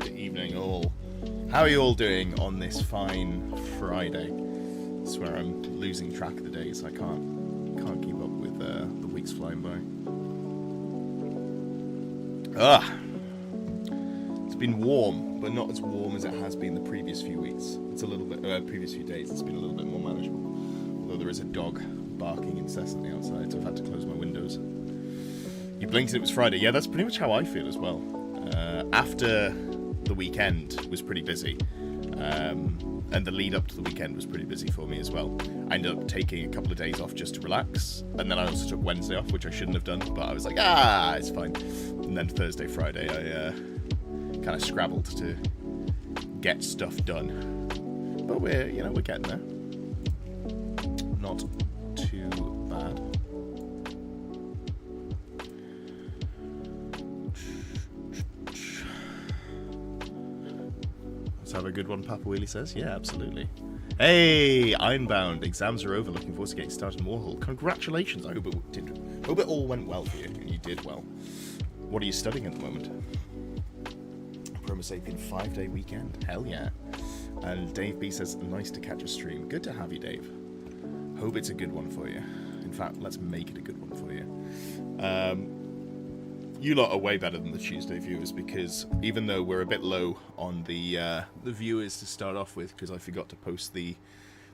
Good evening, all. How are you all doing on this fine Friday? I swear I'm losing track of the days. I can't keep up with the weeks flying by. It's been warm, but not as warm as it has been the previous few weeks. It's a little bit previous few days. It's been a little bit more manageable. Although there is a dog barking incessantly outside, so I've had to close my windows. You blinked and it was Friday. Yeah, that's pretty much how I feel as well. After the weekend was pretty busy, and the lead up to the weekend was pretty busy for me as well. I ended up taking a couple of days off just to relax, and then I also took Wednesday off, which I shouldn't have done, but I was like, it's fine. And then Thursday, Friday, I kind of scrabbled to get stuff done. But we're getting there. Not too bad. Let's have a good one, Papa Wheelie says. Yeah, absolutely. Hey, Ironbound. Exams are over. Looking forward to getting started in Warhol. Congratulations. I hope it all went well for you, and you did well. What are you studying at the moment? Promo Sapien 5-day weekend. Hell yeah. And Dave B says, nice to catch a stream. Good to have you, Dave. Hope it's a good one for you. In fact, let's make it a good one for you. You lot are way better than the Tuesday viewers, because even though we're a bit low on the viewers to start off with, because I forgot to post the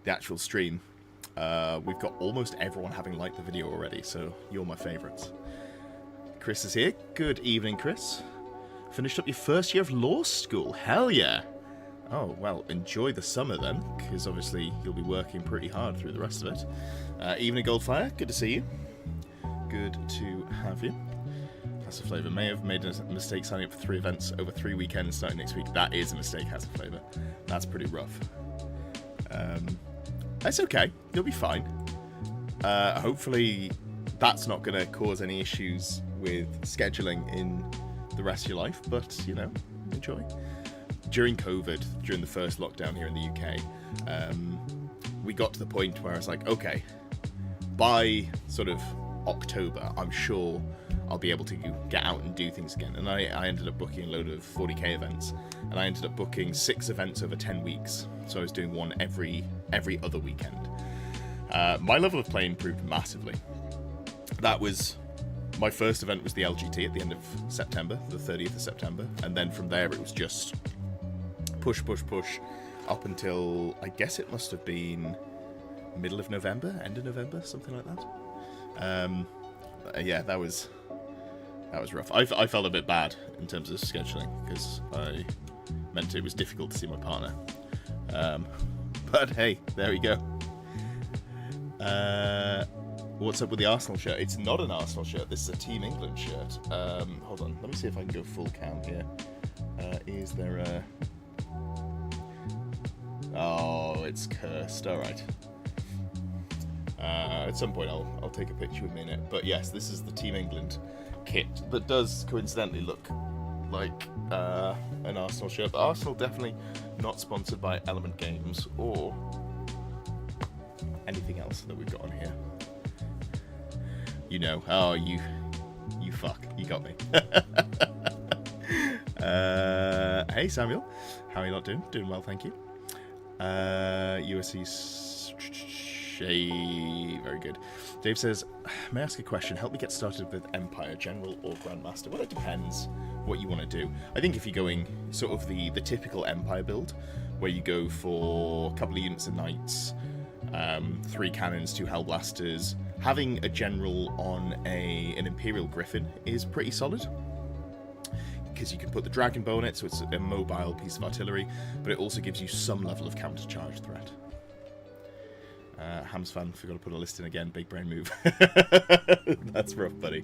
actual stream, we've got almost everyone having liked the video already, so you're my favourites. Chris is here. Good evening, Chris. Finished up your first year of law school. Hell yeah. Oh, well, enjoy the summer then, because obviously you'll be working pretty hard through the rest of it. Evening Goldfire, good to see you. Good to have you. Has a Flavour. May have made a mistake signing up for 3 events over 3 weekends starting next week. That is a mistake, Has a Flavour. That's pretty rough. That's okay. You'll be fine. Hopefully that's not going to cause any issues with scheduling in the rest of your life, but, enjoy. During COVID, during the first lockdown here in the UK, we got to the point where I was like, okay, by sort of October, I'm sure I'll be able to get out and do things again. And I ended up booking a load of 40k events, and I ended up booking 6 events over 10 weeks. So I was doing one every other weekend. My level of play improved massively. That was... My first event was the LGT at the end of September, the 30th of September. And then from there it was just push, up until, I guess it must have been middle of November, end of November, something like that. Yeah, that was rough. I felt a bit bad in terms of scheduling, because I meant it was difficult to see my partner. But hey, there we go. What's up with the Arsenal shirt? It's not an Arsenal shirt. This is a Team England shirt. Hold on. Let me see if I can go full cam here. Is there a... Oh, it's cursed. All right. At some point, I'll take a picture with me in it. But yes, this is the Team England kit that does coincidentally look like an Arsenal shirt. But Arsenal definitely not sponsored by Element Games or anything else that we've got on here. Oh, you fuck, you got me. Hey Samuel, how are you not doing? Doing well, thank you. USC, very good. Dave says, may I ask a question? Help me get started with Empire, General or Grandmaster. Well, it depends what you want to do. I think if you're going sort of the typical Empire build, where you go for a couple of units of knights, 3 cannons, 2 hellblasters, having a general on an Imperial Griffin is pretty solid, because you can put the dragon bow on it, so it's a mobile piece of artillery, but it also gives you some level of counter-charge threat. Hams fan, forgot to put a list in again. Big brain move. That's rough, buddy.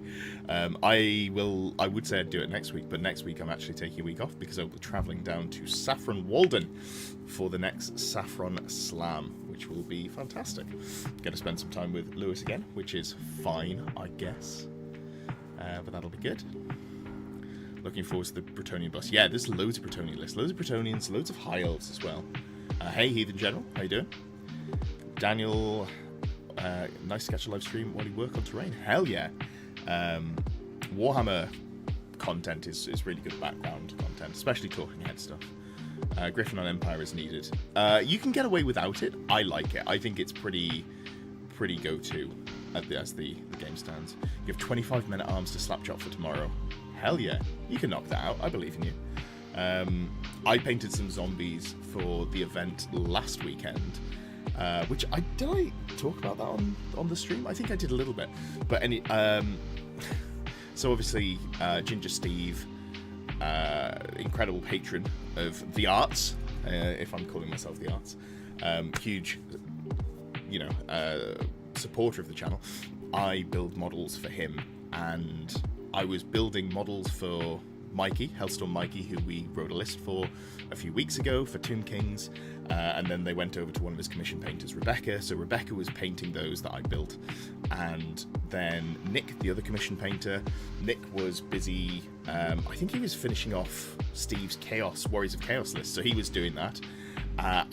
I would say I'd do it next week, but next week I'm actually taking a week off because I'll be travelling down to Saffron Walden for the next Saffron Slam, which will be fantastic. Going to spend some time with Lewis again, which is fine, I guess. But that'll be good. Looking forward to the Bretonnian bus. Yeah, there's loads of Bretonnian lists. Loads of Bretonnians, loads of High Elves as well. Hey, Heathen General. How you doing? Daniel, nice to catch a live stream while you work on terrain. Hell yeah. Warhammer content is really good background content, especially talking head stuff. Bretonnian and Empire is needed. You can get away without it. I like it. I think it's pretty go-to as the game stands. You have 25 men at arms to slapshot for tomorrow. Hell yeah, you can knock that out. I believe in you. I painted some zombies for the event last weekend, which did I talk about that on the stream? I think I did a little bit, but so obviously Ginger Steve, incredible patron of the arts, if I'm calling myself the arts, huge, supporter of the channel. I build models for him, and I was building models for Mikey, Hellstorm Mikey, who we wrote a list for a few weeks ago for Tomb Kings, and then they went over to one of his commission painters, Rebecca. So Rebecca was painting those that I built, and then Nick, the other commission painter, Nick was busy, I think he was finishing off Steve's Warriors of Chaos list, so he was doing that,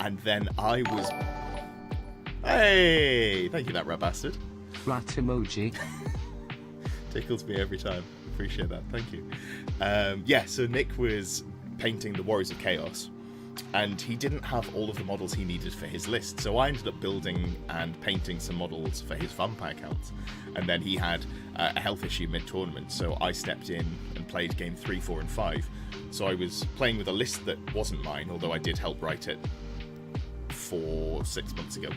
and then I was... Hey! Thank you, that rat bastard. Rat emoji. Tickles me every time. Appreciate that. Thank you. So Nick was painting the Warriors of Chaos, and he didn't have all of the models he needed for his list, so I ended up building and painting some models for his vampire counts, and then he had a health issue mid-tournament, so I stepped in and played game 3, 4, and 5. So I was playing with a list that wasn't mine, although I did help write it 6 months ago.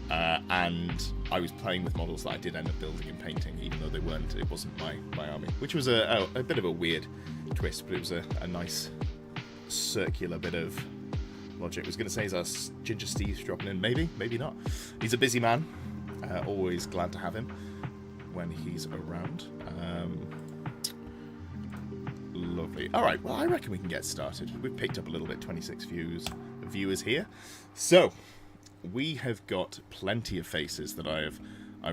And I was playing with models that I did end up building and painting, even though it wasn't my army, which was a bit of a weird twist, but it was a nice circular bit of logic. I was going to say, is our Ginger Steve's dropping in? Maybe not. He's a busy man. Always glad to have him when he's around. Lovely. All right, well, I reckon we can get started. We've picked up a little bit, 26 viewers here. So we have got plenty of faces that I've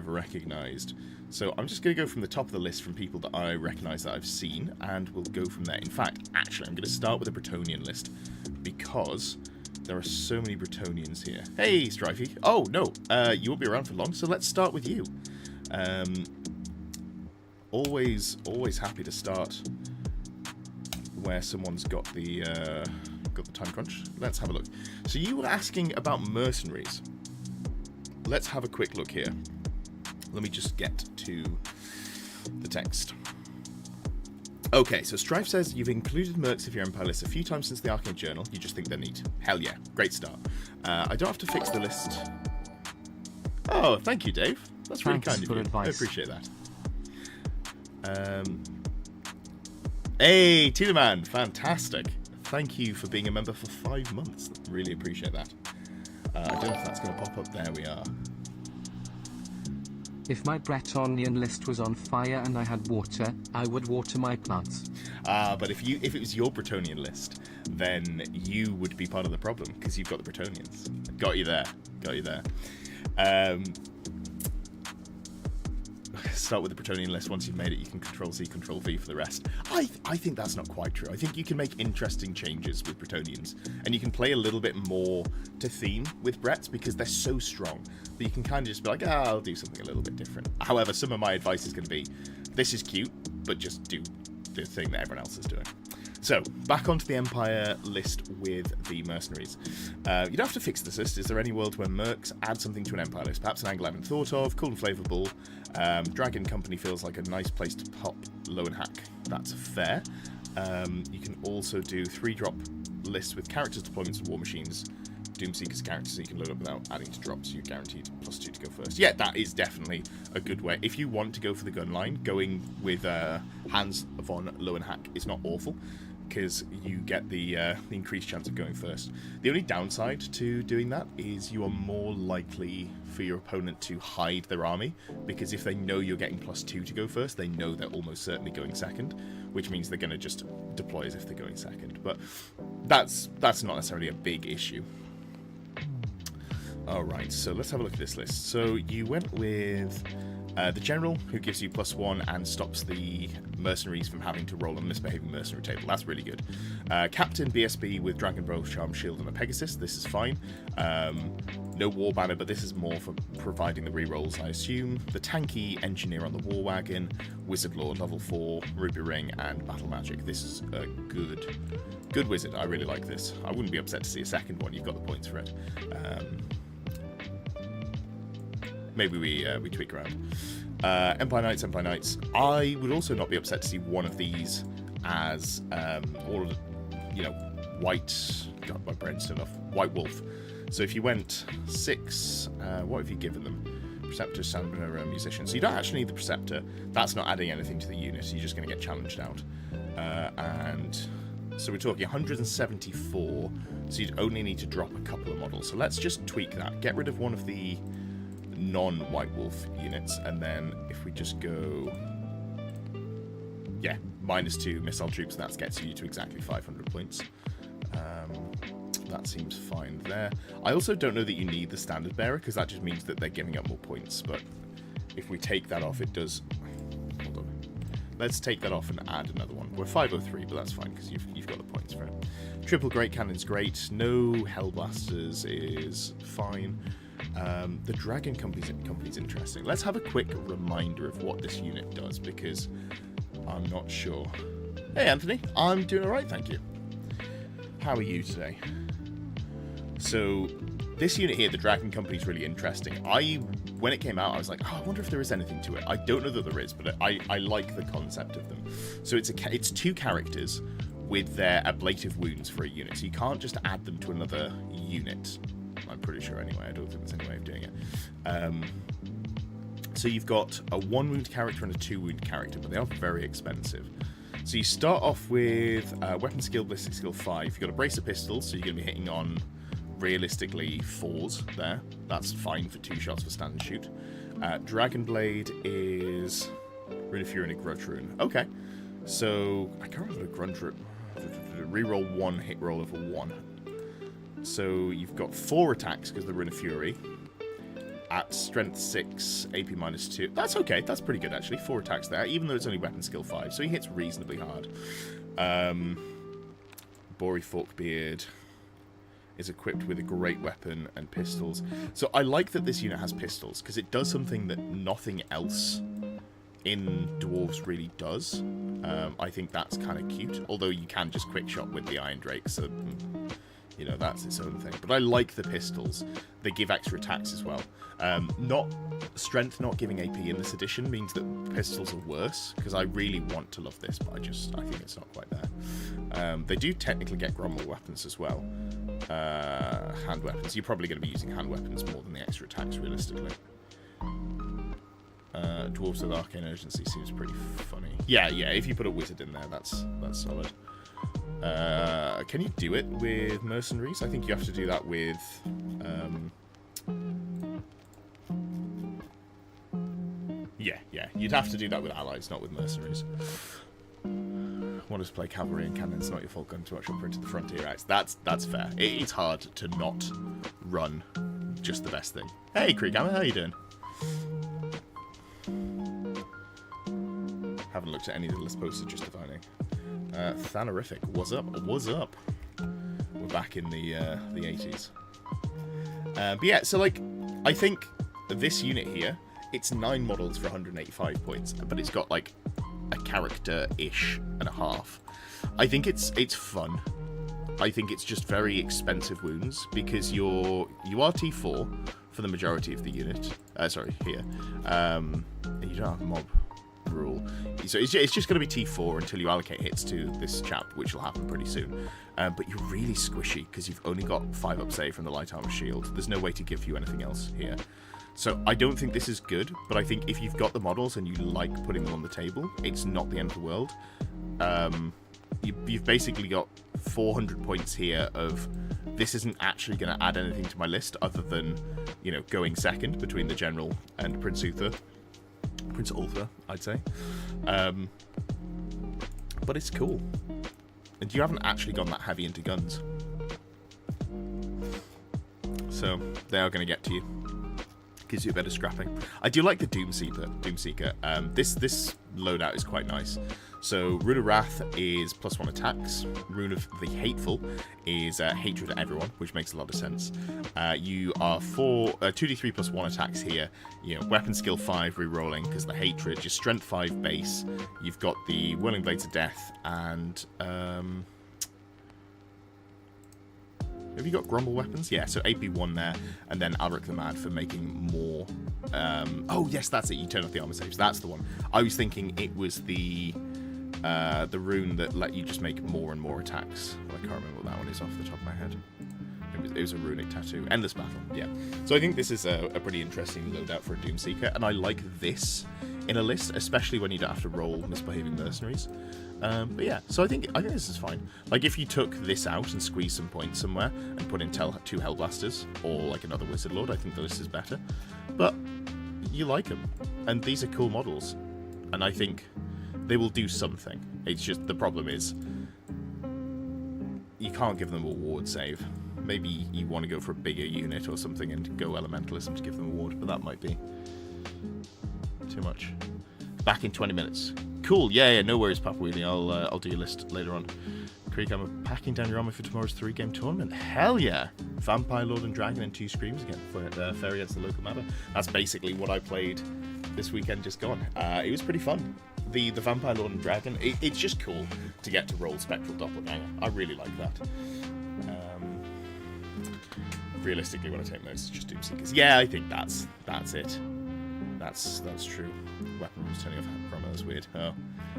recognized. So I'm just going to go from the top of the list from people that I recognize that I've seen, and we'll go from there. In fact, actually, I'm going to start with a Bretonnian list because there are so many Bretonnians here. Hey, Strifey. Oh, no, you won't be around for long, so let's start with you. Always happy to start where someone's got the time crunch. Let's have a look. So you were asking about mercenaries. Let's have a quick look here. Let me just get to the text. Okay, so Strife says, you've included mercs of your Empire list a few times since the Arcane Journal. You just think they're neat. Hell yeah. Great start. I don't have to fix the list. Oh, thank you, Dave. That's really kind of you. Advice. I appreciate that. Hey, Tina Man. Fantastic. Thank you for being a member for 5 months. Really appreciate that. I don't know if that's going to pop up. There we are. If my Bretonnian list was on fire and I had water, I would water my plants. But if it was your Bretonnian list, then you would be part of the problem because you've got the Bretonnians. Got you there. Start with the Bretonnian list. Once you've made it, you can Control-C, Control-V for the rest. I think that's not quite true. I think you can make interesting changes with Bretonnians, and you can play a little bit more to theme with Brets because they're so strong that you can kind of just be like, I'll do something a little bit different. However, some of my advice is going to be, this is cute, but just do the thing that everyone else is doing. So, back onto the Empire list with the mercenaries. You don't have to fix this list. Is there any world where mercs add something to an Empire list? Perhaps an angle I haven't thought of. Cool and flavourable. Dragon Company feels like a nice place to pop low and hack. That's fair. You can also do 3-drop lists with characters, deployments, and war machines. Doomseeker's characters, so you can load up without adding to drops. You're guaranteed +2 to go first. Yeah, that is definitely a good way. If you want to go for the gun line, going with hands on low and hack is not awful, because you get the increased chance of going first. The only downside to doing that is you are more likely for your opponent to hide their army, because if they know you're getting +2 to go first, they know they're almost certainly going second, which means they're going to just deploy as if they're going second. But that's not necessarily a big issue. Alright, so let's have a look at this list. So you went with The General, who gives you +1 and stops the mercenaries from having to roll a misbehaving mercenary table. That's really good. Captain, BSB with Dragon Bow, Charm, Shield, and a Pegasus. This is fine. No War Banner, but this is more for providing the rerolls, I assume. The Tanky Engineer on the War Wagon, Wizard Lord, level 4, Ruby Ring, and Battle Magic. This is a good wizard. I really like this. I wouldn't be upset to see a second one. You've got the points for it. Maybe we tweak around. Empire Knights. I would also not be upset to see one of these as all, white. God, my brain's still off. White Wolf. So if you went 6, what have you given them? Preceptor, Stamina, Musician. So you don't actually need the Preceptor. That's not adding anything to the unit. You're just going to get challenged out. And so we're talking 174. So you'd only need to drop a couple of models. So let's just tweak that. Get rid of one of the non-White Wolf units, and then if we just go, yeah, -2 missile troops, that gets you to exactly 500 points. That seems fine there. I also don't know that you need the Standard Bearer, because that just means that they're giving up more points, but if we take that off, it does... Hold on. Let's take that off and add another one. We're 503, but that's fine, because you've got the points for it. Triple Great Cannon's great. No Hellblasters is fine. The Dragon Company's interesting. Let's have a quick reminder of what this unit does, because I'm not sure. Hey, Anthony. I'm doing alright, thank you. How are you today? So, this unit here, the Dragon Company's really interesting. When it came out, I was like, oh, I wonder if there is anything to it. I don't know that there is, but I like the concept of them. So it's 2 characters with their ablative wounds for a unit. So you can't just add them to another unit. I'm pretty sure anyway. I don't think there's any way of doing it. So you've got a 1 wound character and a 2 wound character, but they are very expensive. So you start off with weapon skill, ballistic skill 5. You've got a brace of pistols, so you're going to be hitting on realistically 4s there. That's fine for 2 shots for stand and shoot. Dragon Blade is Rune of Fury and a Grudge Rune. Okay. So I can't remember the Grudge Rune. Reroll 1 hit roll over 1. So you've got 4 attacks because of the Rune of Fury. At strength 6, AP -2. That's okay. That's pretty good, actually. 4 attacks there, even though it's only weapon skill 5. So he hits reasonably hard. Bory Forkbeard is equipped with a great weapon and pistols. So I like that this unit has pistols, because it does something that nothing else in Dwarves really does. I think that's kind of cute. Although you can just quick shot with the Iron Drake, so... that's its own thing. But I like the pistols. They give extra attacks as well. Strength not giving AP in this edition means that pistols are worse, because I really want to love this, but I think it's not quite there. They do technically get Gromwell weapons as well. Hand weapons. You're probably going to be using hand weapons more than the extra attacks, realistically. Dwarves with Arcane Urgency seems pretty funny. Yeah, if you put a wizard in there, that's solid. Can you do it with mercenaries? I think you have to do that with... Yeah. You'd have to do that with allies, not with mercenaries. Want us to play cavalry and cannons, not your fault, gun too much on printed the frontier acts. That's fair. It's hard to not run just the best thing. Hey, Krieghammer, how you doing? Haven't looked at any of the list posters, just defining. Thanorific, what's up? We're back in the 80s. But yeah, so like, I think this unit here, it's 9 models for 185 points, but it's got like a character-ish and a half. I think it's fun. I think it's just very expensive wounds, because you are T4 for the majority of the unit. Here. And you don't have mob rule. So it's just going to be T4 until you allocate hits to this chap, which will happen pretty soon. But you're really squishy, because you've only got 5 up save from the light armor shield. There's no way to give you anything else here. So I don't think this is good, but I think if you've got the models and you like putting them on the table, it's not the end of the world. You've basically got 400 points here of this isn't actually going to add anything to my list other than, going second between the General and Prince Uther. Prince Ultha, I'd say. But it's cool. And you haven't actually gone that heavy into guns. So they are going to get to you. gives you a bit of scrapping. I do like the Doomseeker. This loadout is quite nice. So Rune of Wrath is +1 attacks. Rune of the Hateful is hatred of everyone, which makes a lot of sense. You are 2d3 +1 attacks here. You know, weapon skill 5 rerolling because the hatred. Your strength 5 base. You've got the Whirling Blades of Death and have you got Grumble weapons? Yeah, so AP1 there, and then Alric the Mad for making more. Oh yes, that's it. You turn off the armor saves. That's the one. I was thinking it was the rune that let you just make more and more attacks. But I can't remember what that one is off the top of my head. It was a runic tattoo. Endless Battle. Yeah. So I think this is a pretty interesting loadout for a Doomseeker, and I like this in a list, especially when you don't have to roll misbehaving mercenaries. But yeah, so I think this is fine. Like, if you took this out and squeezed some points somewhere and put in 2 Hellblasters or like another Wizard Lord, I think the list is better. But you like them, and these are cool models, and I think they will do something. It's just the problem is you can't give them a ward save. Maybe you want to go for a bigger unit or something and go Elementalism to give them a ward, but that might be too much. Back in 20 minutes. Cool, yeah, no worries, Papa Wheelie. I'll do your list later on. Creek, I'm packing down your army for tomorrow's 3-game tournament. Hell yeah! Vampire, Lord and Dragon and 2 Screams again. Fair against the local mapper. That's basically what I played this weekend just gone. It was pretty fun. The Vampire, Lord and Dragon, it's just cool to get to roll Spectral Doppelganger. I really like that. Realistically, when I take notes, it's just Doomseekers. Yeah, I think that's it. That's true. Weapon rules turning off armor is weird. Oh,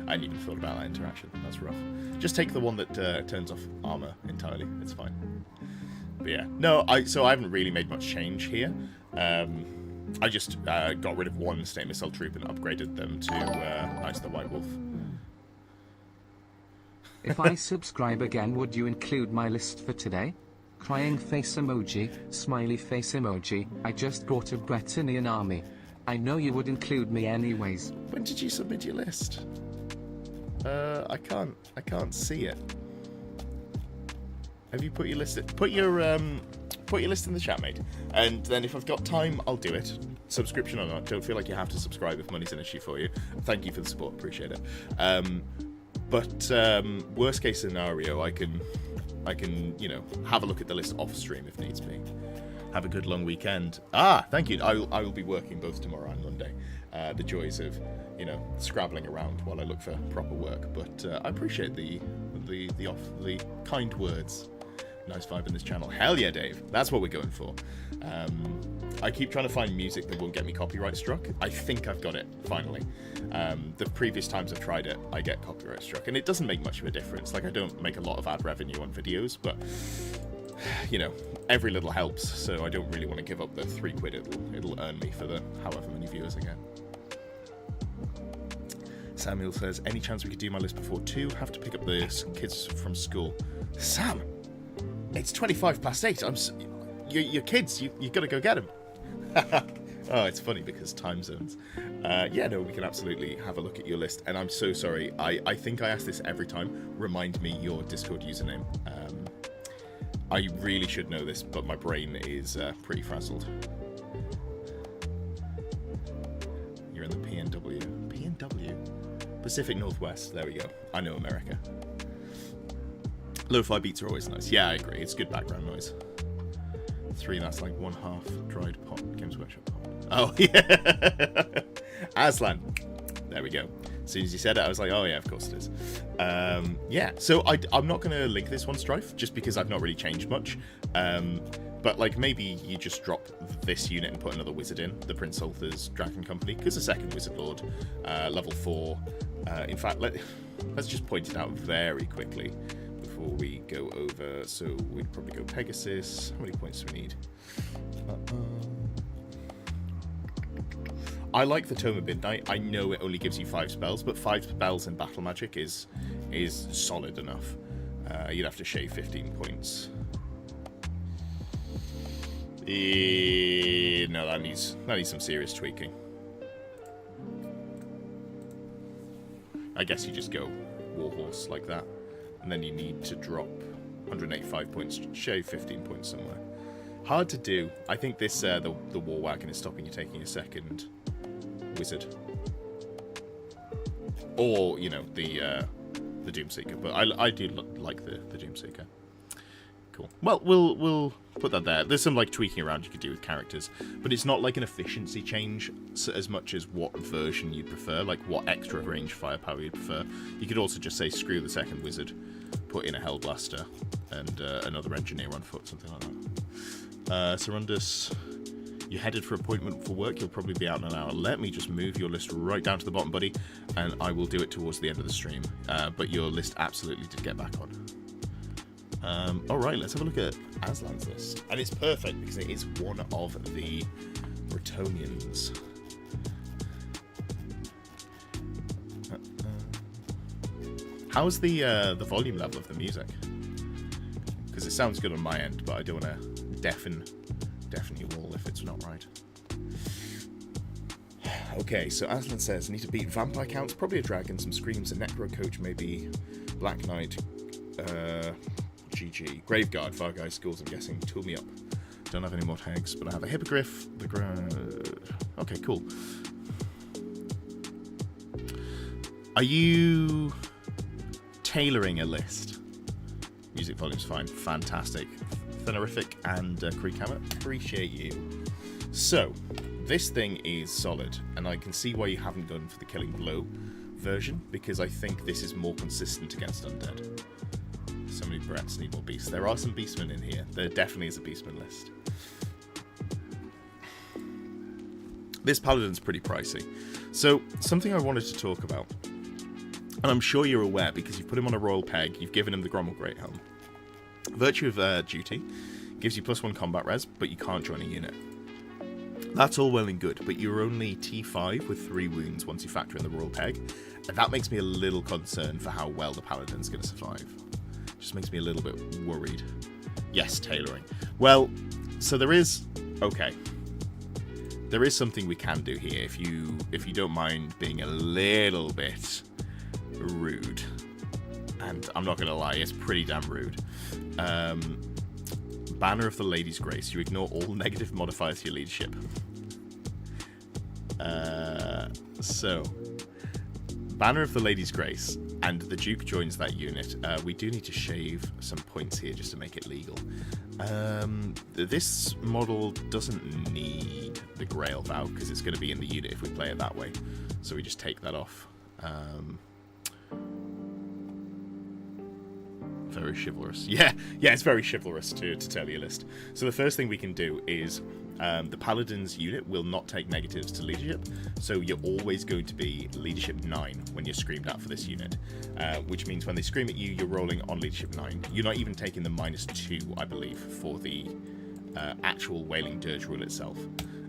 I hadn't even thought about that interaction. That's rough. Just take the one that turns off armor entirely. It's fine. But yeah, no. So I haven't really made much change here. I just got rid of 1 State Missile Troop and upgraded them to Knights of the White Wolf. If I subscribe again, would you include my list for today? Crying face emoji, smiley face emoji. I just brought a Bretonnian army. I know you would include me anyways. When did you submit your list? I can't see it. Have you put your list? Put your list in the chat, mate. And then if I've got time, I'll do it. Subscription or not, don't feel like you have to subscribe if money's an issue for you. Thank you for the support, appreciate it. But worst case scenario, I can have a look at the list off stream if needs be. Have a good long weekend. Thank you. I will be working both tomorrow and Monday. The joys of, scrabbling around while I look for proper work. But I appreciate the kind words. Nice vibe in this channel. Hell yeah, Dave. That's what we're going for. I keep trying to find music that won't get me copyright struck. I think I've got it, finally. The previous times I've tried it, I get copyright struck. And it doesn't make much of a difference. Like, I don't make a lot of ad revenue on videos, but, every little helps. So I don't really want to give up the £3 it'll earn me for the however many viewers I get. Samuel says, any chance we could do my list before 2? Have to pick up the kids from school. Sam! It's 8:25. Your kids, you gotta go get them. Oh, it's funny because time zones. Yeah, no, we can absolutely have a look at your list. And I'm so sorry. I think I ask this every time. Remind me your Discord username. I really should know this, but my brain is pretty frazzled. You're in the PNW. PNW? Pacific Northwest. There we go. I know America. Lo-fi beats are always nice. Yeah, I agree. It's good background noise. 3, that's like 1/2 dried pot. Games Workshop pot. Oh, yeah. Aslan. There we go. As soon as you said it, I was like, oh, yeah, of course it is. Yeah, so I'm not going to link this one, Strife, just because I've not really changed much. But, like, maybe you just drop this unit and put another wizard in, the Prince Ulthur's Dragon Company, because a second Wizard Lord, level 4. In fact, let's just point it out very quickly before we go over. So we'd probably go Pegasus. How many points do we need? I like the Tome of Midnight. I know it only gives you 5 spells, but 5 spells in battle magic is solid enough. You'd have to shave 15 points. No, that needs some serious tweaking. I guess you just go Warhorse like that, and then you need to drop 185 points, shave 15 points somewhere. Hard to do. I think this the war wagon is stopping you taking a second wizard, or you know the Doomseeker. But I do like the Doomseeker. Cool. Well, we'll put that there. There's some like tweaking around you could do with characters, but it's not like an efficiency change as much as what version you'd prefer, like what extra range firepower you'd prefer. You could also just say screw the second wizard, put in a Hellblaster and another engineer on foot, something like that. Sarundus, you're headed for appointment for work. You'll probably be out in an hour. Let me just move your list right down to the bottom, buddy, and I will do it towards the end of the stream. But your list absolutely did get back on. Alright, let's have a look at Aslan's list. And it's perfect because it is one of the Bretonnians. How's the volume level of the music? Because it sounds good on my end, but I don't want to deafen you all if it's not right. Okay, so Aslan says, need to beat vampire counts, probably a dragon, some screams, a necro coach, maybe Black Knight, GG. Graveguard, Vargai schools, I'm guessing. Tool me up. Don't have any more tags, but I have a Hippogriff. Okay, cool. Are you tailoring a list? Music volume's fine. Fantastic. Thenerific and Creek Hammer. Appreciate you. So, this thing is solid, and I can see why you haven't gone for the Killing Blow version, because I think this is more consistent against Undead. So many Brets need more beasts. There are some Beastmen in here. There definitely is a Beastman list. This Paladin's pretty pricey. So, something I wanted to talk about, and I'm sure you're aware because you've put him on a royal peg, you've given him the Grommel Greathelm. Virtue of Duty gives you +1 combat res, but you can't join a unit. That's all well and good, but you're only T5 with 3 wounds once you factor in the royal peg, and that makes me a little concerned for how well the Paladin's going to survive. Just makes me a little bit worried. Yes, tailoring. Well, so there is... Okay. There is something we can do here, if you don't mind being a little bit rude. And I'm not going to lie, it's pretty damn rude. Banner of the Lady's Grace. You ignore all negative modifiers to your leadership. So, Banner of the Lady's Grace, and the Duke joins that unit. We do need to shave some points here just to make it legal. This model doesn't need the Grail Vow, because it's going to be in the unit if we play it that way. So we just take that off. Very chivalrous. Yeah, it's very chivalrous to tell your list. So the first thing we can do is the Paladin's unit will not take negatives to leadership, so you're always going to be leadership 9 when you're screamed at for this unit, which means when they scream at you, you're rolling on leadership 9. You're not even taking the -2, I believe, for the actual Wailing Dirge rule itself.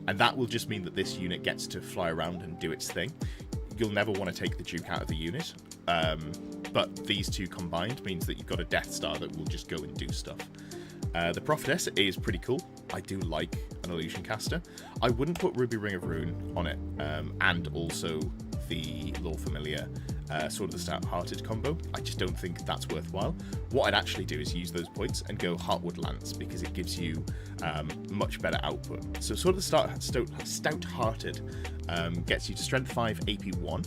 And that will just mean that this unit gets to fly around and do its thing. You'll never want to take the Duke out of the unit, but these two combined means that you've got a Death Star that will just go and do stuff. The Prophetess is pretty cool. I do like an Illusion Caster. I wouldn't put Ruby Ring of Ruin on it, and also the Lore Familiar Sword of the Stout-Hearted combo. I just don't think that's worthwhile. What I'd actually do is use those points and go Heartwood Lance, because it gives you much better output. So Sword of the Stout-Hearted gets you to Strength 5, AP 1,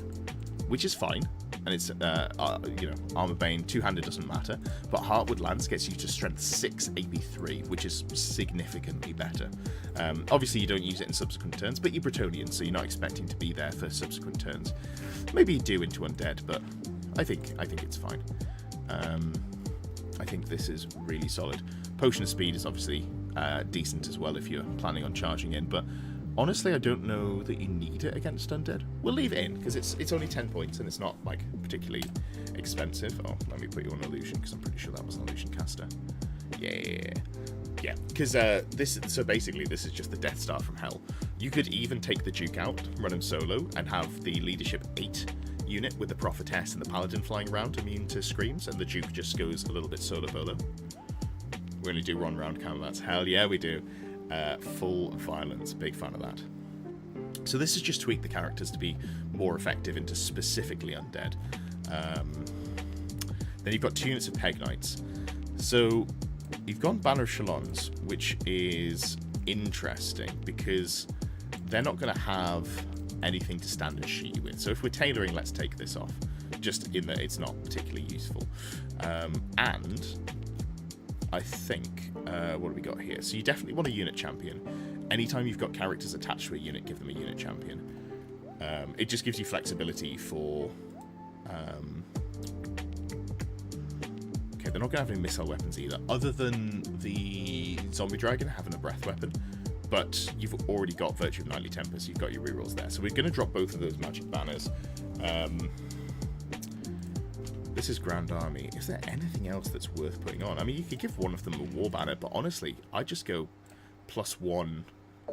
which is fine. And it's, Armor Bane, two-handed doesn't matter. But Heartwood Lance gets you to Strength 6, AP 3, which is significantly better. Obviously, you don't use it in subsequent turns, but you're Bretonnian, so you're not expecting to be there for subsequent turns. Maybe you do into Undead, but I think it's fine. I think this is really solid. Potion of Speed is obviously decent as well if you're planning on charging in, but honestly, I don't know that you need it against Undead. We'll leave it in, because it's only 10 points, and it's not, like, particularly expensive. Oh, let me put you on Illusion, because I'm pretty sure that was an Illusion Caster. Yeah, because so basically, this is just the Death Star from Hell. You could even take the Duke out, run him solo, and have the Leadership 8 unit with the Prophetess and the Paladin flying around, immune to screams, and the Duke just goes a little bit solo-bolo. We only do one-round combats. Hell yeah, we do. Full violence, big fan of that. So this is just tweak the characters to be more effective into specifically Undead. Then you've got 2 units of Peg Knights. So you've gone Banner of Shalons, which is interesting because they're not going to have anything to stand and shoot you with. So if we're tailoring, let's take this off, just in that it's not particularly useful. And I think, what do we got here? So you definitely want a unit champion. Anytime you've got characters attached to a unit, give them a unit champion. It just gives you flexibility for... okay, they're not going to have any missile weapons either, other than the zombie dragon having a breath weapon. But you've already got Virtue of Knightly Temper, so you've got your rerolls there. So we're going to drop both of those magic banners. This is Grand Army. Is there anything else that's worth putting on? I mean, you could give one of them a war banner, but honestly, I'd just go +1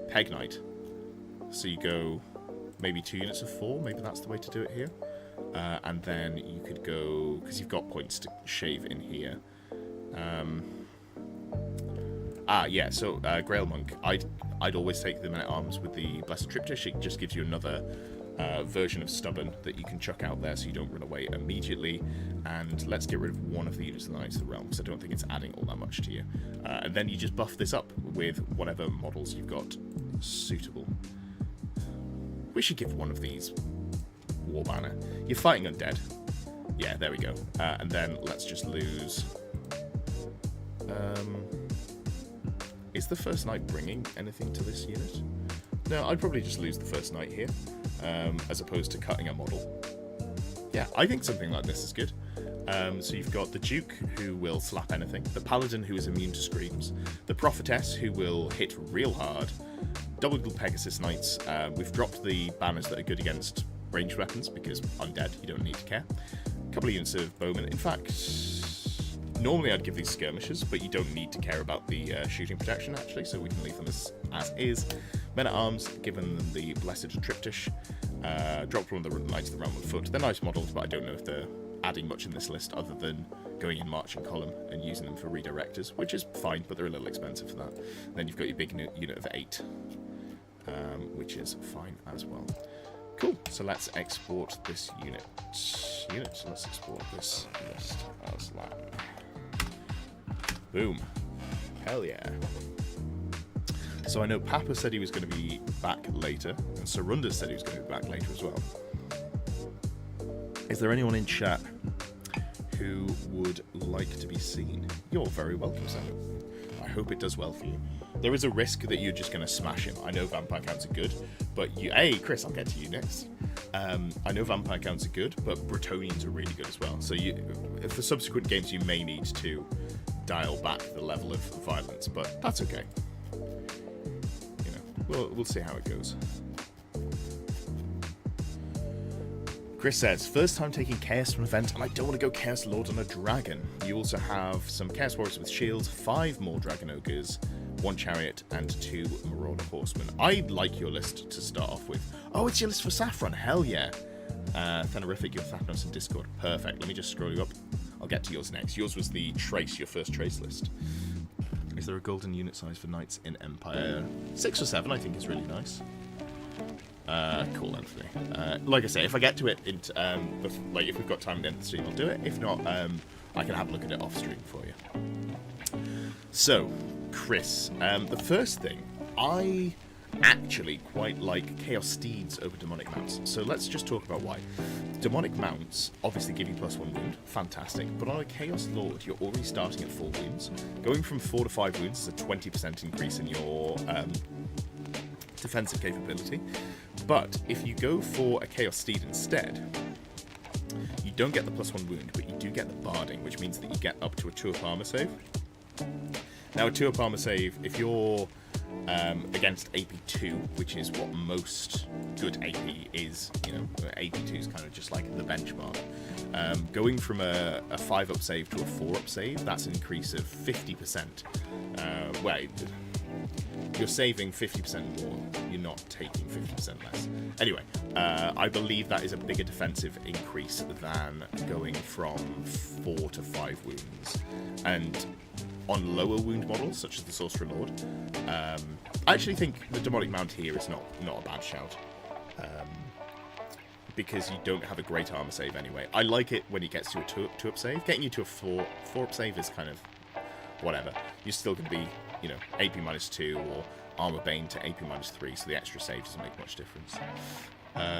Peg Knight. So you go maybe 2 units of 4. Maybe that's the way to do it here. And then you could go, because you've got points to shave in here. Yeah, so Grail Monk. I'd always take the Men-at-Arms with the Blessed Triptych. It just gives you another version of Stubborn that you can chuck out there so you don't run away immediately. And let's get rid of one of the units of the Knights of the Realm, because I don't think it's adding all that much to you. And then you just buff this up with whatever models you've got suitable. We should give one of these War Banner. You're fighting Undead. Yeah, there we go. And then let's just lose... is the First Knight bringing anything to this unit? No, I'd probably just lose the First Knight here, as opposed to cutting a model. Yeah, I think something like this is good. So you've got the Duke, who will slap anything, the Paladin, who is immune to screams, the Prophetess, who will hit real hard, double Pegasus Knights. We've dropped the banners that are good against ranged weapons, because Undead, you don't need to care. A couple of units of Bowmen. In fact, normally I'd give these skirmishers, but you don't need to care about the shooting protection, actually, so we can leave them as is. Men-at-Arms, given them the Blessed Triptych. Dropped one of the Knights of the Realm on foot. They're nice models, but I don't know if they're adding much in this list other than going in marching column and using them for redirectors, which is fine, but they're a little expensive for that. And then you've got your big unit of 8, which is fine as well. Cool, so let's export this unit. Let's export this list as that. Boom. Hell yeah. So I know Papa said he was going to be back later, and Sarunda said he was going to be back later as well. Is there anyone in chat who would like to be seen? You're very welcome, Sam. I hope it does well for you. There is a risk that you're just going to smash him. I know vampire counts are good, but you... Hey, Chris, I'll get to you next. I know vampire counts are good, but Bretonnians are really good as well. So for subsequent games, you may need to dial back the level of violence, but that's okay. You know, we'll see how it goes. Chris says, first time taking Chaos from an event, and I don't want to go Chaos Lord on a dragon. You also have some Chaos Warriors with shields, 5 more Dragon Ogres, 1 Chariot, and 2 Marauder Horsemen. I like your list to start off with. Oh, it's your list for Saffron. Hell yeah. Thanerific, your Thapnos in Discord. Perfect. Let me just scroll you up. I'll get to yours next. Yours was the Trace, your first Trace list. Is there a golden unit size for Knights in Empire? 6 or 7, I think, is really nice. Cool, Anthony. Like I say, if I get to it, like if we've got time at the end of the stream, I'll do it. If not, I can have a look at it off stream for you. So, Chris, the first thing, I actually quite like Chaos Steeds over Demonic Mounts. So let's just talk about why. Demonic Mounts obviously give you +1 wound, fantastic, but on a Chaos Lord, you're already starting at 4 wounds. Going from 4 to 5 wounds is a 20% increase in your defensive capability. But if you go for a Chaos Steed instead, you don't get the +1 wound, but you do get the barding, which means that you get up to a 2-up armor save. Now, a 2-up armor save, if you're against AP2, which is what most good AP is, you know, AP2 is kind of just like the benchmark. Going from a 5-up save to a 4-up save, that's an increase of 50%. You're saving 50% more, you're not taking 50% less. Anyway, I believe that is a bigger defensive increase than going from 4 to 5 wounds. And on lower wound models, such as the Sorcerer Lord, I actually think the Demonic Mount here is not a bad shout. Because you don't have a great armor save anyway. I like it when it gets to a 2-up save. Getting you to a 4-up save is kind of whatever, you're still going to be, you know, AP -2 or Armor Bane to AP -3, so the extra save doesn't make much difference.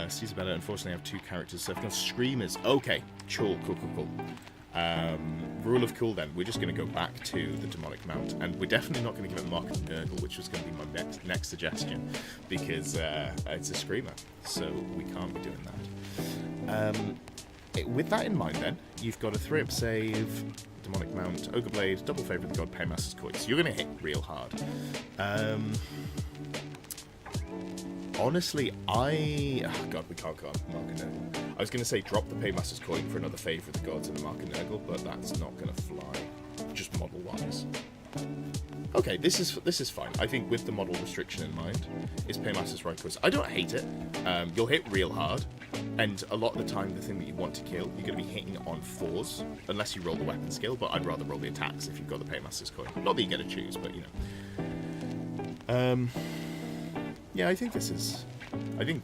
Caesar Bella, unfortunately, I have 2 characters, so I've got Screamers. Okay, cool. Rule of cool then, we're just going to go back to the Demonic Mount, and we're definitely not going to give it Mark of Nurgle, which was going to be my next suggestion, because it's a Screamer, so we can't be doing that. With that in mind then, you've got a 3-up save, Demonic Mount, Ogre Blade, double Favour of the God, Paymaster's Coin, so you're going to hit real hard. Honestly, God, we can't go on Mark of Nurgle. I was going to say drop the Paymaster's Coin for another Favour of the Gods and the Mark of Nurgle, but that's not going to fly, just model-wise. Okay, this is fine. I think with the model restriction in mind, is Paymaster's right choice. I don't hate it. You'll hit real hard, and a lot of the time the thing that you want to kill, you're going to be hitting on 4s, unless you roll the weapon skill, but I'd rather roll the attacks if you've got the Paymaster's Coin. Not that you get to choose, but you know. Yeah, I think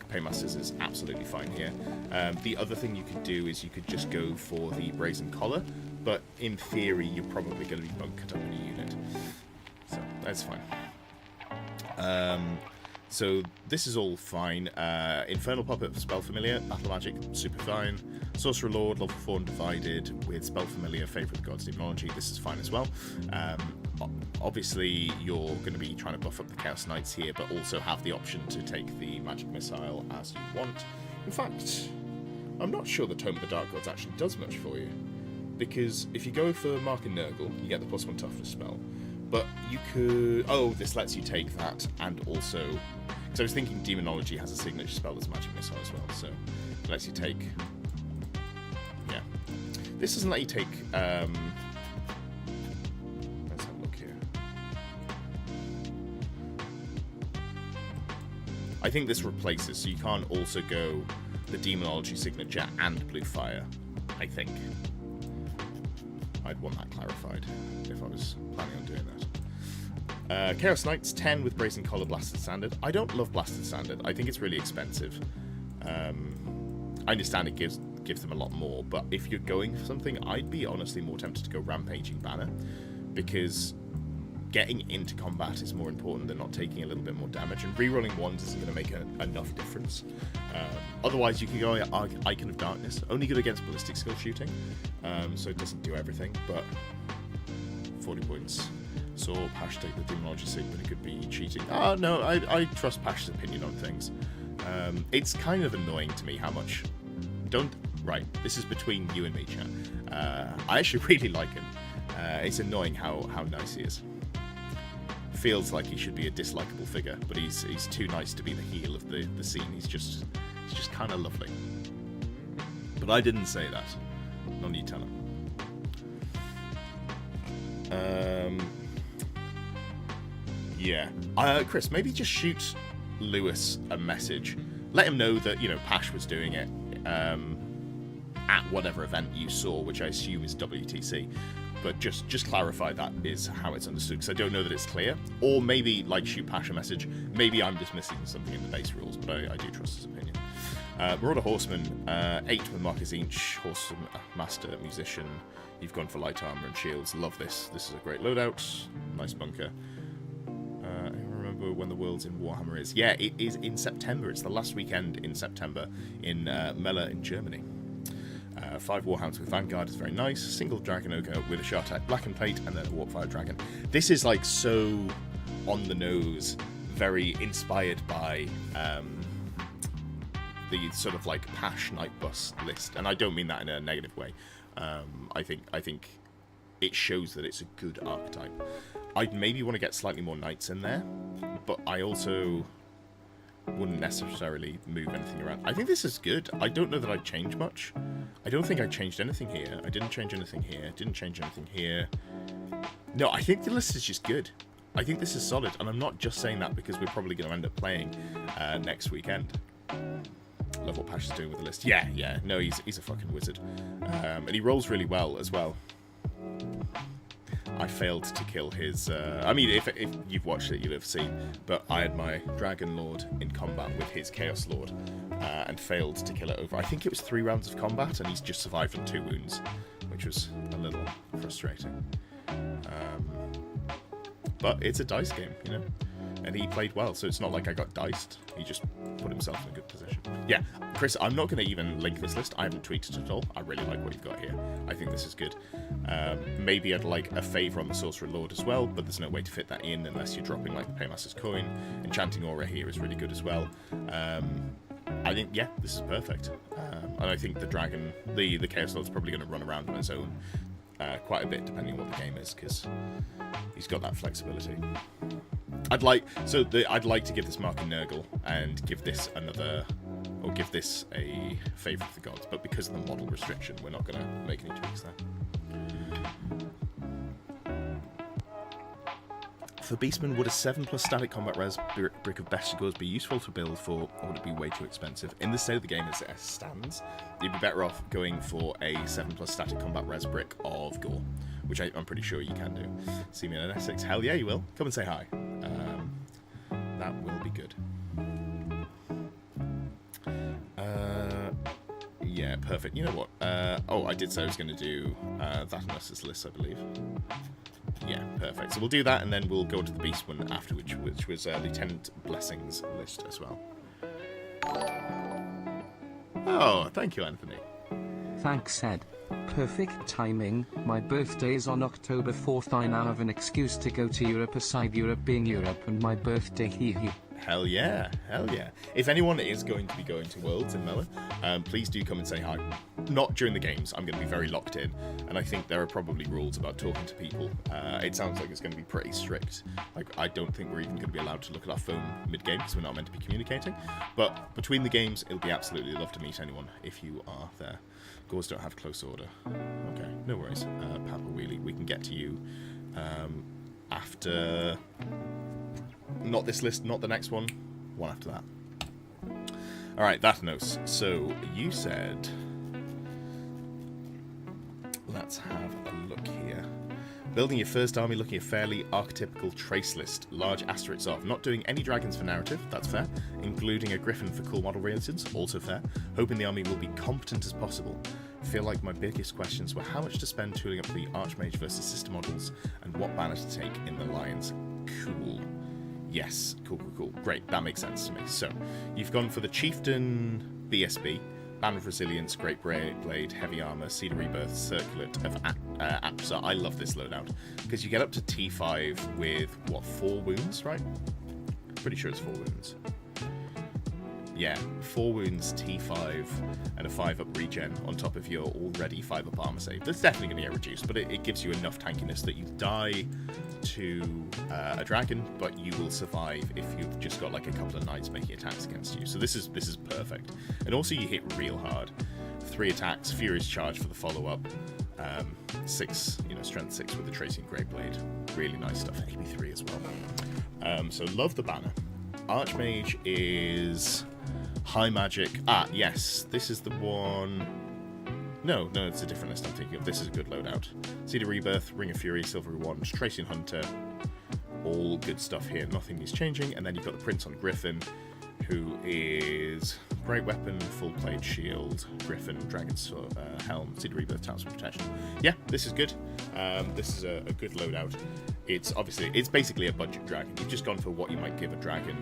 Paymasters is absolutely fine here. The other thing you could do is you could just go for the Brazen Collar, but in theory you're probably going to be bunkered up in a unit. So, that's fine. So, this is all fine. Infernal Puppet for Spell Familiar, Battle Magic, super fine. Sorcerer Lord, level 4 Undivided, with Spell Familiar, Favour of the Gods, Demonology, this is fine as well. Obviously, you're going to be trying to buff up the Chaos Knights here, but also have the option to take the Magic Missile as you want. In fact, I'm not sure the Tome of the Dark Gods actually does much for you, because if you go for Mark and Nurgle, you get the +1 toughness spell. But you could... Oh, this lets you take that, and also... Because I was thinking Demonology has a signature spell that's Magic Missile as well, so it lets you take... Yeah. This doesn't let you take... Let's have a look here. I think this replaces, so you can't also go the Demonology signature and Blue Fire, I think. I'd want that clarified if I was planning on doing that. Chaos Knights, 10 with Brazen Collar, Blasted Standard. I don't love Blasted Standard. I think it's really expensive. I understand it gives them a lot more, but if you're going for something, I'd be honestly more tempted to go Rampaging Banner, because getting into combat is more important than not taking a little bit more damage, and rerolling ones isn't going to make enough difference. Otherwise, you can go Icon of Darkness, only good against ballistic skill shooting, so it doesn't do everything, but 40 points. So Pash take the Demonology Sig, but it could be cheating. Oh, no, I trust Pash's opinion on things. It's kind of annoying to me how much... Right, this is between you and me, chat. I actually really like him. It's annoying how nice he is. Feels like he should be a dislikable figure, but he's too nice to be the heel of the scene. He's just kind of lovely. But I didn't say that. No need to tell him. Yeah. Chris, maybe just shoot Lewis a message. Let him know that, you know, Pash was doing it at whatever event you saw, which I assume is WTC. But just clarify that is how it's understood, because I don't know that it's clear. Or maybe, like, shoot Pash a message. Maybe I'm just missing something in the base rules, but I do trust his opinion. Marauder Horseman, 8 with Marcus Inch, Horse Master, Musician. You've gone for light armor and shields. Love this. This is a great loadout. Nice bunker. I remember when the Worlds in Warhammer is. Yeah, it is in September. It's the last weekend in September in Melle in Germany. 5 Warhounds with Vanguard is very nice. Single Dragon Ogre with a Shartak Blackened Plate, and then a Warpfire Dragon. This is like so on the nose, very inspired by the sort of like Pash Night Bus list, and I don't mean that in a negative way. I think it shows that it's a good archetype. I'd maybe want to get slightly more knights in there, but I also wouldn't necessarily move anything around. I think this is good. I don't know that I'd change much. I don't think I changed anything here. I didn't change anything here. Didn't change anything here. No, I think the list is just good. I think this is solid, and I'm not just saying that because we're probably going to end up playing next weekend. Love what Pash is doing with the list. Yeah. No, he's a fucking wizard. And he rolls really well as well. I failed to kill his... I mean, if you've watched it, you'll have seen. But I had my Dragon Lord in combat with his Chaos Lord and failed to kill it over... I think it was 3 rounds of combat, and he's just survived on 2 wounds, which was a little frustrating. But it's a dice game, you know, and he played well, so it's not like I got diced. He just put himself in a good position. Yeah, Chris, I'm not going to even link this list. I haven't tweaked it at all. I really like what you've got here. I think this is good. Maybe I'd like a favour on the Sorcerer Lord as well, but there's no way to fit that in unless you're dropping like the Paymaster's Coin. Enchanting Aura here is really good as well. I think, yeah, this is perfect. And I think the Dragon, the Chaos Lord's probably going to run around on his own quite a bit, depending on what the game is, because he's got that flexibility. I'd like to give this Mark a Nurgle and give this another, or give this a Favour of the Gods, but because of the model restriction, we're not going to make any tweaks there. For Beastmen, would a 7+ static combat res brick of Bestigors be useful to build for, or would it be way too expensive? In the state of the game as it stands, you'd be better off going for a 7+ static combat res brick of Gore, which I'm pretty sure you can do. See me in an Essex? Hell yeah, you will. Come and say hi. That will be good. Yeah, perfect. You know what? Oh, I did say I was going to do that on us list, I believe. Yeah, perfect. So we'll do that, and then we'll go to the Beast one afterwards, which was Lieutenant Blessings list as well. Oh, thank you, Anthony. Thanks, Ed. Perfect timing. My birthday is on October 4th. I now have an excuse to go to Europe, aside Europe being Europe and my birthday. Hee hee. Hell yeah, hell yeah. If anyone is going to be going to Worlds in Mellor, please do come and say hi. Not during the games, I'm going to be very locked in, and I think there are probably rules about talking to people. It sounds like it's going to be pretty strict. Like, I don't think we're even going to be allowed to look at our phone mid-game, because we're not meant to be communicating. But between the games, it'll be absolutely love to meet anyone if you are there. Gores don't have close order. Okay, no worries. Papa Wheelie, we can get to you after... Not this list, not the next one. One after that. Alright, Thatanos. So, you said... Let's have a look here. Building your first army looking a fairly archetypical trace list. Large asterisks off. Not doing any dragons for narrative, that's fair. Including a griffin for cool model reasons, also fair. Hoping the army will be competent as possible. Feel like my biggest questions were how much to spend tooling up the Archmage versus sister models, and what banner to take in the Lions. Cool. Yes, cool. Great, that makes sense to me. So, you've gone for the Chieftain BSB, Band of Resilience, Great Blade, Heavy Armor, Cedar Rebirth, Circlet of Atrasar. I love this loadout, because you get up to T5 with, what, 4 wounds, right? Pretty sure it's 4 wounds. Yeah, 4 wounds, T5, and a 5-up regen on top of your already 5-up armor save. That's definitely going to get reduced, but it gives you enough tankiness that you die to a dragon, but you will survive if you've just got like a couple of knights making attacks against you. So this is perfect. And also you hit real hard. 3 attacks, Furious Charge for the follow-up, 6, strength 6 with the Tracing Great Blade. Really nice stuff. AB3 as well. So love the banner. Archmage is high magic. Ah, yes, this is the one. No, it's a different list I'm thinking of. This is a good loadout. Cedar Rebirth, Ring of Fury, Silvery Wand, Tracing Hunter. All good stuff here. Nothing is changing. And then you've got the Prince on Griffin, who is Great Weapon, Full Plate Shield, Griffin, Dragon Sword, Helm, Cedar Rebirth, Talisman Protection. Yeah, this is good. This is a good loadout. It's basically a budget dragon. You've just gone for what you might give a dragon,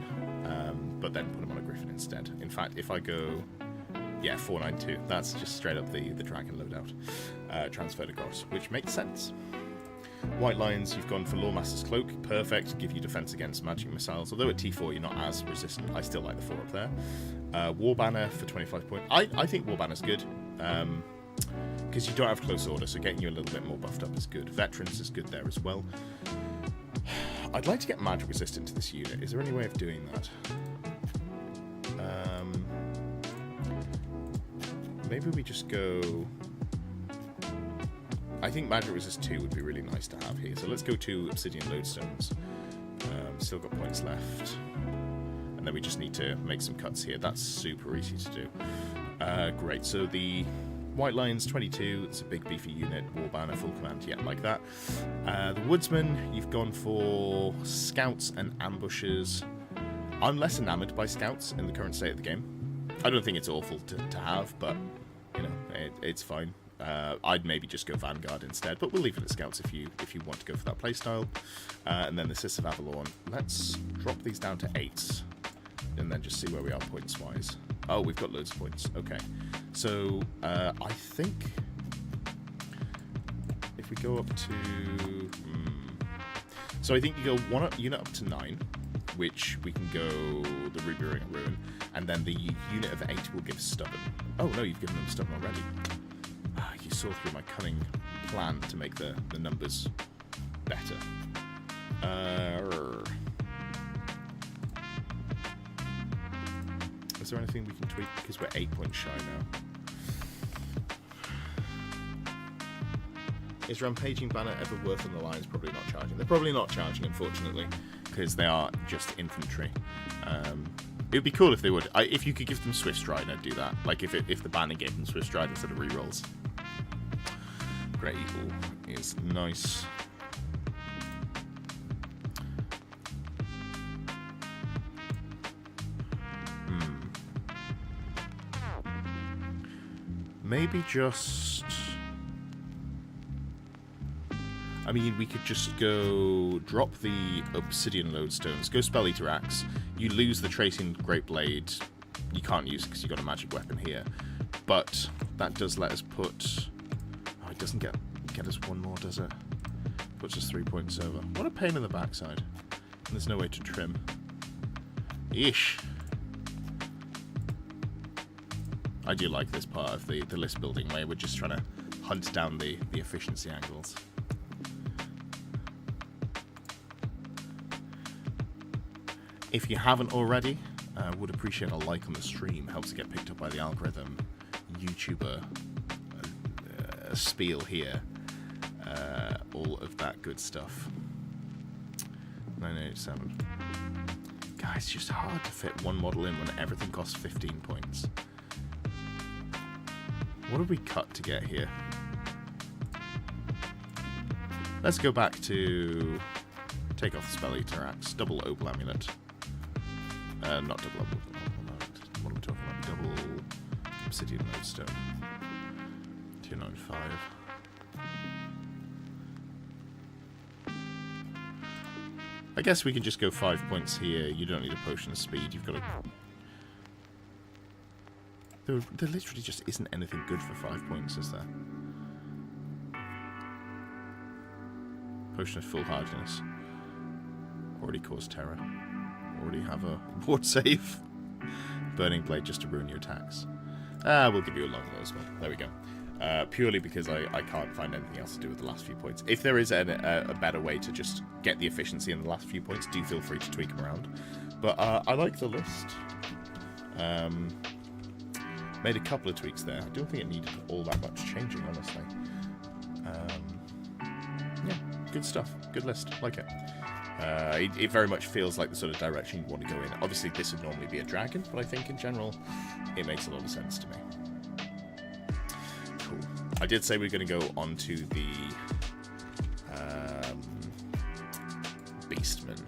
but then put him on a Griffin instead. In fact, if I go... Yeah, 492. That's just straight up the dragon loadout. Transferred across, which makes sense. White Lions, you've gone for Lawmaster's Cloak. Perfect. Give you defense against magic missiles. Although at T4 you're not as resistant. I still like the 4 up there. War Banner for 25 points. I think War Banner's good. Because you don't have close order, so getting you a little bit more buffed up is good. Veterans is good there as well. I'd like to get magic resistant to this unit. Is there any way of doing that? Maybe we just go... I think Magic Resist 2 would be really nice to have here. So let's go to Obsidian Lodestones. Still got points left. And then we just need to make some cuts here. That's super easy to do. Great, so the White Lions 22, it's a big beefy unit. War Banner, full command, yeah, like that. The Woodsman, you've gone for Scouts and Ambushes. I'm less enamoured by Scouts in the current state of the game. I don't think it's awful to have, but, it's fine. I'd maybe just go Vanguard instead, but we'll leave it at Scouts if you want to go for that playstyle. And then the Sis of Avelorn. Let's drop these down to 8, and then just see where we are points-wise. Oh, we've got loads of points. Okay. So, I think if we go up to... So I think you go one unit up to 9, which we can go the Rebrewing Ruin, and then the unit of 8 will give Stubborn. Oh, no, you've given them Stubborn already. You saw through my cunning plan to make the numbers better. Is there anything we can tweak? Because we're 8 points shy now. Is Rampaging Banner ever worth in the lines? Probably not charging. They're probably not charging, unfortunately, because they are just infantry. It would be cool if they would. If you could give them Swift Stride, I'd do that. Like if the banner gave them Swift Stride instead of rerolls. Great Eagle is nice. Maybe just... I mean, we could just go drop the Obsidian Lodestones, go Spell Eater Axe. You lose the Tracing Great Blade. You can't use it because you've got a magic weapon here. But that does let us put... Oh, it doesn't get us one more, does it? Puts us 3 points over. What a pain in the backside. And there's no way to trim. Ish. I do like this part of the list building where we're just trying to hunt down the efficiency angles. If you haven't already, would appreciate a like on the stream. Helps to get picked up by the algorithm. YouTuber spiel here. All of that good stuff. 987. Guys, it's just hard to fit one model in when everything costs 15 points. What did we cut to get here? Let's go back to... Take off the Spell Eater Axe. Double Opal Amulet. Not double Opal Amulet. What am I talking about? Double Obsidian Lodestone. 295. I guess we can just go 5 points here. You don't need a Potion of Speed. You've got a... There literally just isn't anything good for 5 points, is there? Potion of Foolhardiness. Already caused terror. Already have a ward save. Burning Blade just to ruin your attacks. We'll give you a long low as well. There we go. Purely because I can't find anything else to do with the last few points. If there is a better way to just get the efficiency in the last few points, do feel free to tweak them around. But I like the list. Made a couple of tweaks there. I don't think it needed all that much changing, honestly. Yeah, good stuff. Good list. Like it. It very much feels like the sort of direction you want to go in. Obviously, this would normally be a dragon, but I think in general, it makes a lot of sense to me. Cool. I did say we were going to go on to the Beastmen.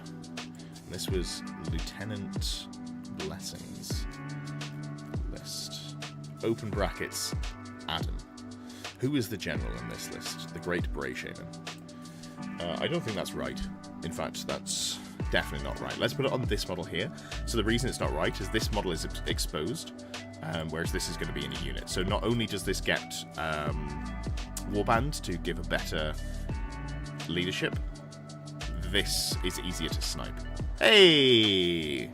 This was Lieutenant Blessings list. Open brackets, Adam. Who is the general in this list? The Great Bray Shaman. I don't think that's right. In fact, that's definitely not right. Let's put it on this model here. So the reason it's not right is this model is exposed, whereas this is going to be in a unit. So not only does this get Warband to give a better leadership, this is easier to snipe. Hey!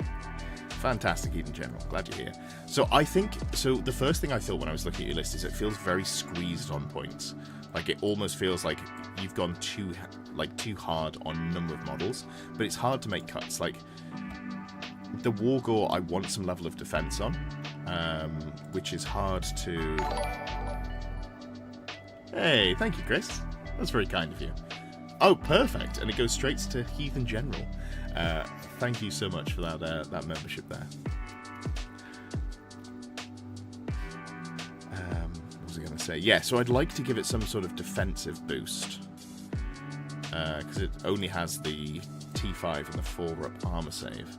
Fantastic, Eden General. Glad you're here. So I think, the first thing I thought when I was looking at your list is it feels very squeezed on points. Like, it almost feels like you've gone too hard on a number of models, but it's hard to make cuts. Like, the Wargore, I want some level of defense on, which is hard to... Hey, thank you, Chris. That's very kind of you. Oh, perfect. And it goes straight to Heathen General. Thank you so much for that membership there. What was I going to say? Yeah, so I'd like to give it some sort of defensive boost. Because it only has the T5 and the 4-up armor save.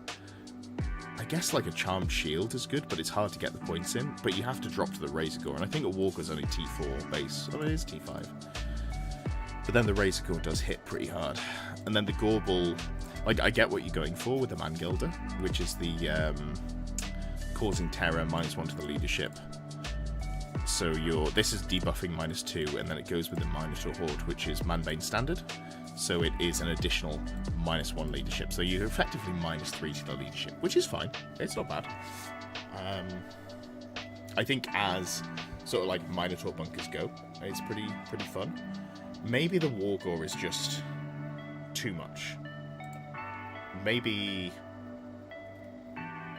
I guess like a Charmed Shield is good, but it's hard to get the points in. But you have to drop to the Razor Gore, and I think a Walker's only T4 base. Oh, it is T5. But then the Razor Gore does hit pretty hard. And then the Gorbel, like, I get what you're going for with the Mangilda, which is the causing terror, -1 to the leadership. So this is debuffing -2, and then it goes with the Minotaur Horde, which is Manbane standard. So it is an additional -1 leadership. So you're effectively -3 to the leadership, which is fine. It's not bad. I think as sort of like Minotaur bunkers go, it's pretty fun. Maybe the Wargore is just too much. Maybe...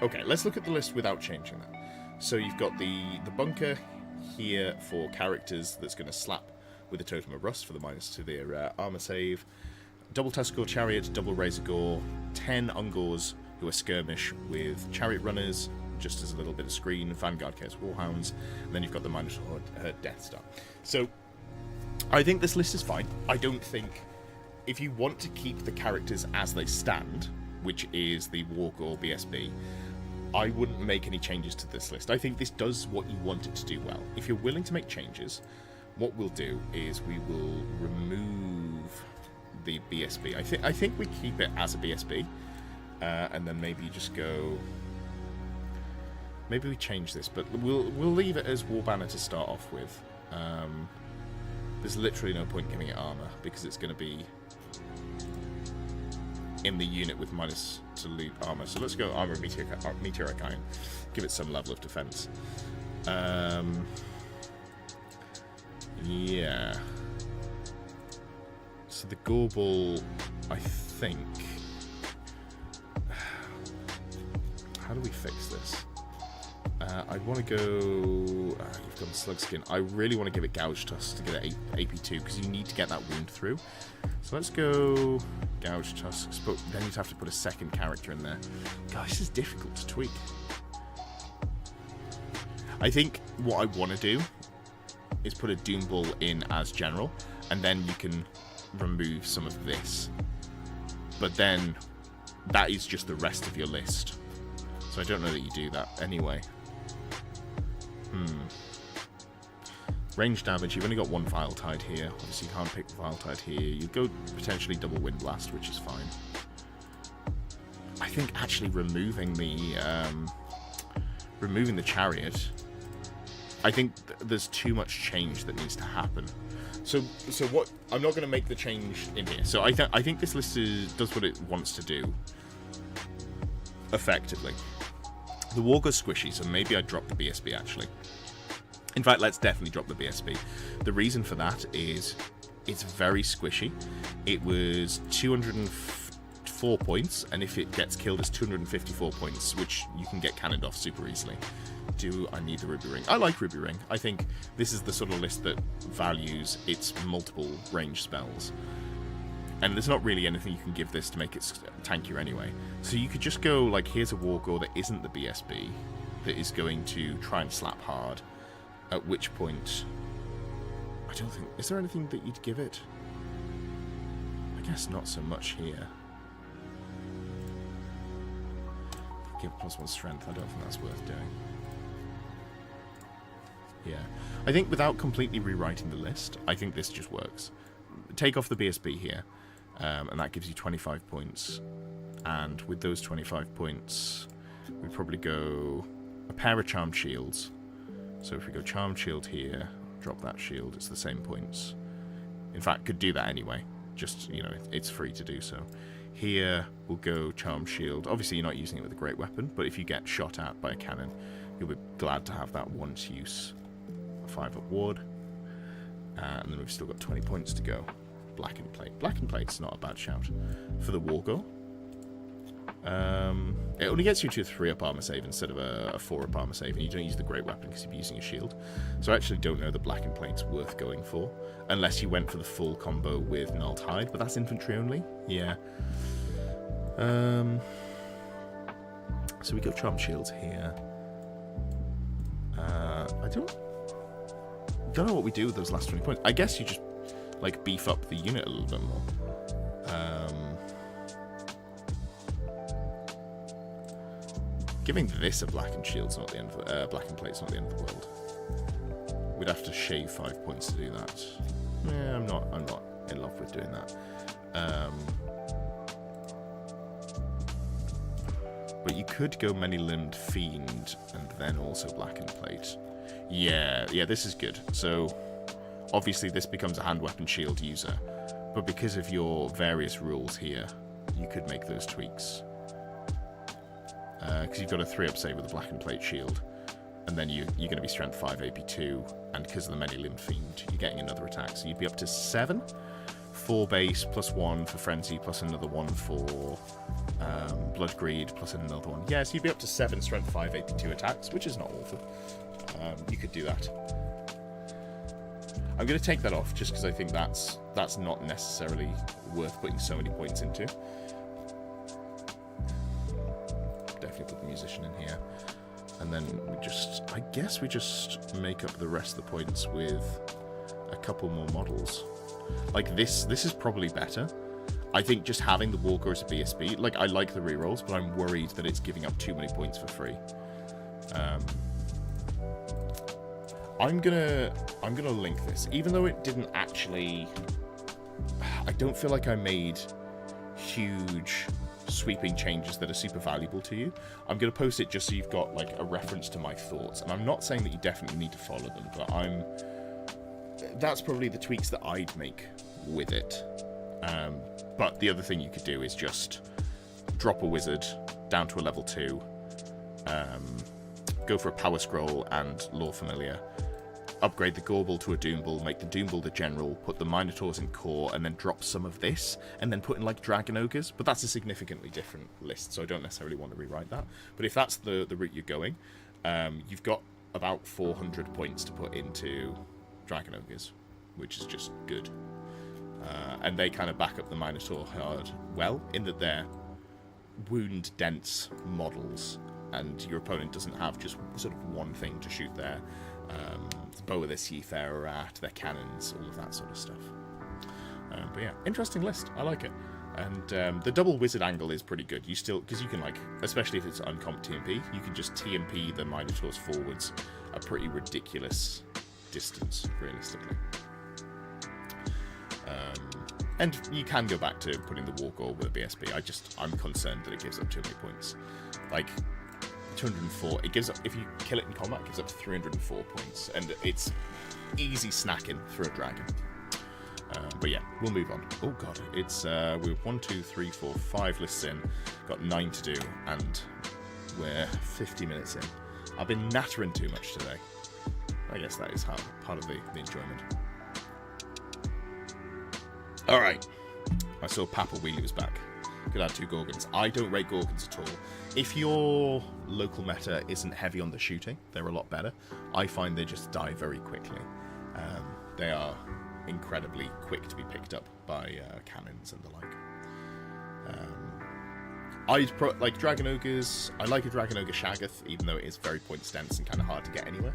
Okay, let's look at the list without changing that. So you've got the bunker here for characters that's going to slap with a Totem of Rust for the minus to their armor save. Double Tuskor Chariot, double Razor Gore, 10 Ungors who are skirmish with Chariot Runners, just as a little bit of screen, Vanguard Chaos Warhounds, and then you've got the Minotaur Death Star. So, I think this list is fine. I don't think... If you want to keep the characters as they stand, which is the Wargore BSB, I wouldn't make any changes to this list. I think this does what you want it to do well. If you're willing to make changes, what we'll do is we will remove the BSB. I think we keep it as a BSB, and then maybe just go... Maybe we change this, but we'll leave it as Warbanner to start off with. There's literally no point giving it armor, because it's going to be in the unit with minus to loot armor. So let's go armor meteoric iron. Give it some level of defense. Yeah. So the Gorbel, I think... How do we fix this? I want to go... you've gone Slug Skin. I really want to give it Gouge Tusk to get it AP2, because you need to get that wound through. So let's go Gouge Tusks, but then you'd have to put a second character in there. God, this is difficult to tweak. I think what I want to do is put a Doom Bull in as general, and then you can remove some of this. But then that is just the rest of your list. So I don't know that you do that anyway. Range damage, you've only got one Vile Tide here. Obviously you can't pick Vile Tide here. You go potentially double Wind Blast, which is fine. I think actually removing the chariot, I think there's too much change that needs to happen. So what? I'm not going to make the change in here. So I think this list does what it wants to do effectively. The Wargo's squishy, so maybe I'd drop the BSB actually. In fact, let's definitely drop the BSB. The reason for that is it's very squishy. It was 204 points, and if it gets killed, it's 254 points, which you can get cannoned off super easily. Do I need the Ruby Ring? I like Ruby Ring. I think this is the sort of list that values its multiple range spells. And there's not really anything you can give this to make it tankier anyway. So you could just go, like, here's a Wargore that isn't the BSB, that is going to try and slap hard. At which point, I don't think... Is there anything that you'd give it? I guess not so much here. Give +1 strength. I don't think that's worth doing. Yeah. I think without completely rewriting the list, I think this just works. Take off the BSB here, and that gives you 25 points. And with those 25 points, we probably go a pair of Charmed Shields. So if we go Charmed Shield here, drop that shield, it's the same points. In fact, could do that anyway. Just, you know, it's free to do so. Here, we'll go Charmed Shield. Obviously, you're not using it with a great weapon, but if you get shot at by a cannon, you'll be glad to have that once use 5-up ward. And then we've still got 20 points to go. Blackened Plate. Blackened Plate's not a bad shout. For the Wargore, it only gets you to a 3-up armor save instead of a 4-up armor save, and you don't use the great weapon because you're using a shield. So I actually don't know the Blackened Plate's worth going for, unless you went for the full combo with Gnarled Hide, but that's infantry only. Yeah. So we go Charmed Shields here. I don't know what we do with those last 20 points. I guess you just, like, beef up the unit a little bit more. Giving this a blackened shield's not the end of blackened plate's not the end of the world. We'd have to shave 5 points to do that. Yeah, I'm not in love with doing that. But you could go many-limbed fiend and then also blackened plate. Yeah, this is good. So obviously this becomes a hand weapon shield user, but because of your various rules here, you could make those tweaks. Because you've got a 3-up save with a blackened plate shield, and then you're going to be strength 5 AP2, and because of the many-limbed fiend, you're getting another attack, so you'd be up to 7. 4 base, plus 1 for Frenzy, plus another 1 for Blood Greed, plus another 1. Yeah, so you'd be up to 7 strength 5 AP2 attacks, which is not awful. You could do that. I'm going to take that off, just because I think that's not necessarily worth putting so many points into. Definitely put the musician in here. And then I guess we just make up the rest of the points with a couple more models. Like this is probably better. I think just having the Walker as a BSB, like I like the rerolls, but I'm worried that it's giving up too many points for free. I'm gonna link this, even though it didn't actually. I don't feel like I made huge sweeping changes that are super valuable to you. I'm going to post it just so you've got like a reference to my thoughts, and I'm not saying that you definitely need to follow them, but that's probably the tweaks that I'd make with it. But the other thing you could do is just drop a wizard down to a level 2, go for a power scroll and lore familiar, upgrade the Gorbel to a Doombull, make the Doombull the general, put the Minotaurs in core, and then drop some of this, and then put in like Dragon Ogres. But that's a significantly different list, so I don't necessarily want to rewrite that. But if that's the route you're going, you've got about 400 points to put into Dragon Ogres, which is just good. And they kind of back up the Minotaur hard well, in that they're wound-dense models, and your opponent doesn't have just sort of one thing to shoot there. Bow with their Seafarer at, their cannons, all of that sort of stuff. But yeah, interesting list. I like it. And the double wizard angle is pretty good. You still, because you can like, especially if it's uncomp TMP, you can just TMP the Minotaurs forwards a pretty ridiculous distance, realistically. And you can go back to putting the Wargore with a BSB. I'm concerned that it gives up too many points. Like 204, it gives up, if you kill it in combat, it gives up to 304 points, and it's easy snacking for a dragon. But yeah, we'll move on. Oh god, it's we're 1, 2, 3, 4, 5 lists in, got 9 to do, and we're 50 minutes in. I've been nattering too much today. I guess that is part of the enjoyment. Alright, I saw Papa Wheelie was back. Could add 2 Gorgons. I don't rate Gorgons at all. If your local meta isn't heavy on the shooting, they're a lot better. I find they just die very quickly. They are incredibly quick to be picked up by cannons and the like. Like Dragon Ogres. I like a Dragon Ogre Shaggoth, even though it is very points dense and kind of hard to get anywhere.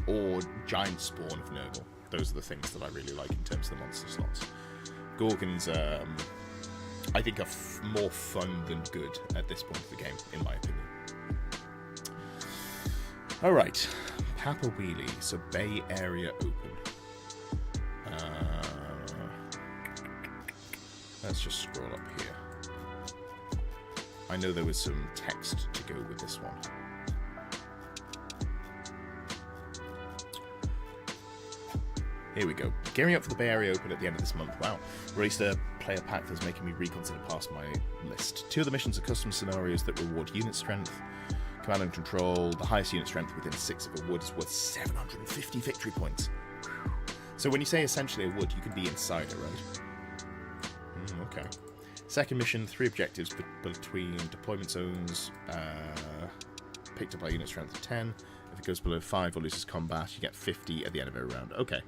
Or Giant Spawn of Nurgle. Those are the things that I really like in terms of the monster slots. Gorgons, I think, are more fun than good at this point of the game, in my opinion. Alright, Papa Wheelie, so Bay Area open. Let's just scroll up here. I know there was some text to go with this one. Here we go. Gearing up for the Bay Area Open at the end of this month. Wow. Released a player pack that's making me reconsider past my list. 2 of the missions are custom scenarios that reward unit strength. Command and control. The highest unit strength within 6 of a wood is worth 750 victory points. So when you say essentially a wood, you can be inside it, right? Okay. Second mission, 3 objectives between deployment zones. Picked up by unit strength of 10. If it goes below 5 or loses combat, you get 50 at the end of every round. Okay.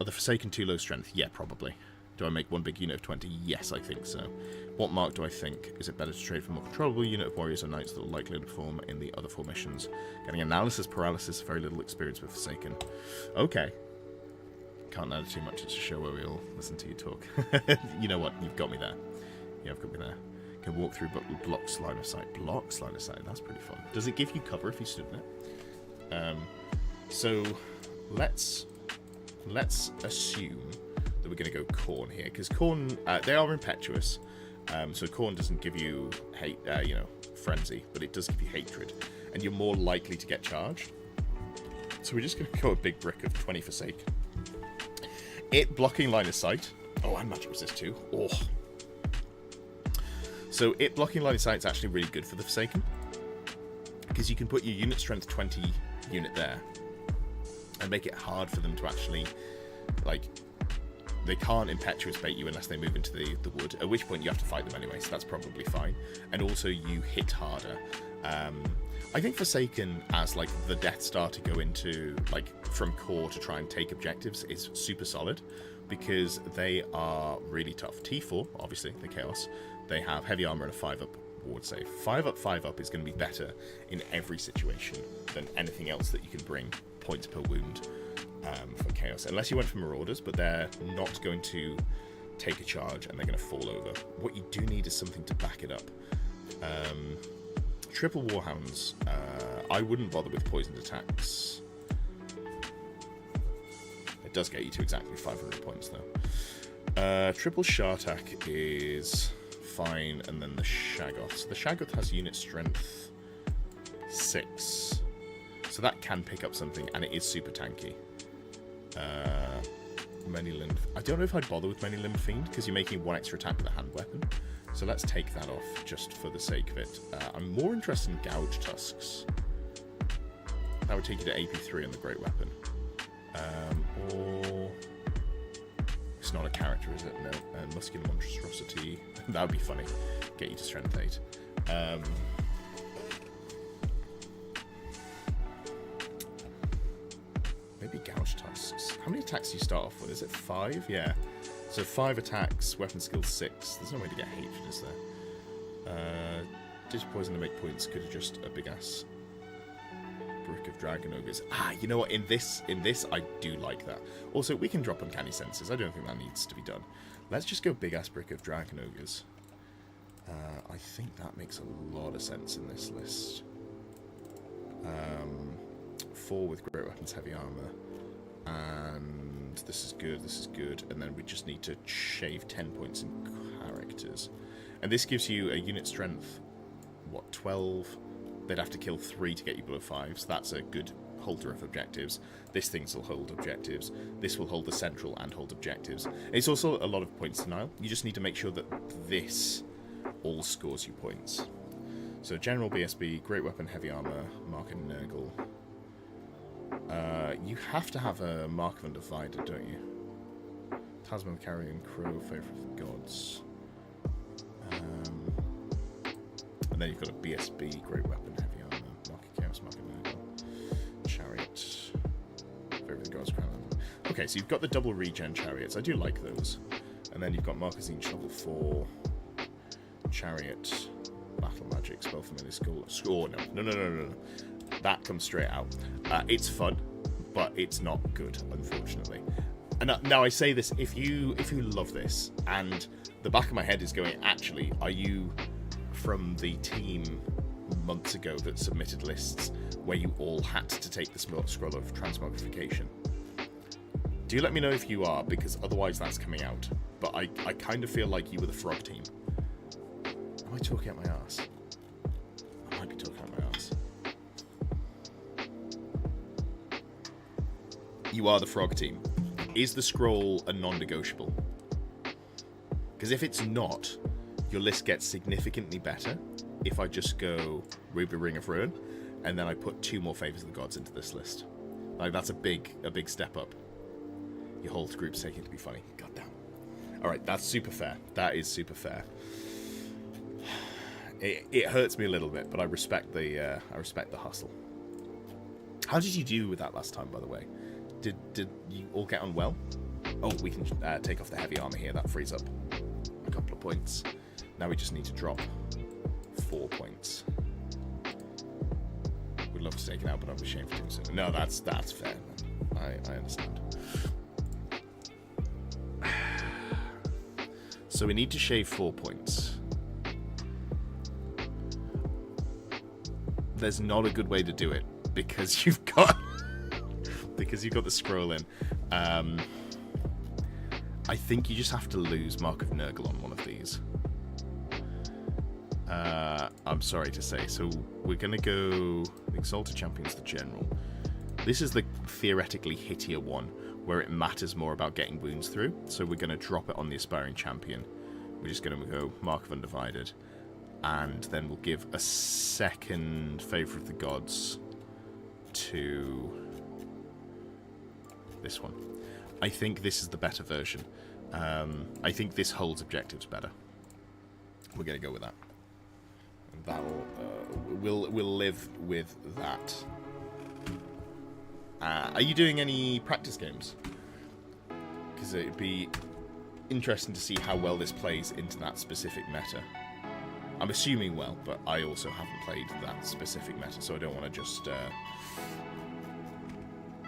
Are the Forsaken 2 low strength? Yeah, probably. Do I make one big unit of 20? Yes, I think so. What mark do I think? Is it better to trade for a more controllable unit of warriors or knights that are likely to perform in the other formations? Getting analysis paralysis, very little experience with Forsaken. Okay. Can't add too much. It's a show where we all listen to you talk. You know what? You've got me there. You have got me there. Can walk through but blocks line of sight. Blocks line of sight. That's pretty fun. Does it give you cover if you stood in it? So let's assume that we're going to go Khorne here, because Khorne, they are impetuous. So Khorne doesn't give you hate, frenzy, but it does give you hatred, and you're more likely to get charged. So we're just going to go a big brick of 20 Forsaken. It blocking line of sight. Oh, and magic resist too. Oh. So it blocking line of sight is actually really good for the Forsaken, because you can put your unit strength 20 unit there and make it hard for them to actually, like, they can't impetuous bait you unless they move into the wood, at which point you have to fight them anyway, so that's probably fine. And also you hit harder. I think Forsaken as like the Death Star to go into, like, from core to try and take objectives is super solid, because they are really tough. T4, obviously, the Chaos, they have heavy armor and a 5-up ward save. 5-up, 5-up is going to be better in every situation than anything else that you can bring points per wound for Chaos. Unless you went for Marauders, but they're not going to take a charge and they're going to fall over. What you do need is something to back it up. Triple Warhounds. I wouldn't bother with poisoned attacks. It does get you to exactly 500 points, though. Triple Shartak is fine, and then the Shaggoth. So the Shaggoth has unit strength 6. So that can pick up something, and it is super tanky. Many Limb. I don't know if I'd bother with Many Limb Fiend, because you're making one extra attack with a hand weapon. So let's take that off, just for the sake of it. I'm more interested in Gouge Tusks. That would take you to AP3 on the Great Weapon. Or... It's not a character, is it? No. Muscular Monstrosity. That would be funny. Get you to Strength 8. Maybe Gouge Tusks. How many attacks do you start off with? Is it 5? Yeah. So 5 attacks, weapon skill 6. There's no way to get hatred, is there? Digipoison to make points could have just a big ass brick of Dragon Ogres. Ah, you know what? In this, I do like that. Also, we can drop Uncanny Senses. I don't think that needs to be done. Let's just go big ass brick of Dragon Ogres. I think that makes a lot of sense in this list. 4 with Great Weapons, Heavy Armor. And this is good, and then we just need to shave 10 points in characters. And this gives you a unit strength, what, 12? They'd have to kill 3 to get you below 5, so that's a good holder of objectives. This thing will hold objectives. This will hold the central and hold objectives. It's also a lot of points denial. You just need to make sure that this all scores you points. So General BSB, Great Weapon, Heavy Armor, Mark and Nurgle. You have to have a Mark of Undivided, don't you? Tasman of Carrion Crow, Favour of the Gods. And then you've got a BSB, Great Weapon, Heavy Armor, Mark of Chaos, Mark of Nurgle, Chariot, Favour of the Gods, Crown Armor. Okay, so you've got the double regen chariots. I do like those. And then you've got Marquezine Shovel 4, Chariot, Battle Magic, Spell Familiar Skull. Oh, no. That comes straight out. It's fun, but it's not good, unfortunately. And now I say this, if you love this, and the back of my head is going, actually, are you from the team months ago that submitted lists where you all had to take the scroll of transmogrification? Do let me know if you are, because otherwise that's coming out. But I kind of feel like you were the frog team. Am I talking out my ass? I might be talking out my ass. You are the frog team. Is the scroll a non-negotiable? Because if it's not, your list gets significantly better if I just go Ruby Ring of Ruin, and then I put 2 more Favours of the Gods into this list. Like, that's a big step up. Your whole group's taking it to be funny. God damn. Alright, that's super fair. That is super fair. It hurts me a little bit, but I respect the hustle. How did you do with that last time, by the way? Did you all get on well? Oh, we can take off the heavy armor here. That frees up a couple of points. Now we just need to drop 4 points. We'd love to take it out, but I'm ashamed for doing so. No, that's fair. I understand. So we need to shave 4 points. there's not a good way to do it because you've got the scroll in. I think you just have to lose Mark of Nurgle on one of these. I'm sorry to say. So we're going to go Exalted Champion's the General. This is the theoretically hittier one, where it matters more about getting wounds through. So we're going to drop it on the Aspiring Champion. We're just going to go Mark of Undivided. And then we'll give a second Favour of the Gods to this one. I think this is the better version. I think this holds objectives better. We're going to go with that. And that'll we'll live with that. Are you doing any practice games? Because it'd be interesting to see how well this plays into that specific meta. I'm assuming well, but I also haven't played that specific meta, so I don't want to just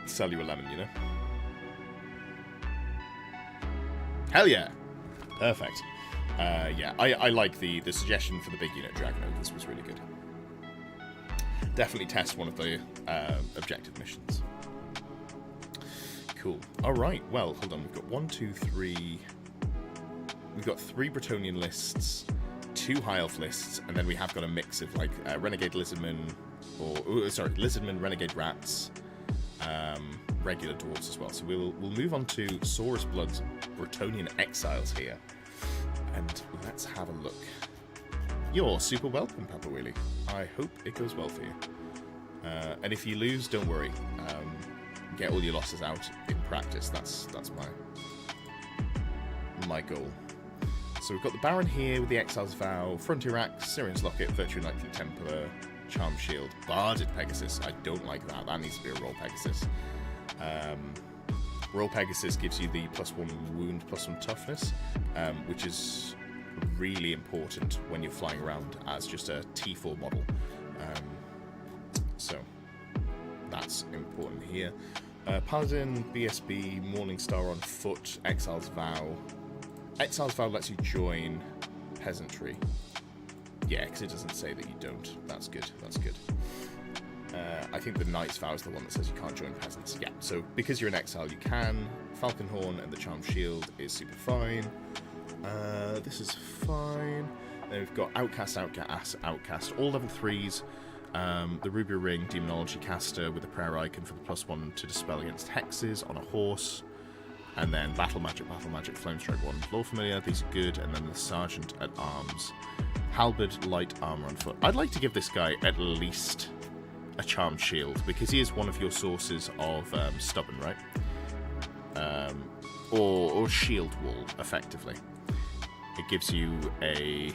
sell you a lemon, you know? Hell yeah! Perfect. Yeah, I like the suggestion for the big unit Dragon. This was really good. Definitely test one of the objective missions. Cool. Alright, well, hold on. We've got 1, 2, 3... We've got 3 Bretonnian lists, 2 High Elf lists, and then we have got a mix of, like, Renegade Lizardmen, Lizardmen, Renegade Rats, regular Dwarves as well. So we'll move on to Saurus Blood's Bretonnian Exiles here. And let's have a look. You're super welcome, Papa Wheelie. I hope it goes well for you. And if you lose, don't worry. Get all your losses out in practice. That's my goal. So we've got the Baron here with the Exile's Vow, Frontier Axe, Syrian's Locket, Virtue Knightly Templar, Charm Shield, Barded Pegasus. I don't like that. That needs to be a Royal Pegasus. Royal Pegasus gives you the +1 wound, +1 toughness, which is really important when you're flying around as just a T4 model. So that's important here. Paladin, BSB, Morningstar on foot, Exile's Vow. Exile's Vow lets you join Peasantry. Yeah, because it doesn't say that you don't. That's good. That's good. I think the Knight's Vow is the one that says you can't join Peasants. Yeah, so because you're an Exile, you can. Falconhorn and the Charm Shield is super fine. This is fine. Then we've got Outcast, all level 3s. The Ruby Ring, Demonology Caster with a prayer icon for the +1 to dispel against hexes on a horse. And then Battle Magic, Flamestrike 1, Lore Familiar, these are good. And then the Sergeant at Arms. Halberd, Light Armor on foot. I'd like to give this guy at least a Charmed Shield, because he is one of your sources of Stubborn, right? Or Shield Wall, effectively. It gives you a...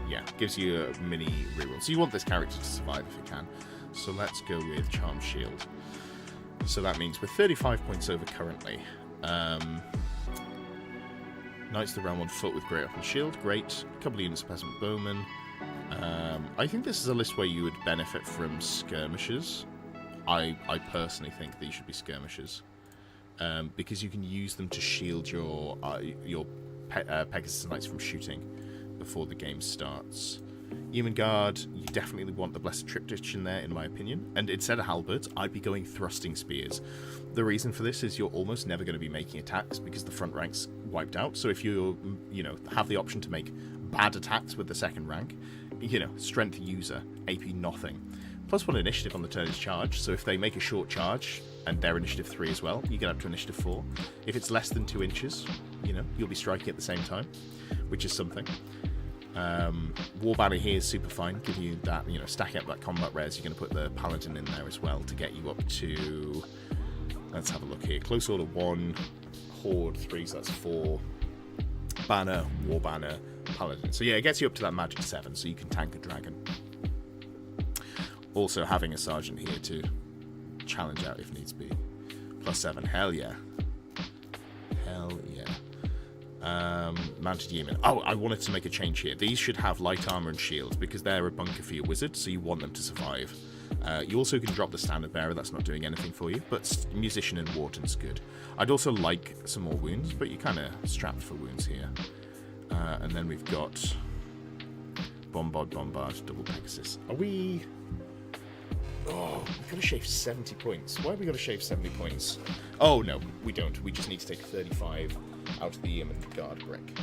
Yeah, gives you a mini reroll. So you want this character to survive if you can. So let's go with Charmed Shield. So that means we're 35 points over currently. Knights of the Realm on foot with Great Open Shield. Great. A couple of units of Peasant Bowmen. I think this is a list where you would benefit from skirmishers. I personally think these should be skirmishers. Because you can use them to shield your Pegasus Knights from shooting before the game starts. Human Guard, you definitely want the Blessed Triptych in there, in my opinion. And instead of halberds, I'd be going Thrusting Spears. The reason for this is you're almost never going to be making attacks because the front rank's wiped out. So if you have the option to make bad attacks with the second rank, Strength User, AP nothing. +1 initiative on the turn is charge, so if they make a short charge, and they're initiative 3 as well, you get up to initiative 4. If it's less than 2 inches, you'll be striking at the same time, which is something. War Banner here is super fine, give you that, stacking up that combat res. You're going to put the Paladin in there as well to get you up to, let's have a look here, Close Order 1, Horde 3, so that's 4, Banner, War Banner, Paladin. So yeah, it gets you up to that Magic 7, so you can tank a dragon. Also having a Sergeant here to challenge out if needs be. +7, hell yeah. Hell yeah. Mounted Yeoman. Oh, I wanted to make a change here. These should have light armor and shield because they're a bunker for your wizard, so you want them to survive. You also can drop the Standard Bearer, that's not doing anything for you, but Musician and Warden's good. I'd also like some more wounds, but you're kind of strapped for wounds here. And then we've got Bombard, double Pegasus. Are we... Oh, we've got to shave 70 points. Why have we got to shave 70 points? Oh, no, we don't. We just need to take 35 out of the Yeoman Guard brick.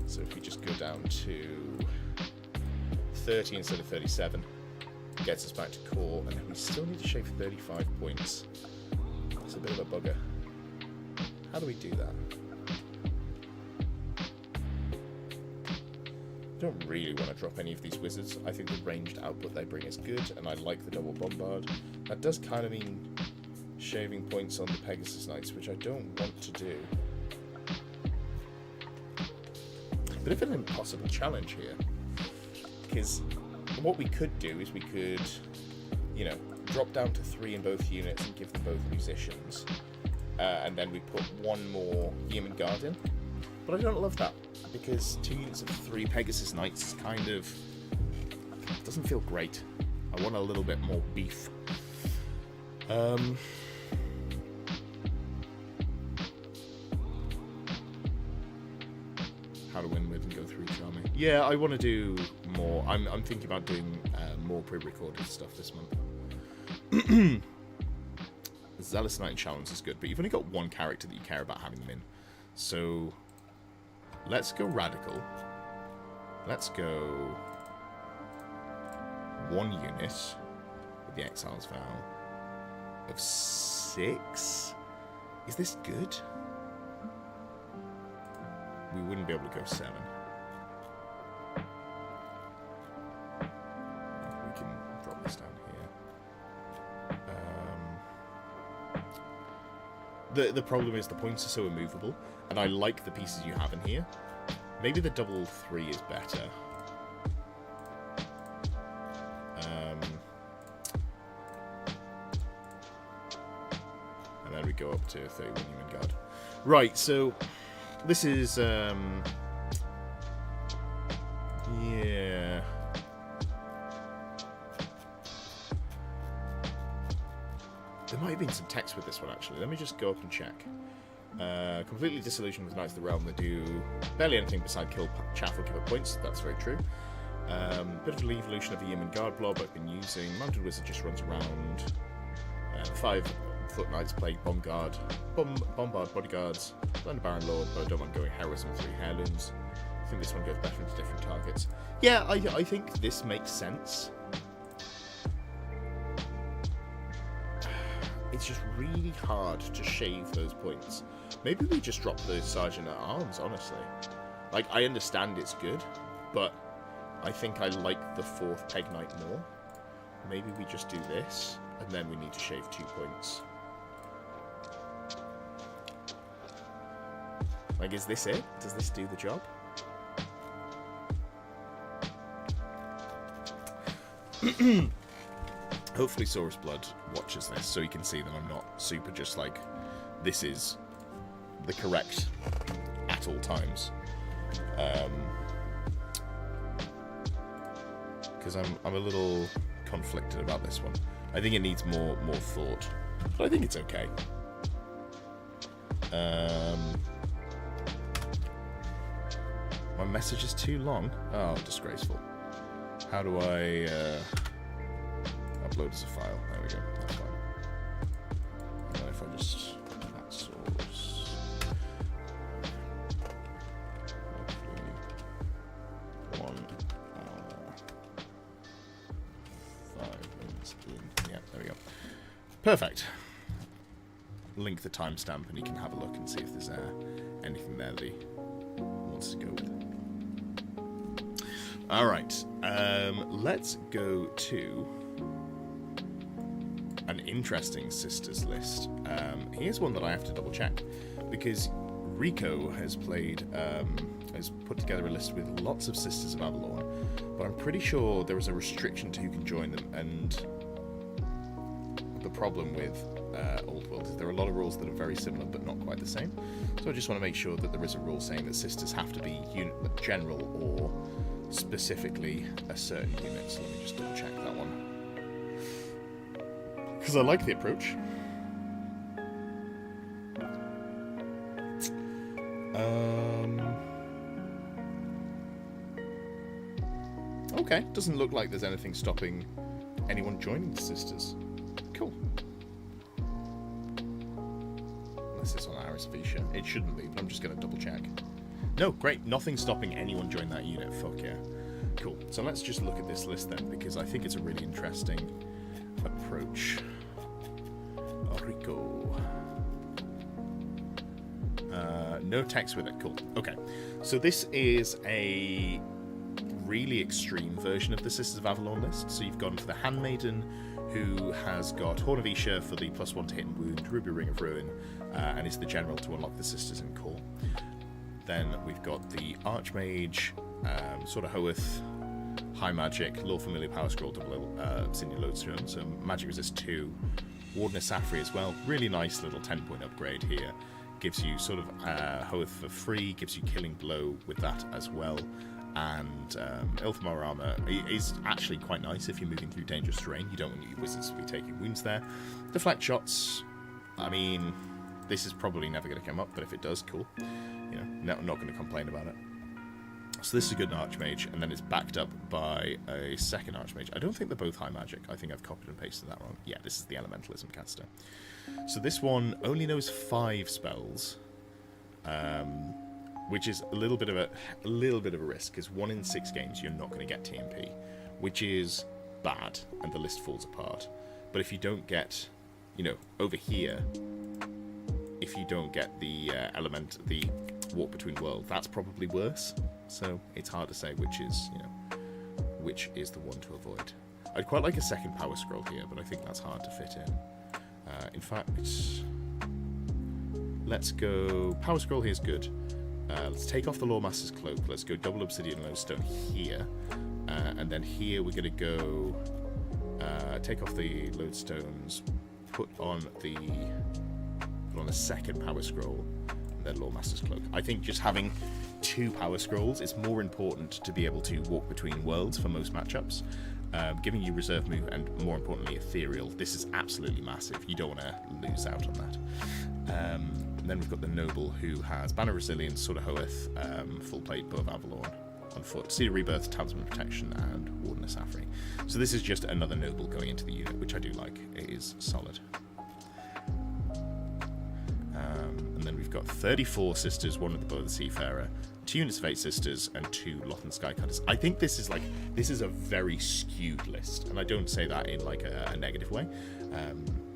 So if we just go down to 30 instead of 37, gets us back to core, and then we still need to shave 35 points. That's a bit of a bugger. How do we do that? I don't really want to drop any of these wizards. I think the ranged output they bring is good, and I like the double bombard. That does kind of mean shaving points on the Pegasus Knights, which I don't want to do. But if an impossible challenge here, because what we could do is we could, you know, drop down to 3 in both units and give them both musicians, and then we put 1 more Yeoman Guard in. But I don't love that, because 2 units of 3 Pegasus Knights is kind of... doesn't feel great. I want a little bit more beef. How to win with and go through each army. Yeah, I want to do more. I'm thinking about doing more pre-recorded stuff this month. Zealous Knight Challenge is good, but you've only got 1 character that you care about having them in. So... let's go radical. Let's go 1 unit with the Exile's Vow of 6. Is this good? We wouldn't be able to go 7. We can drop this down here. The problem is the points are so immovable, and I like the pieces you have in here. Maybe the double 3 is better. And then we go up to 31 Human Guard. Right, so this is yeah. There might have been some text with this one, actually. Let me just go up and check. Completely disillusioned with Knights of the Realm. They do barely anything beside kill, chaff, or give up points. That's very true. Bit of an evolution of the Yeoman Guard blob I've been using. Mounted Wizard just runs around. 5 Foot Knights Plague, Bombard, Bodyguards, Thunder Baron Lord, but I don't mind going Heroism 3 Heirlooms. I think this one goes better into different targets. Yeah, I think this makes sense. It's just really hard to shave those points. Maybe we just drop the Sergeant at Arms, honestly. Like, I understand it's good, but I think I like the 4th Peg Knight more. Maybe we just do this, and then we need to shave 2 points. Like, is this it? Does this do the job? Hopefully Saurus Blood watches this so he can see that I'm not super just like, this is the correct at all times. Because I'm a little conflicted about this one. I think it needs more thought, but I think it's okay. My message is too long. Oh, disgraceful. How do I upload as a file? There we go. That's fine. And then if I just that source, hopefully 1 hour, 5 minutes in. Yeah, there we go. Perfect. Link the timestamp, and you can have a look and see if there's anything there that he wants to go with. All right, let's go to an interesting sisters list. Here's one that I have to double check, because Rico has put together a list with lots of sisters of Avelorn, but I'm pretty sure there is a restriction to who can join them, and the problem with Old World is there are a lot of rules that are very similar but not quite the same. So I just want to make sure that there is a rule saying that sisters have to be general or specifically a certain unit. So let me just double check that one, because I like the approach. Okay, doesn't look like there's anything stopping anyone joining the sisters. Cool. Unless it's on RSV share. It shouldn't be, but I'm just going to double check. No, great. Nothing stopping anyone join that unit. Fuck yeah. Cool. So let's just look at this list then, because I think it's a really interesting approach. Rico. No text with it. Cool. Okay. So this is a really extreme version of the Sisters of Avelorn list. So you've gone for the Handmaiden, who has got Horn of Isha for the +1 to hit and wound, Ruby Ring of Ruin, and is the general to unlock the Sisters in core. Then we've got the Archmage, sort of Hoeth, High Magic, Lore Familiar Power Scroll, double Obsidian Lodestone, so Magic Resist 2, Warden of Safri as well. Really nice little 10-point upgrade here. Gives you sort of Hoeth for free, gives you Killing Blow with that as well. And Ilfmar armor is actually quite nice if you're moving through dangerous terrain. You don't want your wizards to be taking wounds there. Deflect shots, I mean, this is probably never going to come up, but if it does, cool. You know, not going to complain about it. So this is a good Archmage, and then it's backed up by a second Archmage. I don't think they're both high magic. I think I've copied and pasted that wrong. Yeah, this is the Elementalism caster. So this one only knows 5 spells, which is a little bit of a risk, because 1 in 6 games you're not going to get TMP, which is bad, and the list falls apart. But if you don't get, you know, over here, if you don't get the the Walk Between Worlds, that's probably worse. So it's hard to say which is, you know, which is the one to avoid. I'd quite like a second Power Scroll here, but I think that's hard to fit in. In fact, let's go. Power Scroll here is good. Let's take off the Lawmaster's Cloak. Let's go double Obsidian Lodestone here. And then here we're going to go take off the Lodestones, put on a second Power Scroll, and then Lawmaster's Cloak. I think just having 2 Power Scrolls is more important to be able to walk between worlds for most matchups. Giving you reserve move and, more importantly, ethereal. This is absolutely massive. You don't want to lose out on that. And then we've got the Noble, who has Banner Resilience, Sword of Hoeth, Full Plate, Bow of Avelorn on foot, Seed of Rebirth, Talisman of Protection, and Warden of Safri. So this is just another Noble going into the unit, which I do like. It is solid. And then we've got 34 Sisters, 1 with the Bow of the Seafarer, 2 units of 8 Sisters, and 2 Loth and Skycutters. I think this is a very skewed list, and I don't say that in like a negative way.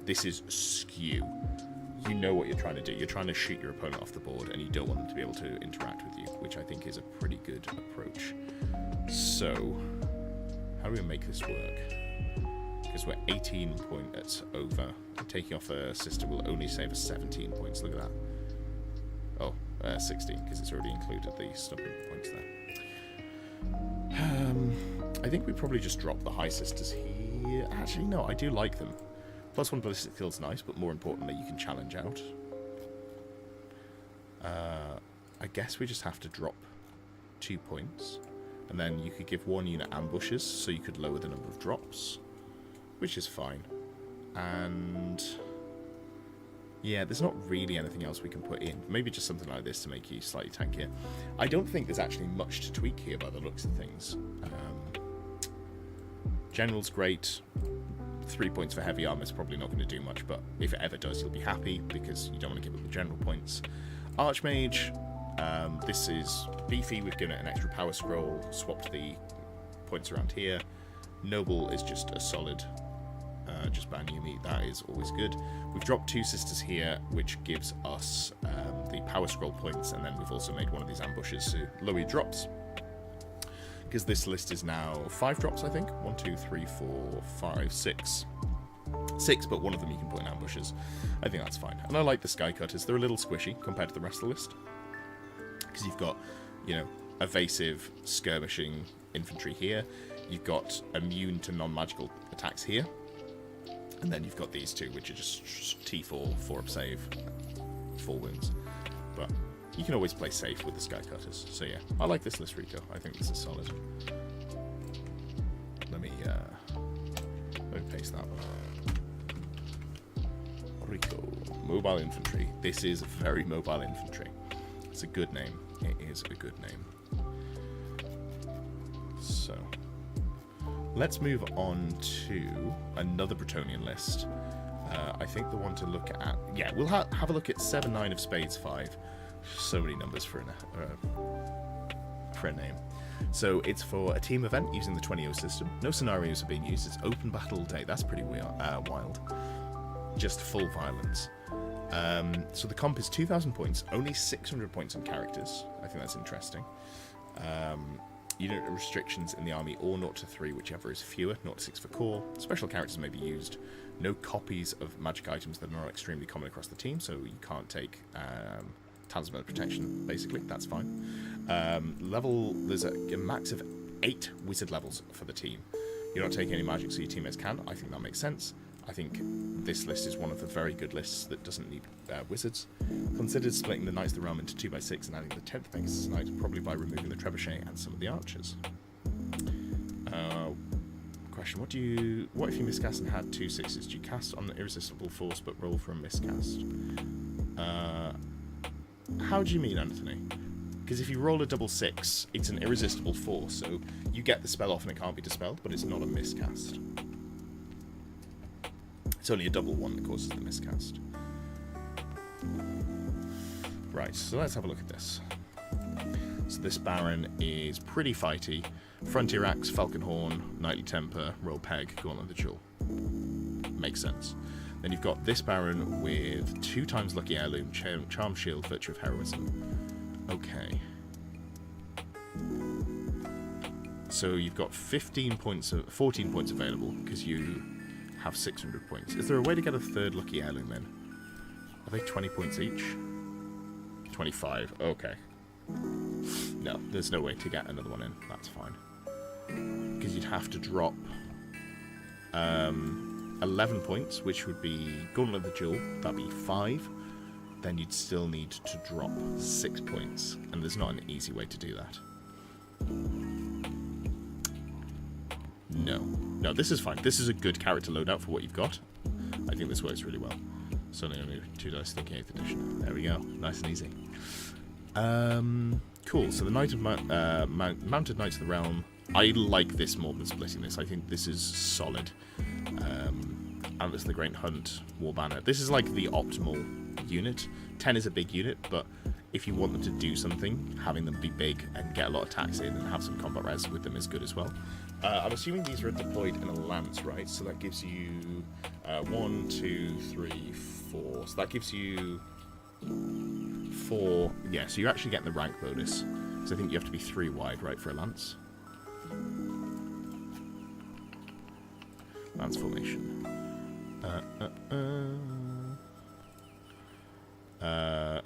This is skew. You know what you're trying to do. You're trying to shoot your opponent off the board, and you don't want them to be able to interact with you, which I think is a pretty good approach. So, how do we make this work? Because we're 18 points over. Taking off a sister will only save us 17 points. Look at that. Oh, 16, because it's already included the stubborn points there. I think we probably just drop the high sisters here. Actually, no, I do like them. +1 ballistic feels nice, but more importantly, you can challenge out. I guess we just have to drop 2 points, and then you could give 1 unit ambushes, so you could lower the number of drops, which is fine. And yeah, there's not really anything else we can put in. Maybe just something like this to make you slightly tankier. I don't think there's actually much to tweak here by the looks of things. General's great. 3 points for heavy armor is probably not going to do much, but if it ever does, you'll be happy, because you don't want to give up the general points. Archmage, this is beefy. We've given it an extra Power Scroll, swapped the points around here. Noble is just a solid, just ban Yumi. That is always good. We've dropped 2 sisters here, which gives us the Power Scroll points, and then we've also made one of these ambushes to lower your drops. Because this list is now 5 drops, I think. 1, 2, 3, 4, 5, 6. 6, but one of them you can put in ambushes. I think that's fine. And I like the Skycutters. They're a little squishy compared to the rest of the list. Because you've got, you know, evasive, skirmishing infantry here. You've got immune to non-magical attacks here. And then you've got these 2, which are just T4, 4-up save, 4 wounds. But you can always play safe with the Skycutters. So yeah, I like this list, Rico. I think this is solid. Let me paste that one. Rico. Mobile Infantry. This is very mobile infantry. It's a good name. It is a good name. So, let's move on to another Bretonnian list. I think the one to look at... Yeah, we'll have a look at 7, 9 of spades, 5. So many numbers for a name. So it's for a team event using the 20-0 system. No scenarios are being used. It's open battle all day. That's pretty wild. Just full violence. So the comp is 2,000 points. Only 600 points on characters. I think that's interesting. Unit restrictions in the army, or 0 to 3, whichever is fewer. 0 to 6 for core. Special characters may be used. No copies of magic items that are not extremely common across the team, so you can't take Talisman of Protection, basically. That's fine. There's a max of 8 wizard levels for the team. You're not taking any magic, so your teammates can. I think that makes sense. I think this list is one of the very good lists that doesn't need wizards. Considered splitting the Knights of the Realm into 2x6 and adding the 10th Pegasus Knight, probably by removing the Trebuchet and some of the archers. Question, what if you miscast and had 2 6s? Do you cast on the Irresistible Force but roll for a miscast? How do you mean, Anthony? Because if you roll a double 6, it's an Irresistible Force, so you get the spell off and it can't be dispelled, but it's not a miscast. It's only a double 1 that causes the miscast. Right, so let's have a look at this. So this Baron is pretty fighty. Frontier Axe, Falcon Horn, Knightly Temper, Roll Peg, Gauntlet of the Jewel. Makes sense. Then you've got this Baron with 2 times Lucky Heirloom, Charm Shield, Virtue of Heroism. Okay. So you've got 14 points available because you have 600 points. Is there a way to get a 3rd Lucky Heirloom in? Are they 20 points each? 25. Okay. No, there's no way to get another one in. That's fine. Because you'd have to drop 11 points, which would be Gauntlet of the Jewel. That'd be 5. Then you'd still need to drop 6 points. And there's not an easy way to do that. No, this is fine. This is a good character loadout for what you've got. I think this works really well. It's only 2 dice thinking 8th edition. There we go. Nice and easy. Cool. So the Mounted Knights of the Realm. I like this more than splitting this. I think this is solid. Antlers of the Great Hunt, War Banner. This is like the optimal unit. 10 is a big unit, but if you want them to do something, having them be big and get a lot of attacks in and have some combat res with them is good as well. I'm assuming these are deployed in a lance, right? So that gives you 1, 2, 3, 4. So that gives you 4. Yeah, so you're actually getting the rank bonus. So I think you have to be 3 wide, right, for a lance. Lance formation.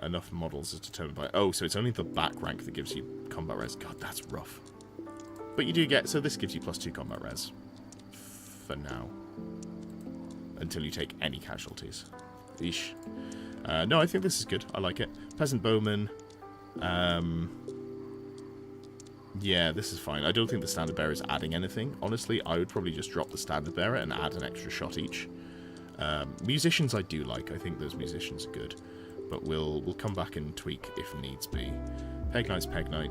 Enough models is determined by... Oh, so it's only the back rank that gives you combat res. God, that's rough. But you do get... So this gives you +2 combat res. For now. Until you take any casualties. Eesh. No, I think this is good. I like it. Peasant Bowman. Yeah, this is fine. I don't think the Standard Bearer is adding anything. Honestly, I would probably just drop the Standard Bearer and add an extra shot each. Musicians I do like. I think those musicians are good. But we'll come back and tweak if needs be. Peg Knights,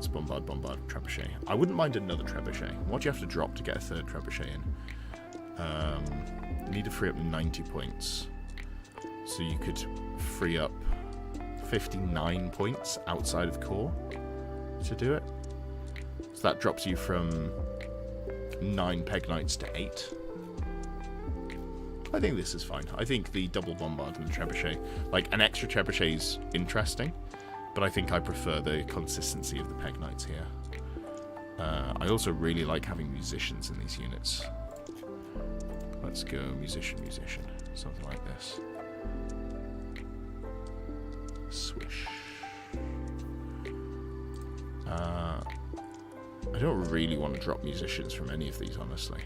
Bombard, Trebuchet. I wouldn't mind another Trebuchet. What do you have to drop to get a 3rd Trebuchet in? Need to free up 90 points. So you could free up 59 points outside of core to do it. So that drops you from 9 Peg Knights to 8. I think this is fine. I think the double bombard and the trebuchet, like an extra trebuchet is interesting, but I think I prefer the consistency of the Peg Knights here. I also really like having musicians in these units. Let's go musician, something like this. Swish. I don't really want to drop musicians from any of these, honestly.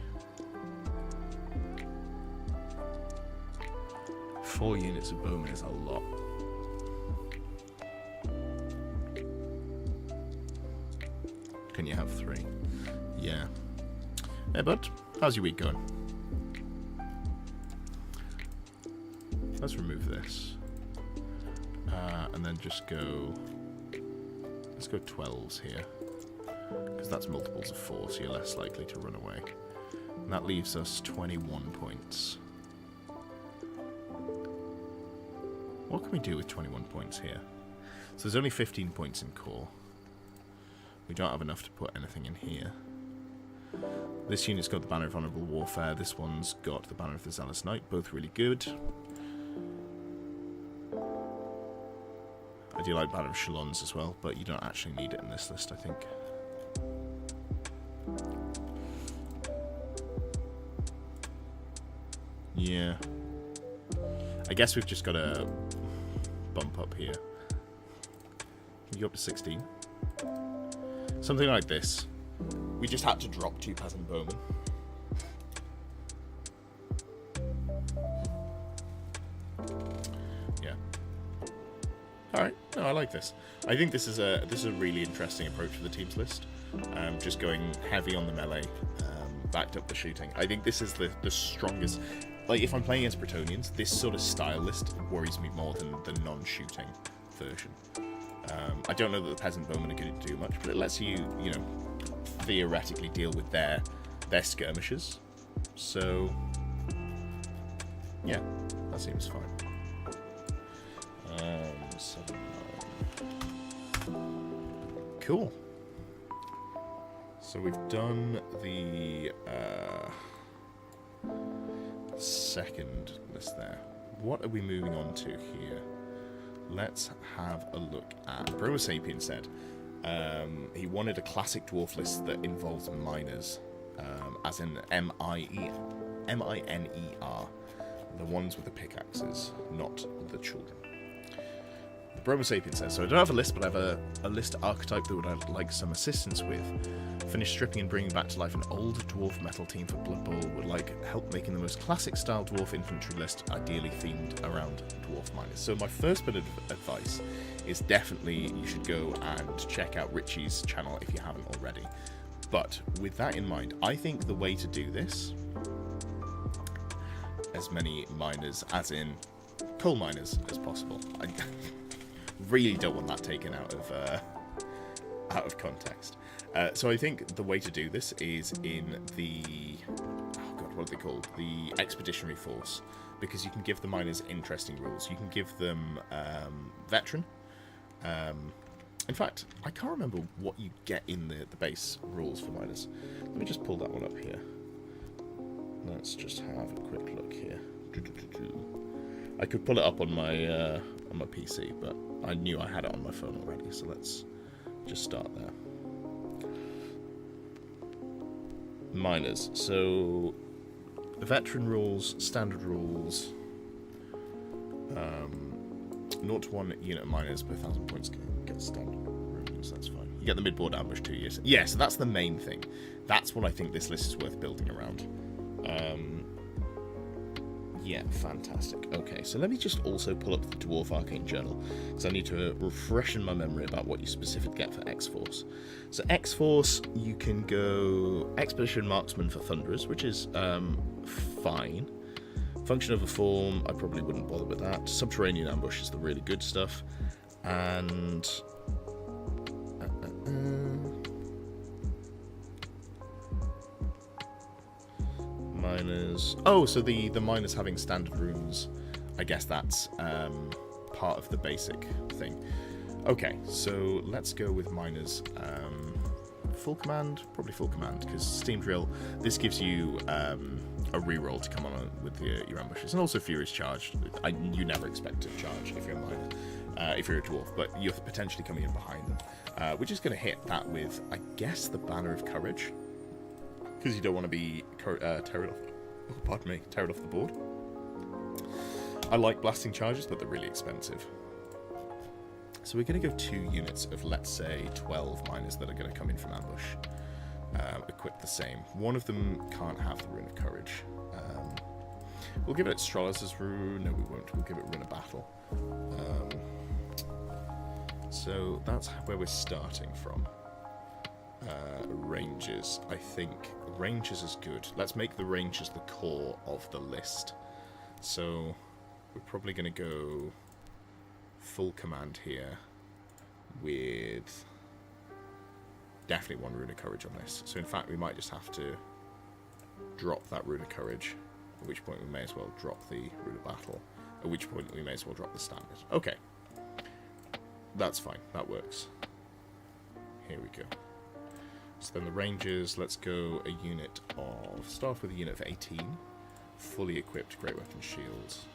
4 units of bowmen is a lot. Can you have 3? Yeah. Hey, bud. How's your week going? Let's remove this. And then just go... Let's go 12s here. Because that's multiples of 4, so you're less likely to run away. And that leaves us 21 points. What can we do with 21 points here? So there's only 15 points in core. We don't have enough to put anything in here. This unit's got the Banner of Honourable Warfare. This one's got the Banner of the Zealous Knight. Both really good. I do like Banner of Shalons as well, but you don't actually need it in this list, I think. Yeah. I guess we've just got to bump up here. Can you go up to 16? Something like this. We just had to drop 2 peasant bowmen. Yeah. Alright, no, I like this. I think this is a really interesting approach for the teams list. Just going heavy on the melee, backed up the shooting. I think this is the strongest. Like, if I'm playing against Bretonnians, this sort of style list worries me more than the non-shooting version. I don't know that the peasant bowmen are going to do much, but it lets you, you know, theoretically deal with their skirmishes. So, yeah, that seems fine. 7, 9. Cool. So we've done the second list there. What are we moving on to here? Let's have a look at Bromo Sapien said he wanted a classic dwarf list that involves miners, as in M-I-N-E-R, the ones with the pickaxes, not the children. The Bromo Sapien says, so I don't have a list, but I have a list archetype that would like some assistance with. Finish stripping and bringing back to life an old dwarf metal team for Blood Bowl. Would like help making the most classic style dwarf infantry list, ideally themed around dwarf miners. So my first bit of advice is definitely you should go and check out Richie's channel if you haven't already. But with that in mind, I think the way to do this, as many miners, as in coal miners, as possible. I really don't want that taken out of context. So I think the way to do this is in the, oh god, what are they called? The Expeditionary Force, because you can give the miners interesting rules. You can give them veteran. In fact, I can't remember what you get in the base rules for miners. Let me just pull that one up here. Let's just have a quick look here. I could pull it up on my PC, but I knew I had it on my phone already, so let's just start there. Miners. So, veteran rules, standard rules, 0 to 1 unit of miners per 1,000 points can get standard rules, that's fine. You get the midboard ambush 2 years. Yeah, so that's the main thing. That's what I think this list is worth building around. Yeah, fantastic. Okay, so let me just also pull up the Dwarf Arcane Journal, because I need to refreshen my memory about what you specifically get for X-Force. So X-Force, you can go Expedition Marksman for Thunderers, which is fine. Function of a Form, I probably wouldn't bother with that. Subterranean Ambush is the really good stuff. And miners. Oh, so the miners having standard runes. I guess that's part of the basic thing. Okay, so let's go with miners. Full command, probably full command, because Steam Drill. This gives you a reroll to come on with your ambushes, and also Furious Charge. You never expect to charge if you're a miner, if you're a dwarf, but you're potentially coming in behind them. We're just going to hit that with, I guess, the Banner of Courage. Because you don't want to be teared off the board. I like blasting charges, but they're really expensive. So we're going to go 2 units of, let's say, 12 miners that are going to come in from ambush. Equip the same. One of them can't have the Rune of Courage. We'll give it Strolaz's Rune. No, we won't. We'll give it Rune of Battle. So that's where we're starting from. Rangers. I think Rangers is good. Let's make the Rangers the core of the list. So we're probably going to go full command here with definitely 1 Rune of Courage on this. So in fact we might just have to drop that Rune of Courage, at which point we may as well drop the Rune of Battle, at which point we may as well drop the Standard. Okay. That's fine. That works. Here we go. So then the Rangers, let's go a unit of... Start off with a unit of 18. Fully equipped Great Weapon Shields.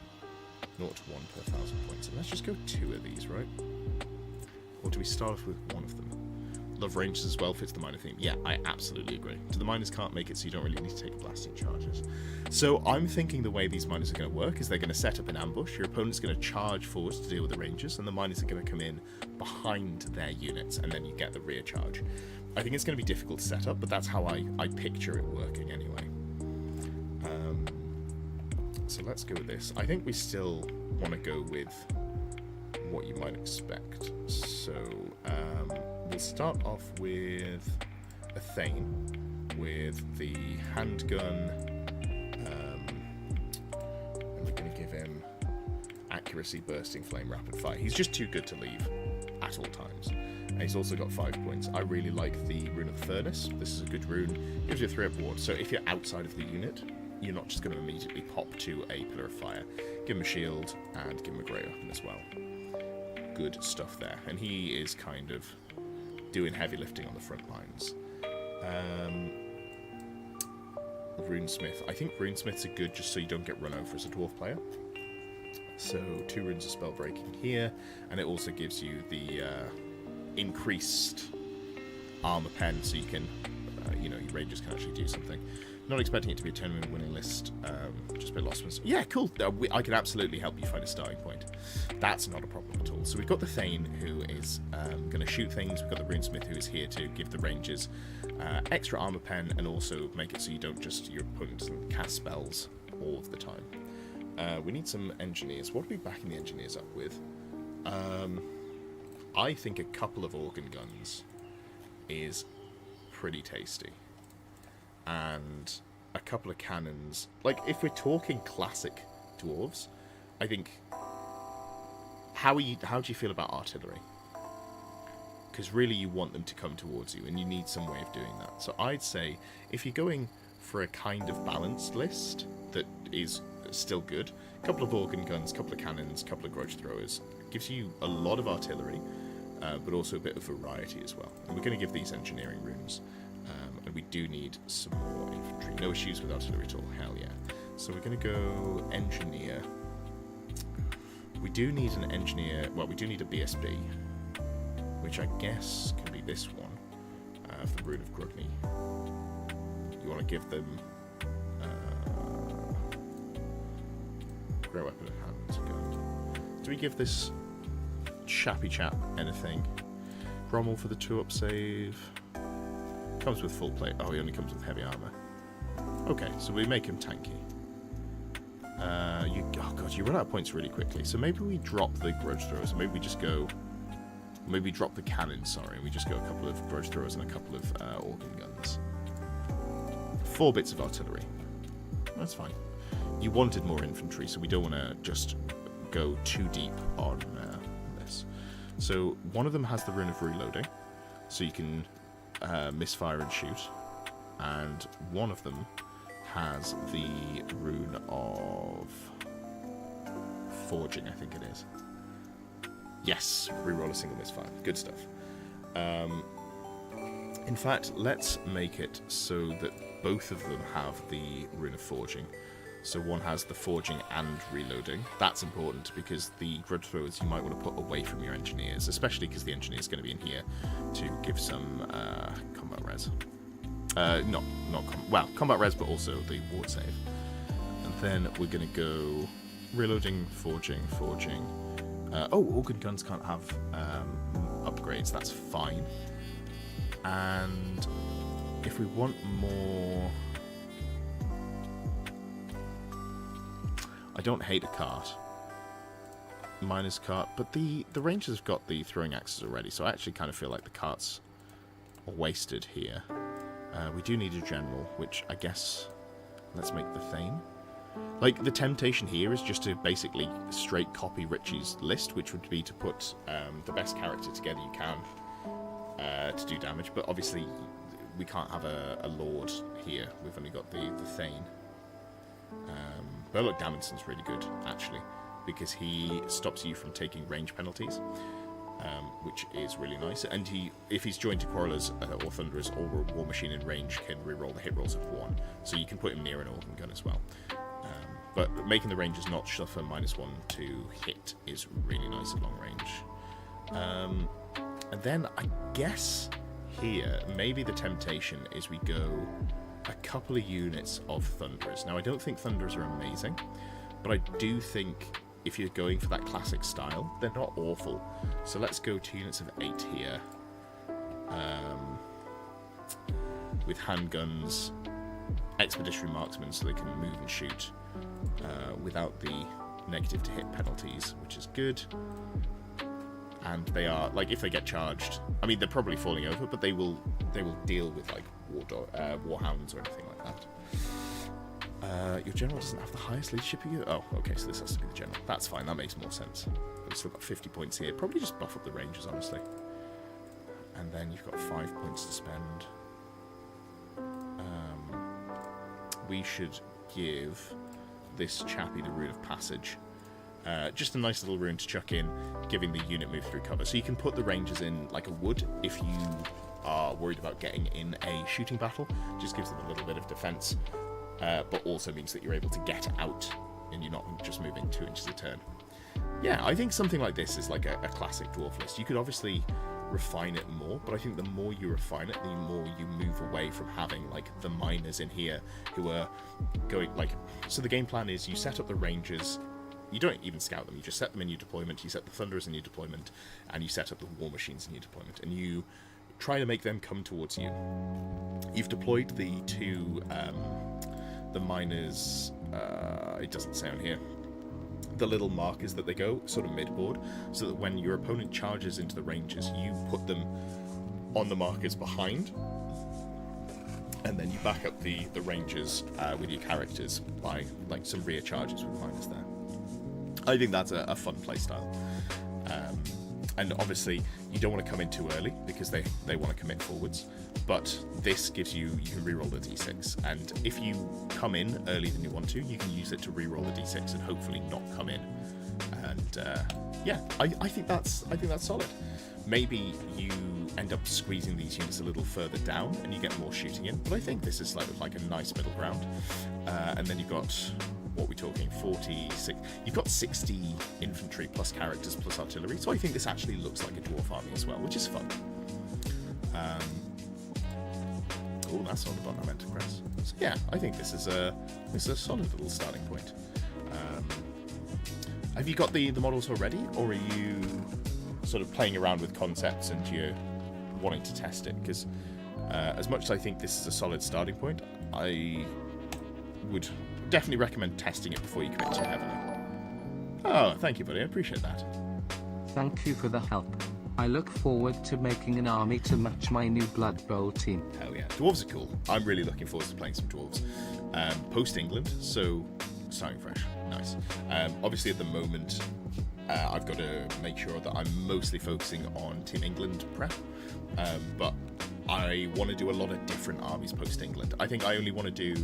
0 to 1 per 1,000 points. And let's just go 2 of these, right? Or do we start off with 1 of them? Love Rangers as well, fits the miner theme. Yeah, I absolutely agree. So the miners can't make it, so you don't really need to take blasting charges. So I'm thinking the way these miners are going to work is they're going to set up an ambush. Your opponent's going to charge forwards to deal with the Rangers, and the miners are going to come in behind their units, and then you get the rear charge. I think it's going to be difficult to set up, but that's how I picture it working anyway. So let's go with this. I think we still want to go with what you might expect. So we'll start off with a Thane with the handgun, and we're going to give him accuracy, bursting, flame, rapid fire. He's just too good to leave at all times. And he's also got 5 points. I really like the Rune of Furnace. This is a good rune. Gives you a 3-up ward. So if you're outside of the unit, you're not just going to immediately pop to a Pillar of Fire. Give him a shield and give him a Grey Weapon as well. Good stuff there. And he is kind of doing heavy lifting on the front lines. Runesmith. I think Runesmiths are good just so you don't get run over as a Dwarf player. So 2 runes of spell breaking here, and it also gives you the increased armor pen, so you can, your Rangers can actually do something. Not expecting it to be a tournament winning list, just a bit lost ones. Yeah, cool. I can absolutely help you find a starting point. That's not a problem at all. So we've got the Thane, who is going to shoot things. We've got the Runesmith, who is here to give the Rangers extra armor pen, and also make it so you don't just, your opponent doesn't cast spells all of the time. We need some engineers. What are we backing the engineers up with? I think a couple of organ guns is pretty tasty. And a couple of cannons. Like, if we're talking classic dwarves, I think... How do you feel about artillery? Because really you want them to come towards you, and you need some way of doing that. So I'd say, if you're going for a kind of balanced list that is still good, a couple of organ guns, a couple of cannons, a couple of grudge throwers, gives you a lot of artillery, but also a bit of variety as well. And we're going to give these engineering runes. And we do need some more infantry. No issues with artillery at all. Hell yeah. So we're going to go engineer. We do need an engineer. Well, we do need a BSB, which I guess can be this one, for the Rune of Grugny. You want to give them Great Weapon of Hand gun. Do we give this chappy chap anything? Grommel for the 2-up save. Comes with full plate. Oh, he only comes with heavy armor. Okay, so we make him tanky. Oh god, you run out of points really quickly. So maybe we drop the grudge throwers. Maybe we just go... Maybe drop the cannon, sorry. We just go a couple of grudge throwers and a couple of organ guns. 4 bits of artillery. That's fine. You wanted more infantry, so we don't want to just go too deep on this. So one of them has the Rune of Reloading, so you can... misfire and shoot, and one of them has the Rune of Forging, I think it is. Yes, reroll a single misfire. Good stuff. In fact, let's make it so that both of them have the Rune of Forging. So one has the Forging and Reloading. That's important because the grudge throwers you might want to put away from your engineers, especially because the engineer's going to be in here to give some combat res. Combat res, but also the ward save. And then we're going to go Reloading, Forging. Organ guns can't have upgrades. That's fine. And if we want more... I don't hate a cart. Miner's cart, but the Rangers have got the throwing axes already, so I actually kind of feel like the carts are wasted here. We do need a general, which I guess... Let's make the Thane. Like, the temptation here is just to basically straight copy Richie's list, which would be to put the best character together you can to do damage, but obviously we can't have a lord here. We've only got the Thane. Burlock Damonson's really good, actually, because he stops you from taking range penalties, which is really nice. And if he's joined to Quarrelers or Thunderers or War Machine in range, can reroll the hit rolls of 1. So you can put him near an organ gun as well. But making the Rangers not suffer -1 to hit is really nice at long range. And then I guess here, maybe the temptation is we go a couple of units of Thunderers. Now, I don't think Thunderers are amazing, but I do think if you're going for that classic style, they're not awful. So let's go 2 units of 8 here. With handguns, expeditionary marksmen so they can move and shoot without the negative to hit penalties, which is good. And they are, like, if they get charged, I mean, they're probably falling over, but they will deal with, like, warhounds or anything like that. Your general doesn't have the highest leadership you. Oh, okay, so this has to be the general. That's fine, that makes more sense. We've still got 50 points here. Probably just buff up the Rangers, honestly. And then you've got 5 points to spend. We should give this chappie the Rune of Passage. Just a nice little rune to chuck in, giving the unit move through cover. So you can put the Rangers in like a wood if you are worried about getting in a shooting battle. Just gives them a little bit of defense, but also means that you're able to get out and you're not just moving 2 inches a turn. Yeah, I think something like this is like a classic dwarf list. You could obviously refine it more, but I think the more you refine it, the more you move away from having like the miners in here who are going like. So the game plan is you set up the Rangers. You don't even scout them, you just set them in your deployment, you set the Thunderers in your deployment, and you set up the War Machines in your deployment, and you try to make them come towards you. You've deployed the 2, the miners, it doesn't say on here, the little markers that they go, sort of mid-board, so that when your opponent charges into the Rangers, you put them on the markers behind, and then you back up the Rangers with your characters by like some rear charges with miners there. I think that's a fun playstyle. And obviously, you don't want to come in too early because they want to commit forwards. But this gives you can reroll the d6. And if you come in earlier than you want to, you can use it to reroll the d6 and hopefully not come in. And yeah, I think that's solid. Maybe you end up squeezing these units a little further down and you get more shooting in. But I think this is like a nice middle ground. And then you've got, what are we talking, 46, you've got 60 infantry plus characters plus artillery, so I think this actually looks like a dwarf army as well, which is fun. Oh, that's not the button I meant to press. So yeah, I think this is a solid little starting point. Have you got the models already, or are you sort of playing around with concepts and you're wanting to test it? Because as much as I think this is a solid starting point, I would definitely recommend testing it before you commit too heavily. Oh, thank you, buddy. I appreciate that. Thank you for the help. I look forward to making an army to match my new Blood Bowl team. Hell yeah. Dwarves are cool. I'm really looking forward to playing some dwarves. Post-England, so starting fresh. Nice. Obviously, at the moment, I've got to make sure that I'm mostly focusing on Team England prep, but I want to do a lot of different armies post-England. I think I only want to do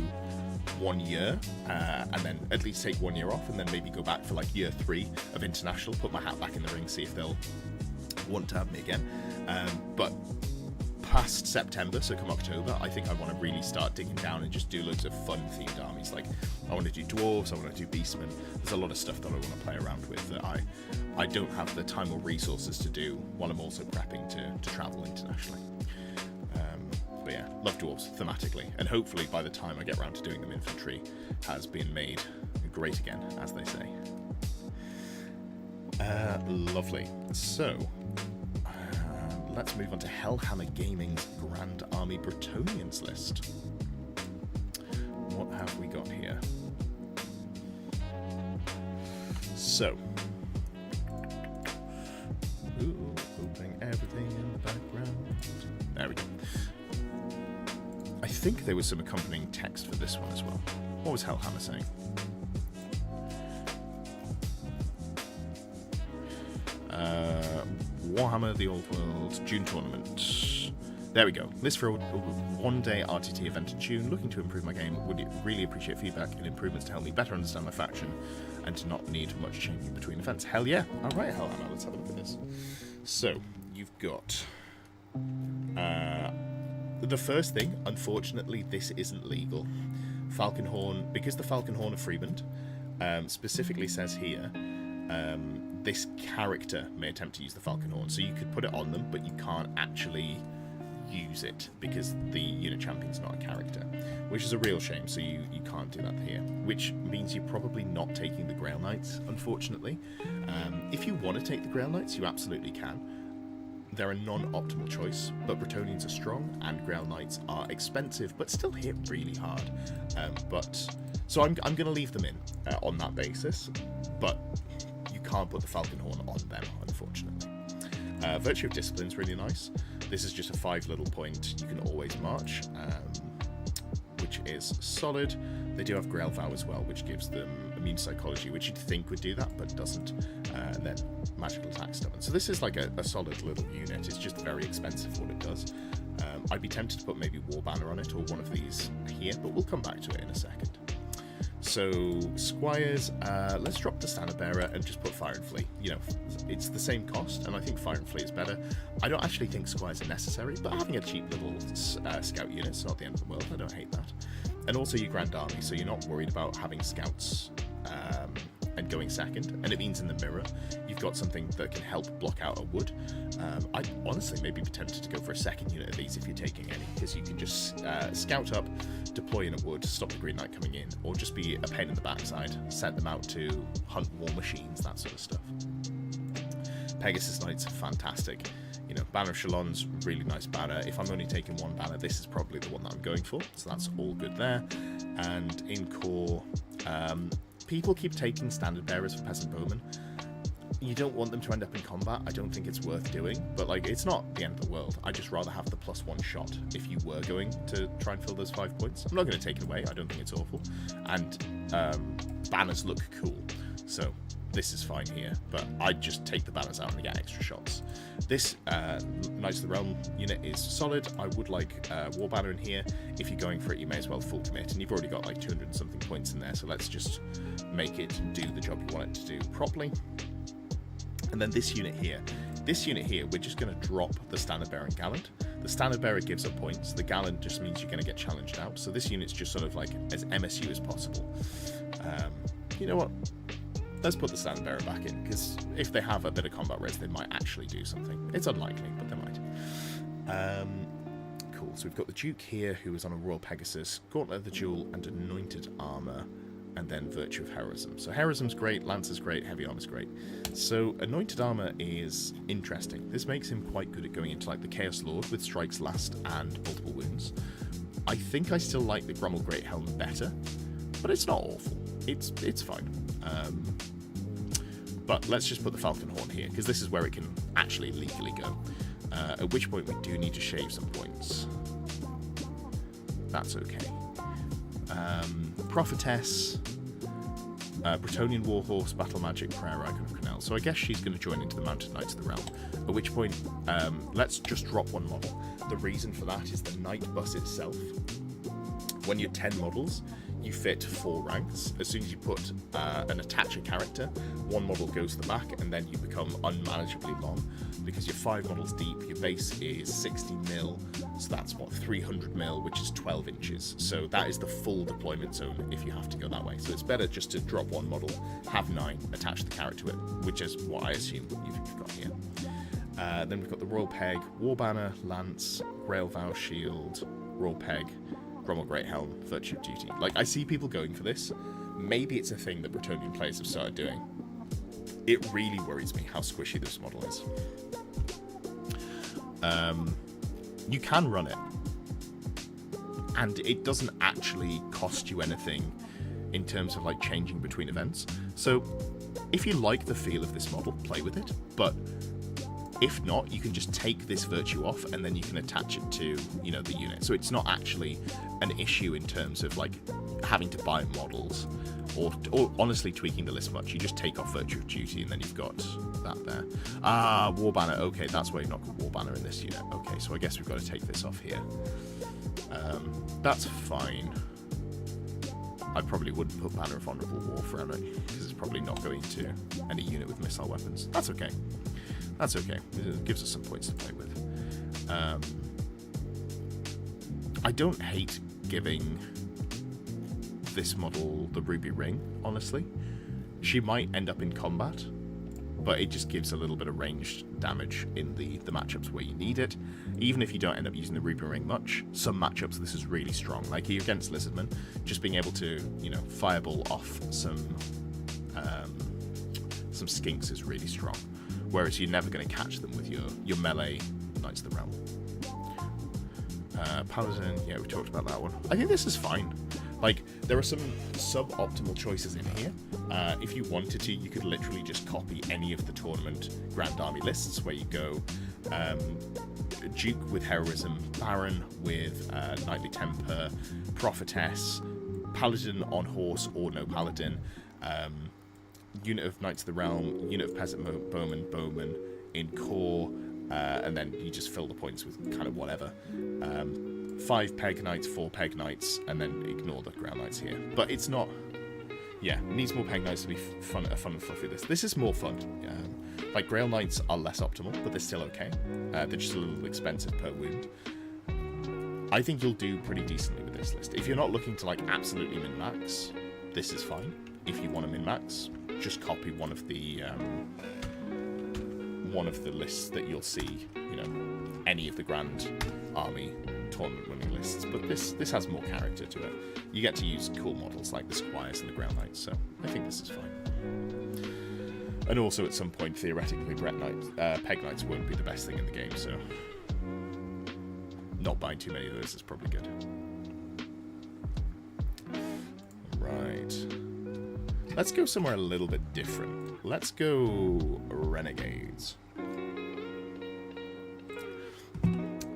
1 year, and then at least take 1 year off, and then maybe go back for like year 3 of international, put my hat back in the ring, see if they'll want to have me again. But past September, so come October, I think I want to really start digging down and just do loads of fun themed armies. Like I want to do dwarves, I want to do beastmen. There's a lot of stuff that I want to play around with that I don't have the time or resources to do while I'm also prepping to travel internationally. But yeah, love dwarves thematically, and hopefully by the time I get around to doing them, infantry has been made great again, as they say. Lovely. So let's move on to Hellhammer Gaming's Grand Army Bretonnians list. What have we got here? So, opening everything in the background. There we go. I think there was some accompanying text for this one as well. What was Hellhammer saying? Warhammer, the Old World, June tournament. There we go. List for a one-day RTT event in June. Looking to improve my game. Would really appreciate feedback and improvements to help me better understand my faction and to not need much changing between events. Hell yeah. All right, Hellhammer, let's have a look at this. So, you've got... the first thing, unfortunately, this isn't legal. Falconhorn, because the Falconhorn of Freeman specifically says here, this character may attempt to use the Falconhorn. So you could put it on them, but you can't actually use it because the unit champion's not a character, which is a real shame. So you can't do that here, which means you're probably not taking the Grail Knights, unfortunately. If you want to take the Grail Knights, you absolutely can. They're a non-optimal choice, but Bretonnians are strong and Grail Knights are expensive, but still hit really hard. So I'm going to leave them in on that basis, but you can't put the Falconhorn on them, unfortunately. Virtue of Discipline is really nice. This is just a 5 little point. You can always march, which is solid. They do have Grail Vow as well, which gives them immune psychology, which you'd think would do that, but doesn't. And then magical attack stubborn. So this is like a solid little unit. It's just very expensive for what it does. I'd be tempted to put maybe War Banner on it or one of these here, but we'll come back to it in a second. So Squires, let's drop the Standard Bearer and just put Fire and Flee. You know, it's the same cost, and I think Fire and Flee is better. I don't actually think Squires are necessary, but having a cheap little scout unit is not the end of the world. I don't hate that. And also your Grand Army, so you're not worried about having scouts and going second. And it means in the mirror, you've got something that can help block out a wood. I'd honestly maybe be tempted to go for a second unit of these if you're taking any, because you can just scout up, deploy in a wood, stop the Green Knight coming in, or just be a pain in the backside, send them out to hunt war machines, that sort of stuff. Pegasus Knights are fantastic. You know, Banner of Shalon's really nice banner. If I'm only taking one banner, this is probably the one that I'm going for, so that's all good there. And in core, people keep taking Standard Bearers for Peasant Bowmen. You don't want them to end up in combat. I don't think it's worth doing, but like, it's not the end of the world. I'd just rather have the +1 shot if you were going to try and fill those 5 points. I'm not going to take it away. I don't think it's awful. And banners look cool, so this is fine here, but I'd just take the banners out and get extra shots. This Knights of the Realm unit is solid. I would like War Banner in here. If you're going for it, you may as well full commit, and you've already got like 200 and something points in there, so let's just make it do the job you want it to do properly. And then this unit here, we're just going to drop the Standard Bearer and Gallant. The Standard Bearer gives up points. The Gallant just means you're going to get challenged out. So this unit's just sort of like as MSU as possible. You know what? Let's put the Standard Bearer back in, because if they have a bit of combat res, they might actually do something. It's unlikely, but they might. Cool. So we've got the Duke here, who is on a Royal Pegasus, Gauntlet of the Jewel, and Anointed Armor, and then Virtue of Heroism. So Heroism's great, Lancer's great, Heavy Armor's great. So Anointed Armor is interesting. This makes him quite good at going into like the Chaos Lord with Strikes Last and Multiple Wounds. I think I still like the Grommel Great Helm better, but it's not awful. It's fine. But let's just put the Falconhorn here, because this is where it can actually legally go. At which point we do need to shave some points. That's okay. Prophetess, Bretonnian Warhorse, Battle Magic, Prayer Icon of Crenel. So I guess she's going to join into the Mounted Knights of the Realm. At which point, let's just drop one model. The reason for that is the Knight bus itself. When you're 10 models, you fit 4 ranks. As soon as you put an attacher character, one model goes to the back, and then you become unmanageably long, because you're 5 models deep. Your base is 60 mil, so that's what, 300 mil, which is 12 inches. So that is the full deployment zone if you have to go that way. So it's better just to drop one model, have 9, attach the character to it, which is what I assume you've got here. Then we've got the Royal Peg, War Banner, Lance, Grail Vow Shield, Royal Peg, Grommel Great Helm, Virtue of Duty. Like, I see people going for this. Maybe it's a thing that Bretonnian players have started doing. It really worries me how squishy this model is. You can run it, and it doesn't actually cost you anything in terms of like changing between events. So if you like the feel of this model, play with it, but if not, you can just take this virtue off and then you can attach it to, you know, the unit. So it's not actually an issue in terms of like having to buy models or honestly tweaking the list much. You just take off Virtue of Duty and then you've got that there. Ah, War Banner. Okay, that's why you've not got War Banner in this unit. Okay, so I guess we've got to take this off here. That's fine. I probably wouldn't put Banner of Honourable Warfare on it because it's probably not going to any unit with missile weapons. That's okay. That's okay. It gives us some points to play with. I don't hate giving this model the Ruby Ring, honestly. She might end up in combat, but it just gives a little bit of ranged damage in the matchups where you need it. Even if you don't end up using the Ruby Ring much, some matchups this is really strong. Like here against Lizardmen, just being able to, you know, fireball off some skinks is really strong. Whereas you're never going to catch them with your melee Knights of the Realm. Paladin, yeah, we talked about that one. I think this is fine. Like, there are some suboptimal choices in here. If you wanted to, you could literally just copy any of the tournament Grand Army lists, where you go Duke with Heroism, Baron with Knightly Temper, Prophetess, Paladin on horse or no Paladin, unit of Knights of the Realm, unit of Peasant Bowman in core, and then you just fill the points with kind of whatever. 5 Peg Knights, 4 Peg Knights, and then ignore the Ground Knights here. But it's not... Yeah, it needs more Peg Knights to be fun and fluffy. This is more fun. Like, Grail Knights are less optimal, but they're still okay. They're just a little expensive per wound. I think you'll do pretty decently with this list. If you're not looking to, like, absolutely min-max, this is fine. If you want to min-max, just copy one of the lists that you'll see, you know, any of the Grand Army tournament winning lists, but this has more character to it. You get to use cool models like the Squires and the Ground Knights, so I think this is fine. And also at some point, theoretically, Peg Knights won't be the best thing in the game, so not buying too many of those is probably good. Right. Let's go somewhere a little bit different. Let's go Renegades.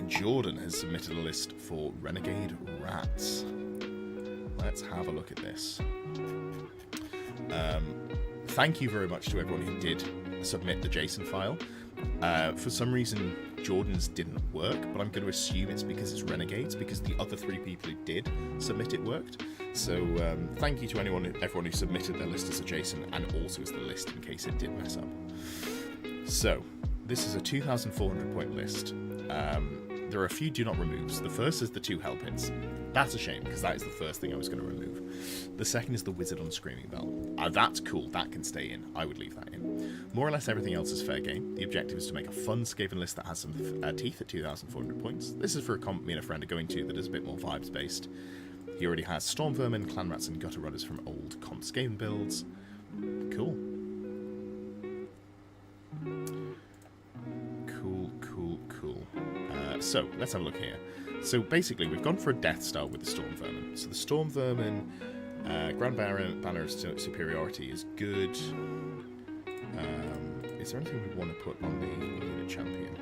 Jordan has submitted a list for Renegade Rats. Let's have a look at this. Thank you very much to everyone who did submit the JSON file. For some reason, Jordan's didn't work, but I'm going to assume it's because it's Renegades, because the other 3 people who did submit it worked. So thank you to everyone who submitted their list as a JSON and also as the list in case it did mess up. So this is a 2,400 point list. There are a few do not removes. The first is the 2 hell pins. That's a shame, because that is the first thing I was going to remove. The second is the Wizard on Screaming Bell. That's cool, that can stay in. I would leave that in. More or less everything else is fair game. The objective is to make a fun Skaven list that has some teeth at 2,400 points. This is for a comp me and a friend are going to that is a bit more vibes based. He already has Storm Vermin, Clan Rats, and Gutter Runners from old comp Skaven builds. Cool. Cool. So, let's have a look here. So, basically, we've gone for a Death Star with the Storm Vermin. So, the Storm Vermin, Grand Banner of Superiority is good. Is there anything we want to put on the unit champion?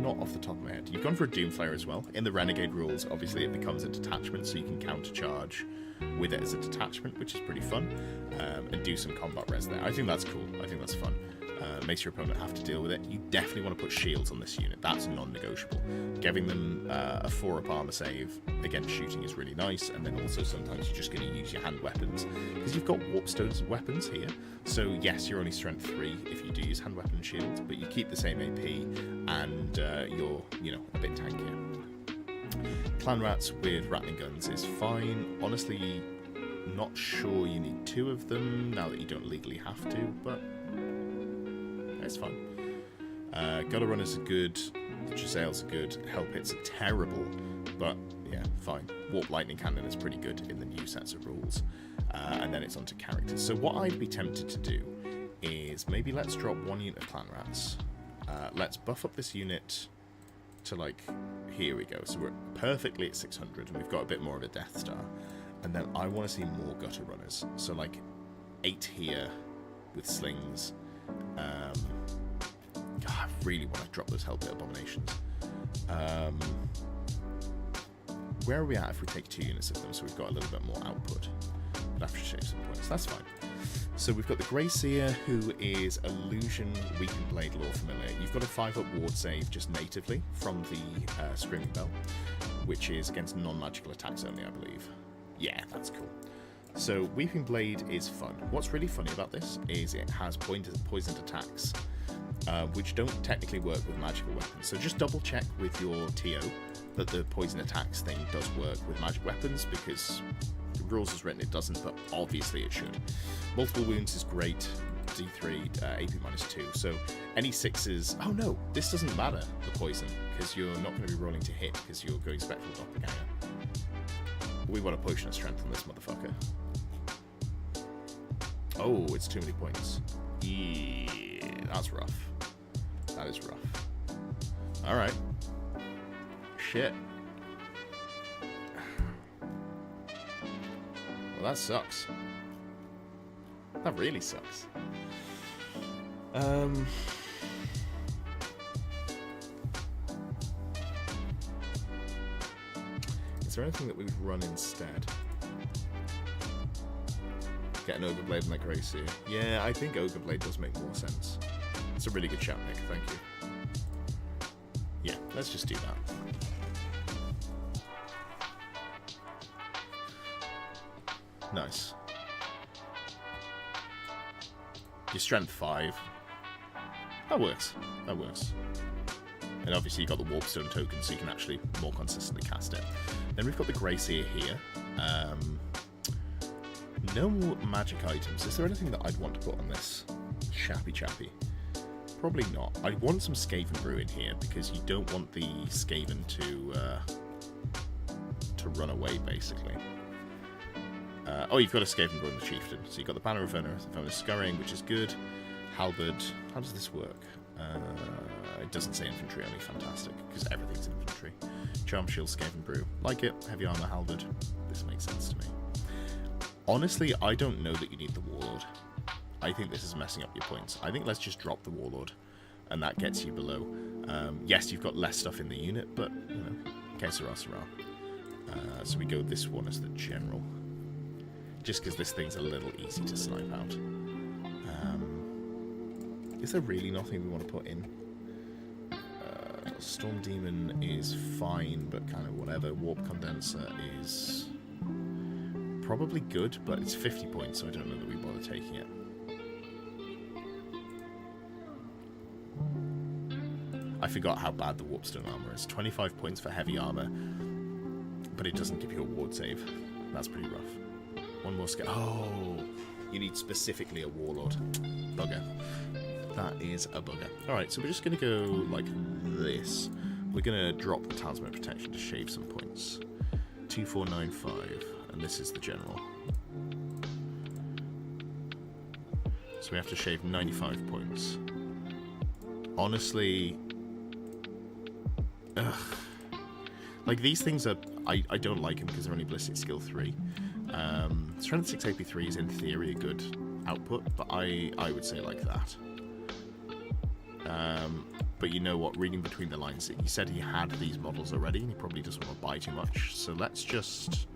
Not off the top of my head. You've gone for a Doomflayer as well. In the Renegade rules, obviously, it becomes a detachment, so you can countercharge with it as a detachment, which is pretty fun, and do some combat res there. I think that's cool. I think that's fun. Makes your opponent have to deal with it. You definitely want to put shields on this unit. That's non-negotiable. Giving them a 4-up armor save against shooting is really nice, and then also sometimes you're just going to use your hand weapons, because you've got Warpstones weapons here. So yes, you're only strength 3 if you do use hand weapon and shield, but you keep the same AP, and you're, you know, a bit tankier. Clan Rats with Rattling Guns is fine. Honestly, not sure you need 2 of them now that you don't legally have to, but it's fun. Gutter Runners are good, Giselles are good, Hell Pits are terrible, but yeah, fine. Warp Lightning Cannon is pretty good in the new sets of rules, and then it's onto characters. So what I'd be tempted to do is maybe let's drop 1 unit of Clan Rats. Let's buff up this unit to, like, here we go. So we're perfectly at 600, and we've got a bit more of a Death Star. And then I want to see more Gutter Runners. So, like, 8 here with slings. God, I really want to drop those Hellpit Abominations. where are we at if we take 2 units of them? So we've got a little bit more output. But I have to shave some points. That's fine. So we've got the Grey Seer, who is Illusion, Weakened Blade, Lore Familiar. You've got a 5-up ward save just natively from the Screaming Bell, which is against non-magical attacks only, I believe. Yeah, that's cool. So Weeping Blade is fun. What's really funny about this is it has poisoned attacks, which don't technically work with magical weapons. So just double check with your TO that the poison attacks thing does work with magic weapons, because the rules is written it doesn't, but obviously it should. Multiple wounds is great. D3, AP -2. So any 6s... Oh no, this doesn't matter, the poison, because you're not going to be rolling to hit because you're going Spectral Doppelganger. We want a potion of strength on this motherfucker. Oh, it's too many points. Yeah, that's rough. That is rough. Alright. Shit. Well, that sucks. That really sucks. Is there anything that we would run instead? Get an Ogre Blade and that Grey Seer. Yeah, I think Ogre Blade does make more sense. It's a really good shout, Nick. Thank you. Yeah, let's just do that. Nice. Your strength 5. That works. That works. And obviously you've got the Warpstone token, so you can actually more consistently cast it. Then we've got the Grey Seer here. No magic items. Is there anything that I'd want to put on this Chappy Chappy? Probably not. I want some Skaven Brew in here, because you don't want the Skaven to run away, basically. Oh, you've got a Skaven Brew in the Chieftain. So you've got the Banner of Venomous Scurrying, which is good. Halberd. How does this work? It doesn't say infantry only. Fantastic, because everything's infantry. Charm Shield, Skaven Brew. Like it. Heavy Armor, Halberd. This makes sense to me. Honestly, I don't know that you need the Warlord. I think this is messing up your points. I think let's just drop the Warlord, and that gets you below. Yes, you've got less stuff in the unit, but, you know, que sera, sera. So we go this one as the General. Just because this thing's a little easy to snipe out. Is there really nothing we want to put in? Storm Demon is fine, but kind of whatever. Warp Condenser is probably good, but it's 50 points, so I don't know that we bother taking it. I forgot how bad the Warpstone armor is. 25 points for heavy armor, but it doesn't give you a ward save. That's pretty rough. One more scale. Oh, you need specifically a Warlord. Bugger. That is a bugger. Alright, so we're just going to go like this. We're going to drop the Talisman Protection to shave some points. 2495, and this is the General. So we have to shave 95 points. Honestly... Ugh. Like, these things are... I don't like them because they're only Ballistic Skill 3. Strength 6 AP3 is in theory a good output, but I would say like that. But you know what, reading between the lines, he said he had these models already and he probably doesn't want to buy too much, so let's just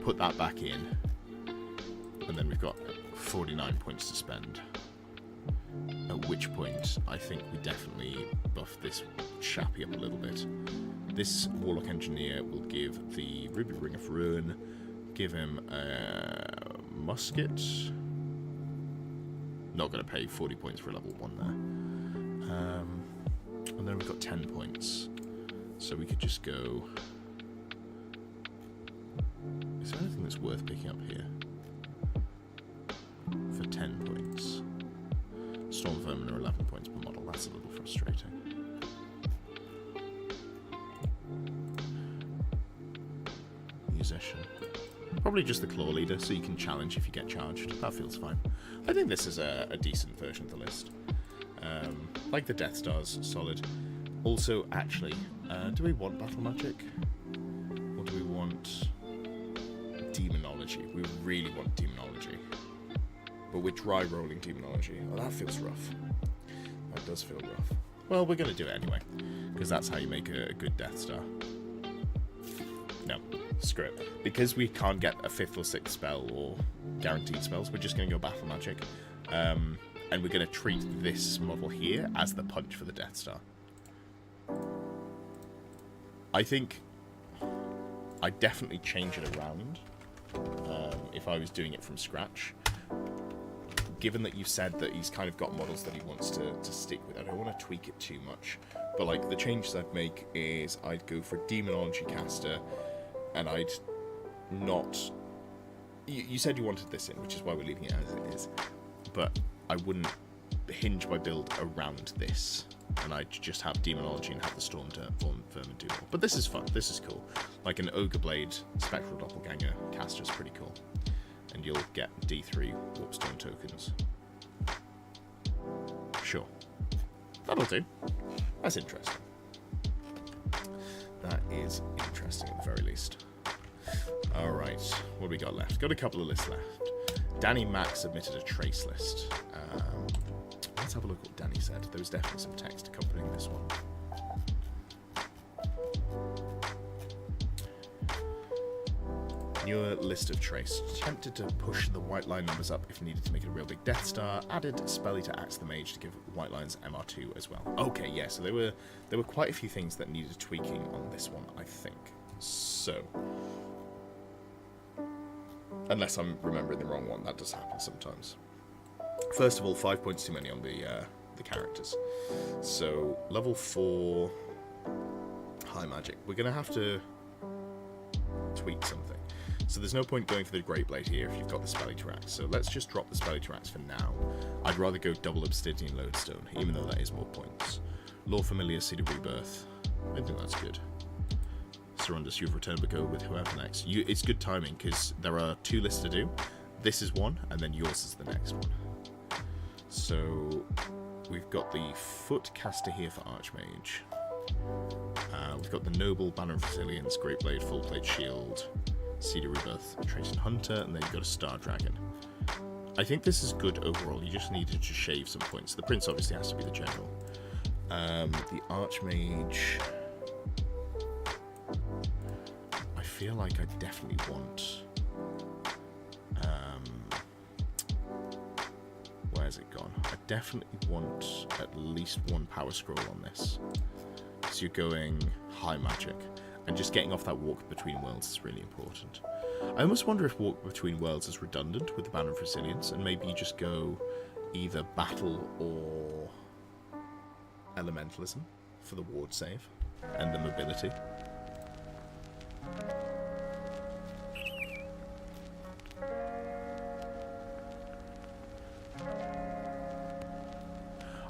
put that back in, and then we've got 49 points to spend, at which point I think we definitely buff this chappy up a little bit. This Warlock Engineer will give the Ruby Ring of Ruin, give him a musket. Not going to pay 40 points for a level 1 there. And then we've got 10 points. So we could just go... Is there anything that's worth picking up here? For 10 points. Storm Vermin are 11 points per model. That's a little frustrating. Musician. Probably just the Claw Leader, so you can challenge if you get charged. That feels fine. I think this is a decent version of the list. Like the Death Stars, solid. Also, actually, do we want Battle Magic? Or do we want Demonology? We really want Demonology. But we're dry rolling Demonology. Oh, that feels rough. That does feel rough. Well, we're going to do it anyway, because that's how you make a good Death Star. No, screw it. Because we can't get a 5th or 6th spell or guaranteed spells, we're just going to go battle magic. And we're going to treat this model here as the punch for the Death Star. I think I'd definitely change it around if I was doing it from scratch. Given that you said that he's kind of got models that he wants to stick with, I don't want to tweak it too much. But like the changes I'd make is I'd go for a Demonology caster, and I'd not... You said you wanted this in, which is why we're leaving it as it is. But I wouldn't hinge my build around this. And I'd just have Demonology and have the Storm Vermin do more. But this is fun. This is cool. Like an Ogre Blade Spectral Doppelganger caster is pretty cool. And you'll get D3 Warpstone tokens. Sure. That'll do. That's interesting. That is interesting at the very least. Alright, what do we got left? Got a couple of lists left. Danny Mack submitted a trace list. Let's have a look what Danny said. There was definitely some text accompanying this one. Newer list of trace. Tempted to push the white line numbers up if needed to make it a real big Death Star. Added Spelly to Axe the Mage to give white lines MR2 as well. Okay, yeah, so there were quite a few things that needed tweaking on this one, I think. So, unless I'm remembering the wrong one, that does happen sometimes. First of all, 5 points too many on the characters. So, level 4 high magic. We're going to have to tweak something. So there's no point going for the Great Blade here if you've got the Spellytrax. So let's just drop the Spellytrax for now. I'd rather go double Obsidian Lodestone, even though that is more points. Lore Familiar, Seed of Rebirth. I think that's good. Surrenders, you've returned, but go with whoever next. It's good timing, because there are 2 lists to do. This is one, and then yours is the next one. So we've got the Foot Caster here for Archmage. We've got the Noble, Banner of Resilience, Great Blade, Full Plate Shield, Seed of Rebirth, Trace and Hunter, and then you've got a Star Dragon. I think this is good overall. You just needed to shave some points. The Prince obviously has to be the General. The Archmage... I feel like I definitely want... where's it gone? I definitely want at least 1 Power Scroll on this. So you're going high magic, and just getting off that Walk Between Worlds is really important. I almost wonder if Walk Between Worlds is redundant with the Banner of Resilience, and maybe you just go either Battle or Elementalism for the ward save and the mobility.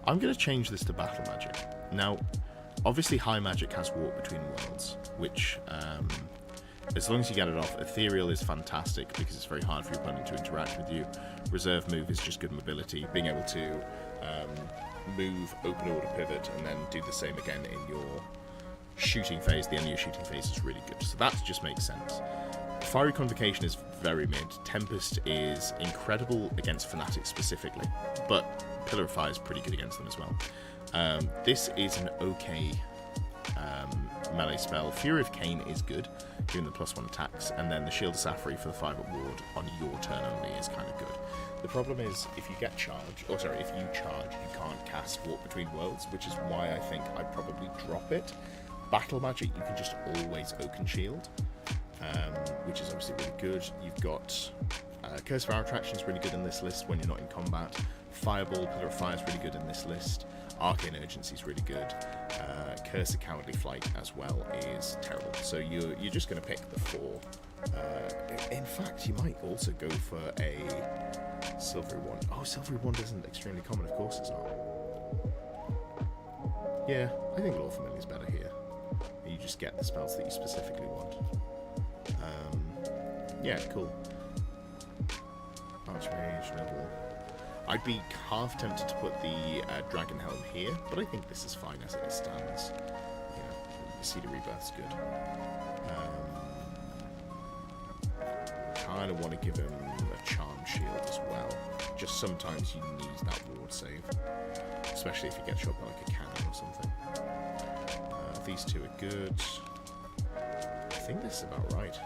I'm going to change this to Battle Magic. Now, obviously high magic has Walk Between Worlds, which, as long as you get it off, Ethereal is fantastic because it's very hard for your opponent to interact with you. Reserve Move is just good mobility. Being able to move, open order, pivot, and then do the same again in your shooting phase, the end of your shooting phase is really good. So that just makes sense. Fiery Convocation is very mid. Tempest is incredible against Fanatics specifically, but Pillar of Fire is pretty good against them as well. This is an okay melee spell. Fury of Cain is good, giving the +1 attacks, and then the Shield of Safri for the 5-up ward on your turn only is kind of good. The problem is, if you get charged, or sorry, if you charge, you can't cast Walk Between Worlds, which is why I think I'd probably drop it. Battle Magic, you can just always Oaken Shield, which is obviously really good. You've got Curse of Our Attraction is really good in this list when you're not in combat. Fireball, Pillar of Fire is really good in this list. Arcane Urgency is really good. Curse of Cowardly Flight as well is terrible. So you're just going to pick the 4. In fact, you might also go for a Silvery Wand. Oh, Silvery Wand isn't extremely common, of course it's not. Yeah, I think Lore Familiar is better here. You just get the spells that you specifically want. Yeah, cool. Archmage, Noble. I'd be half tempted to put the Dragon Helm here, but I think this is fine as it stands. You know, the Seed of Rebirth's good. Kind of want to give him a Charm Shield as well. Just sometimes you need that ward save, especially if you get shot by like a cannon or something. These 2 are good. think this is about right.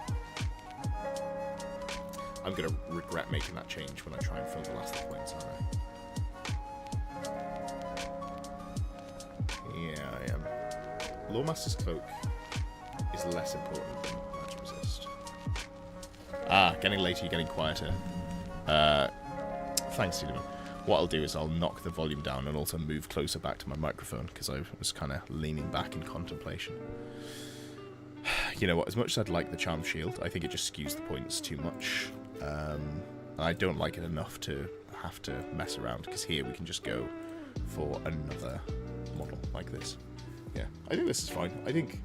I'm going to regret making that change when I try and fill the last points, aren't I? Yeah, I am. Lawmaster's Cloak is less important than Match Resist. Ah, getting later, you're getting quieter. Thanks, Lizardmen. What I'll do is I'll knock the volume down and also move closer back to my microphone because I was kind of leaning back in contemplation. You know what, as much as I'd like the Charm Shield, I think it just skews the points too much. I don't like it enough to have to mess around, because here we can just go for another model like this. Yeah, I think this is fine. I think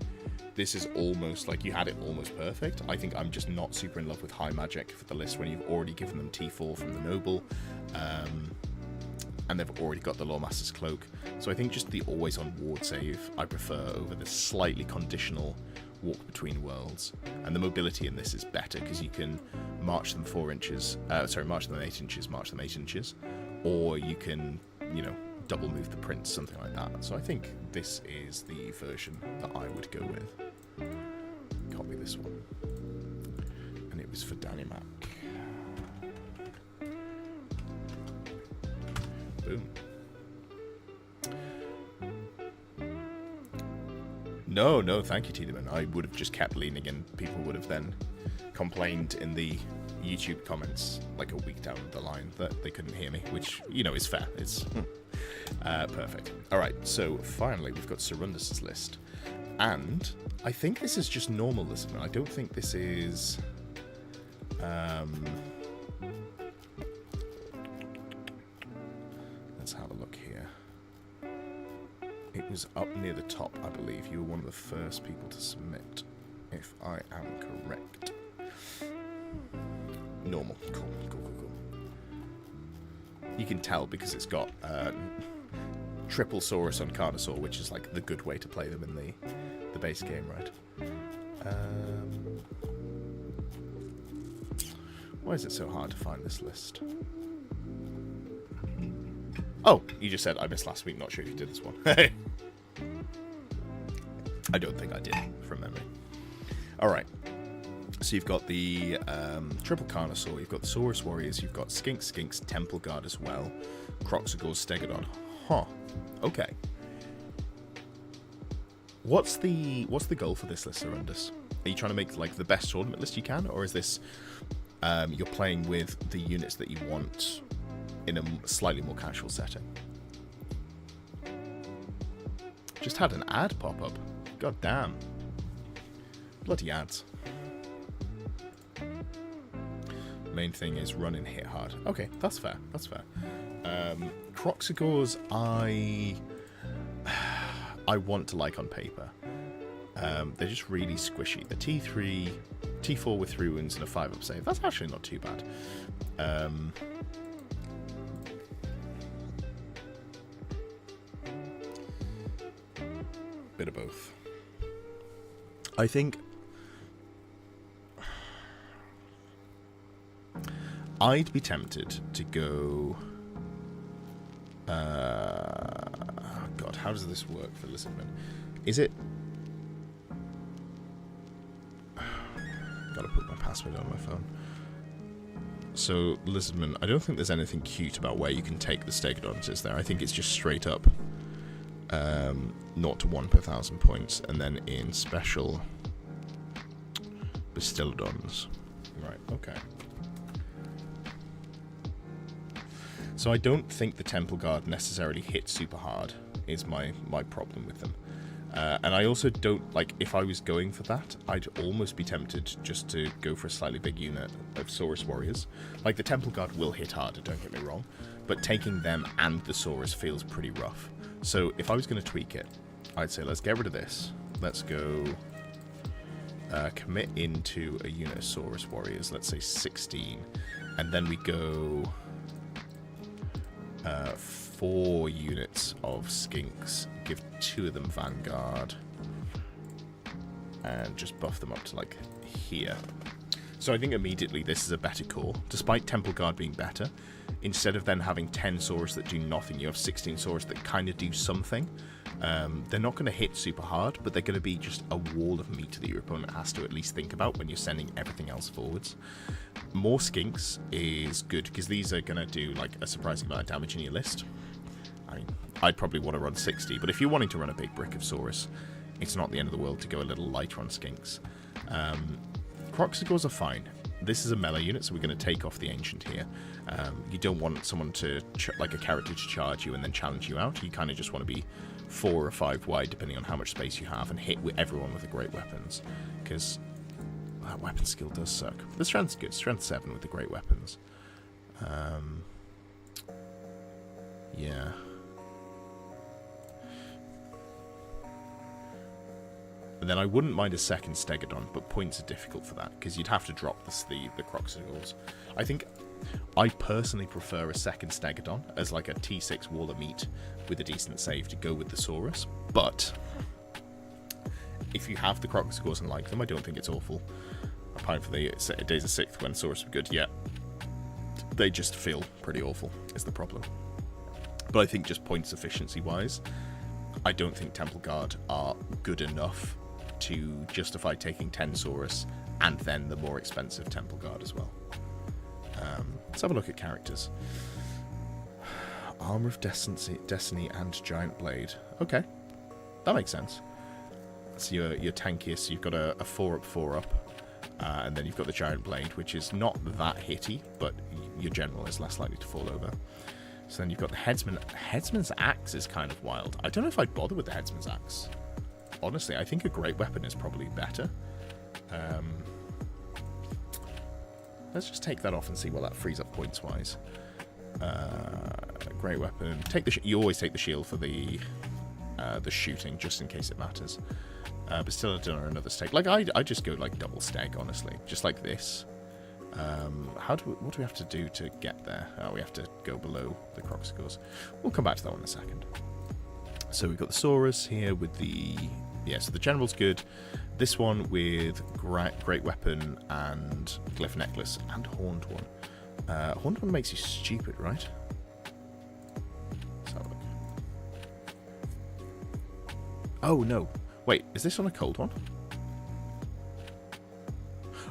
this is almost, like, you had it almost perfect. I think I'm just not super in love with High Magic for the list when you've already given them T4 from the Noble, and they've already got the Lawmaster's Cloak. So I think just the always-on ward save I prefer over the slightly conditional walk between worlds. And the mobility in this is better because you can march them 4 inches, march them 8 inches, march them 8 inches, or you can, you know, double move the prince, something like that. So I think this is the version that I would go with. Copy this one. And it was for Danny Mac. Boom. No, thank you, Tiedemann. I would have just kept leaning, and people would have then complained in the YouTube comments like a week down the line that they couldn't hear me, which, you know, is fair. It's perfect. All right, so finally we've got Sarundus' list, and I think this is just normal Lizardmen. I don't think this is let's have a look here. It was up near the top, I believe. You were one of the first people to submit, if I am correct. Normal. Cool. You can tell because it's got triple Saurus on Carnosaur, which is like the good way to play them in the base game, right? Why is it so hard to find this list? Oh, you just said I missed last week. Not sure if you did this one. I don't think I did, from memory. All right. So you've got the triple Carnosaur, you've got the Saurus Warriors, you've got Skinks, Temple Guard as well, Croxagores, Stegodon. Huh. Okay. What's the goal for this list, Sarundus? Are you trying to make like the best tournament list you can, or is this you're playing with the units that you want in a slightly more casual setting? Just had an ad pop up. God damn. Bloody ads. Main thing is run and hit hard. Okay, that's fair. Croxagores, I want to like on paper. They're just really squishy. The T4 with 3 wounds and a 5-up save. That's actually not too bad. Bit of both. I think I'd be tempted to go... God, how does this work for Lizardmen? Is it... Gotta put my password on my phone. So, Lizardmen, I don't think there's anything cute about where you can take the Stegodons, is there? I think it's just straight up 0 to 1 per 1,000 points, and then in special Bastillodons. Right, okay. So I don't think the Temple Guard necessarily hit super hard, is my problem with them. And I also don't, like, if I was going for that, I'd almost be tempted just to go for a slightly big unit of Saurus Warriors. Like, the Temple Guard will hit harder, don't get me wrong, but taking them and the Saurus feels pretty rough. So if I was going to tweak it, I'd say let's get rid of this. Let's go commit into a unit of Saurus Warriors, let's say 16, and then we go 4 units of Skinks, give 2 of them Vanguard, and just buff them up to like here. So I think immediately this is a better call. Despite Temple Guard being better, instead of then having 10 Saurus that do nothing, you have 16 Saurus that kind of do something. They're not going to hit super hard, but they're going to be just a wall of meat that your opponent has to at least think about when you're sending everything else forwards. More skinks is good, because these are going to do like a surprising amount of damage in your list. I mean, I'd probably want to run 60, but if you're wanting to run a big brick of Saurus, it's not the end of the world to go a little lighter on skinks. Kroxigors are fine. This is a melee unit, so we're going to take off the Ancient here. You don't want someone to, like a character to charge you and then challenge you out. You kind of just want to be 4 or 5 wide, depending on how much space you have, and hit with everyone with the great weapons, because that weapon skill does suck. The strength's good. Strength 7 with the great weapons. Yeah. And then I wouldn't mind a second Stegodon, but points are difficult for that, because you'd have to drop the Kroxigors. I think I personally prefer a second Stegodon as like a T6 wall of meat with a decent save to go with the Saurus, but if you have the Kroxigors and like them, I don't think it's awful. Apart from the Days of Sixth when Saurus were good, yeah. They just feel pretty awful, is the problem. But I think just points efficiency-wise, I don't think Temple Guard are good enough to justify taking 10 Saurus and then the more expensive Temple Guard as well. Let's have a look at characters. Armor of Destiny and Giant Blade. Okay, that makes sense. So you're tankiest, so you've got a 4-up, 4-up, and then you've got the Giant Blade, which is not that hitty, but your general is less likely to fall over. So then you've got the Headsman. Headsman's Axe is kind of wild. I don't know if I'd bother with the Headsman's Axe. Honestly, I think a great weapon is probably better. Let's just take that off and see what that frees up points-wise. Great weapon. You always take the shield for the shooting, just in case it matters. But still, I don't know, another steg. Like, I just go like double steg, honestly, just like this. What do we have to do to get there? Oh, we have to go below the Kroxigors. We'll come back to that one in a second. So we've got the Saurus here with the... Yeah, so the General's good. This one with Great Weapon and Glyph Necklace and Horned One. Horned One makes you stupid, right? Let's have a look. Oh, no. Wait, is this on a cold one?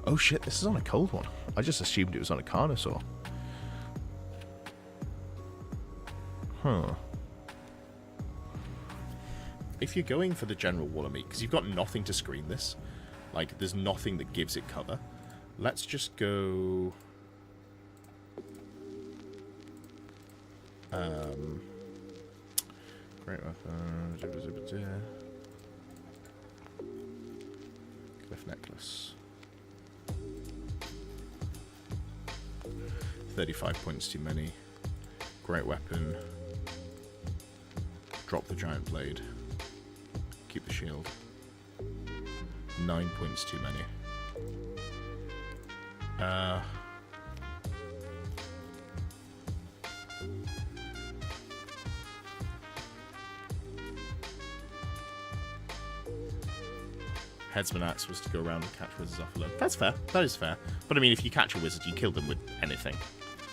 Oh shit, this is on a cold one. I just assumed it was on a Carnosaur. Huh. If you're going for the general wall of meat, because you've got nothing to screen this, like, there's nothing that gives it cover, let's just go... Great weapon... Glyph Necklace. 35 points too many. Great weapon. Drop the Giant Blade. Keep the shield. 9 points too many. Headsman Axe was to go around and catch wizards off alone. That's fair. That is fair. But I mean, if you catch a wizard, you kill them with anything.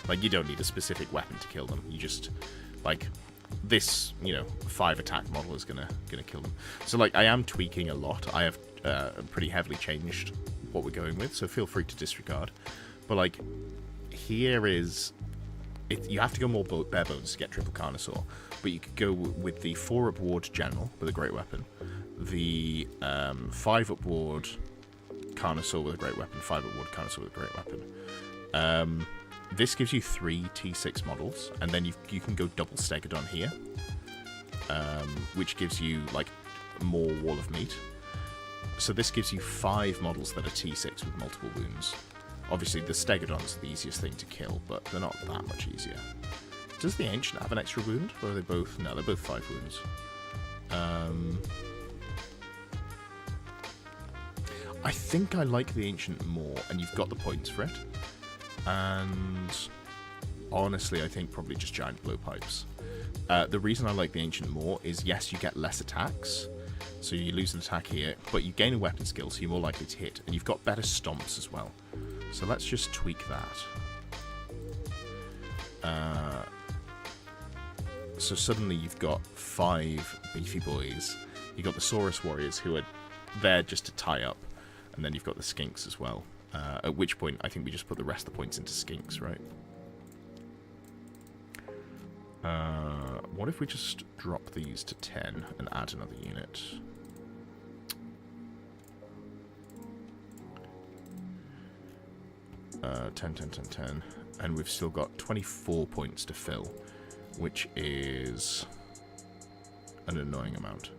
Like, you don't need a specific weapon to kill them. You just, like, this, 5 attack model is gonna kill them. So, like, I am tweaking a lot. I have pretty heavily changed what we're going with, so feel free to disregard. But, like, here is... you have to go more bare bones to get triple Carnosaur. But you could go with the 4-up ward general with a great weapon. The 5-up ward Carnosaur with a great weapon. 5-up ward Carnosaur with a great weapon. This gives you 3 T6 models, and then you can go double Stegodon here, which gives you, like, more wall of meat. So this gives you 5 models that are T6 with multiple wounds. Obviously, the Stegodon's the easiest thing to kill, but they're not that much easier. Does the Ancient have an extra wound, or are they both... No, they're both 5 wounds. I think I like the Ancient more, and you've got the points for it. And honestly, I think probably just giant blowpipes. The reason I like the Ancient more is, yes, you get less attacks, so you lose an attack here, but you gain a weapon skill, so you're more likely to hit, and you've got better stomps as well. So let's just tweak that. So suddenly you've got 5 beefy boys. You've got the Saurus warriors who are there just to tie up, and then you've got the skinks as well. At which point, I think we just put the rest of the points into skinks, right? What if we just drop these to 10 and add another unit? Uh, 10, 10, 10, 10. And we've still got 24 points to fill, which is an annoying amount.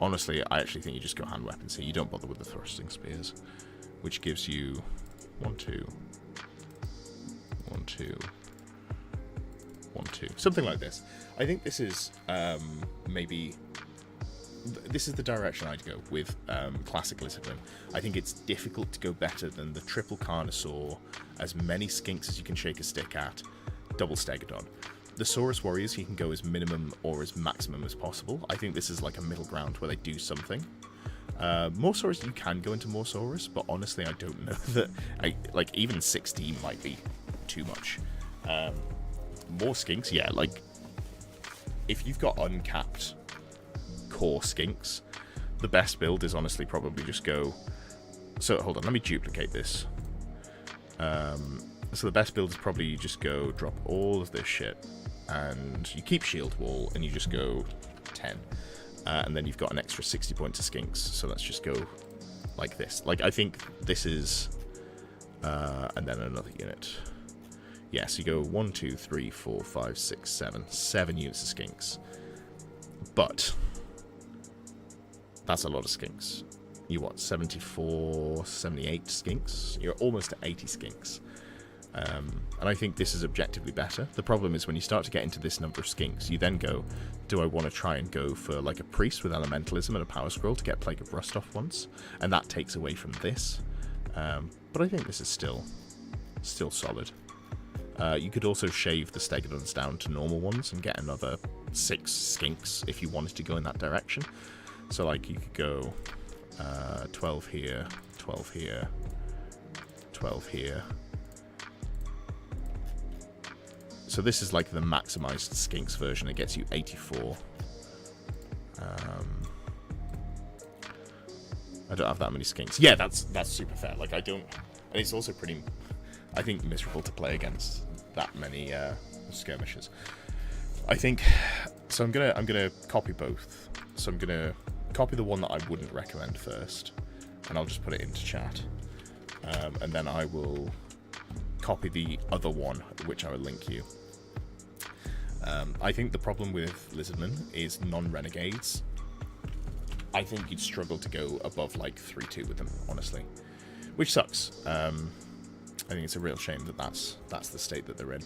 Honestly, I actually think you just go hand weapons here. You don't bother with the thrusting spears, which gives you 1, 2, 1, 2, 1, 2. Something like this. I think this is maybe... This is the direction I'd go with classic Lizardmen. I think it's difficult to go better than the triple Carnosaur, as many skinks as you can shake a stick at, double Stegodon. The Saurus warriors you can go as minimum or as maximum as possible. I think this is like a middle ground where they do something. More Saurus, you can go into more Saurus, but honestly I don't know that... like even 16 might be too much. More skinks, yeah, like if you've got uncapped core skinks, the best build is honestly probably just go... So, hold on, let me duplicate this. So the best build is probably you just go drop all of this shit, and you keep shield wall, and you just go 10. And then you've got an extra 60 points of skinks, so let's just go like this. Like, I think this is... and then another unit. Yeah, so you go 1, 2, 3, 4, 5, 6, 7. 7 units of skinks. But... that's a lot of skinks. You what, 74, 78 skinks? You're almost at 80 skinks. And I think this is objectively better. The problem is when you start to get into this number of skinks, you then go, do I want to try and go for like a priest with elementalism and a power scroll to get Plague of Rust off once? And that takes away from this. But I think this is still solid. You could also shave the Stegodons down to normal ones and get another 6 skinks if you wanted to go in that direction. So, like, you could go 12 here, 12 here, 12 here. So this is like the maximized skinks version. It gets you 84. I don't have that many skinks. Yeah, that's super fair. Like, I don't... And it's also pretty, I think, miserable to play against that many skirmishers. I think... So I'm gonna copy both. So I'm gonna copy the one that I wouldn't recommend first, and I'll just put it into chat. And then I will copy the other one, which I will link you. I think the problem with Lizardmen is non-renegades. I think you'd struggle to go above like 3-2 with them, honestly, which sucks. I think it's a real shame that that's the state that they're in,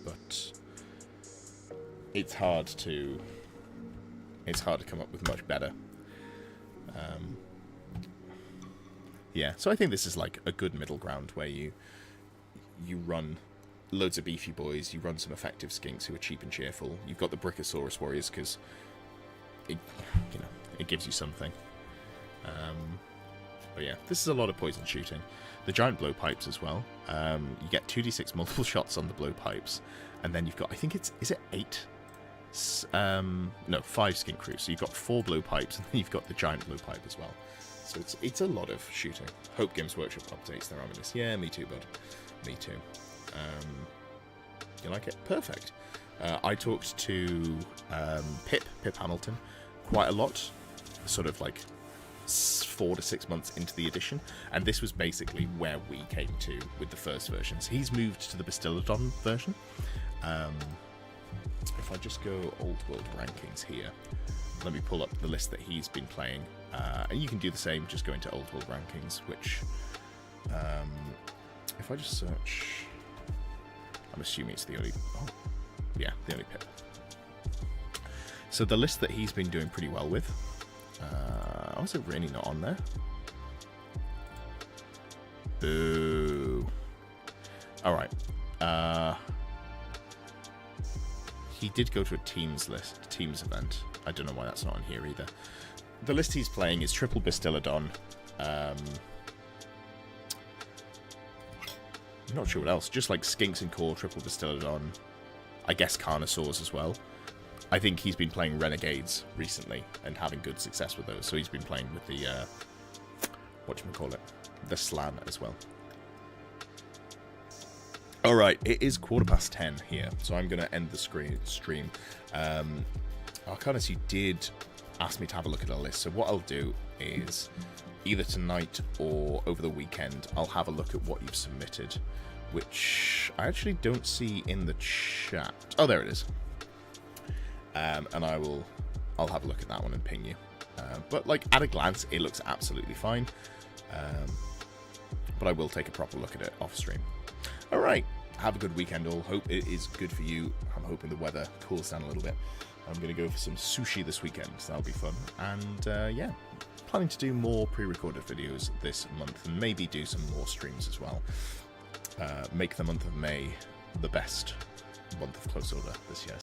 but it's hard to come up with much better. Yeah, so I think this is like a good middle ground where you run loads of beefy boys, you run some effective skinks who are cheap and cheerful. You've got the Brachiosaurus warriors because it gives you something. But yeah, this is a lot of poison shooting. The giant blowpipes as well. You get 2d6 multiple shots on the blowpipes, and then you've got, I think is it 8? No, 5 skink crews. So you've got 4 blowpipes, and then you've got the giant blowpipe as well. So it's a lot of shooting. Hope Games Workshop updates their ominous. Yeah, me too, bud. Me too. You like it? Perfect. I talked to Pip Hamilton quite a lot, sort of like 4 to 6 months into the edition, and this was basically where we came to with the first versions. He's moved to the Bastillodon version. If I just go Old World Rankings here, let me pull up the list that he's been playing, and you can do the same, just go into Old World Rankings, which, if I just search, I'm assuming it's the only, the only Pip. So the list that he's been doing pretty well with, was it really not on there? Boo. Alright. He did go to a Teams event. I don't know why that's not on here either. The list he's playing is triple Bastillodon. not sure what else. Just like Skinks and Core, Triple Distillodon. I guess Carnosaurs as well. I think he's been playing Renegades recently and having good success with those. So he's been playing with the, whatchamacallit, the Slan as well. Alright, it is 10:15 here, so I'm going to end the stream. Arcanus, you did ask me to have a look at a list, so what I'll do is either tonight or over the weekend, I'll have a look at what you've submitted, which I actually don't see in the chat. Oh, there it is. And I'll have a look at that one and ping you. But like at a glance, it looks absolutely fine. But I will take a proper look at it off stream. All right, have a good weekend all. Hope it is good for you. I'm hoping the weather cools down a little bit. I'm going to go for some sushi this weekend, so that'll be fun. And yeah, planning to do more pre-recorded videos this month and maybe do some more streams as well. Make the month of May the best month of Close Order this year.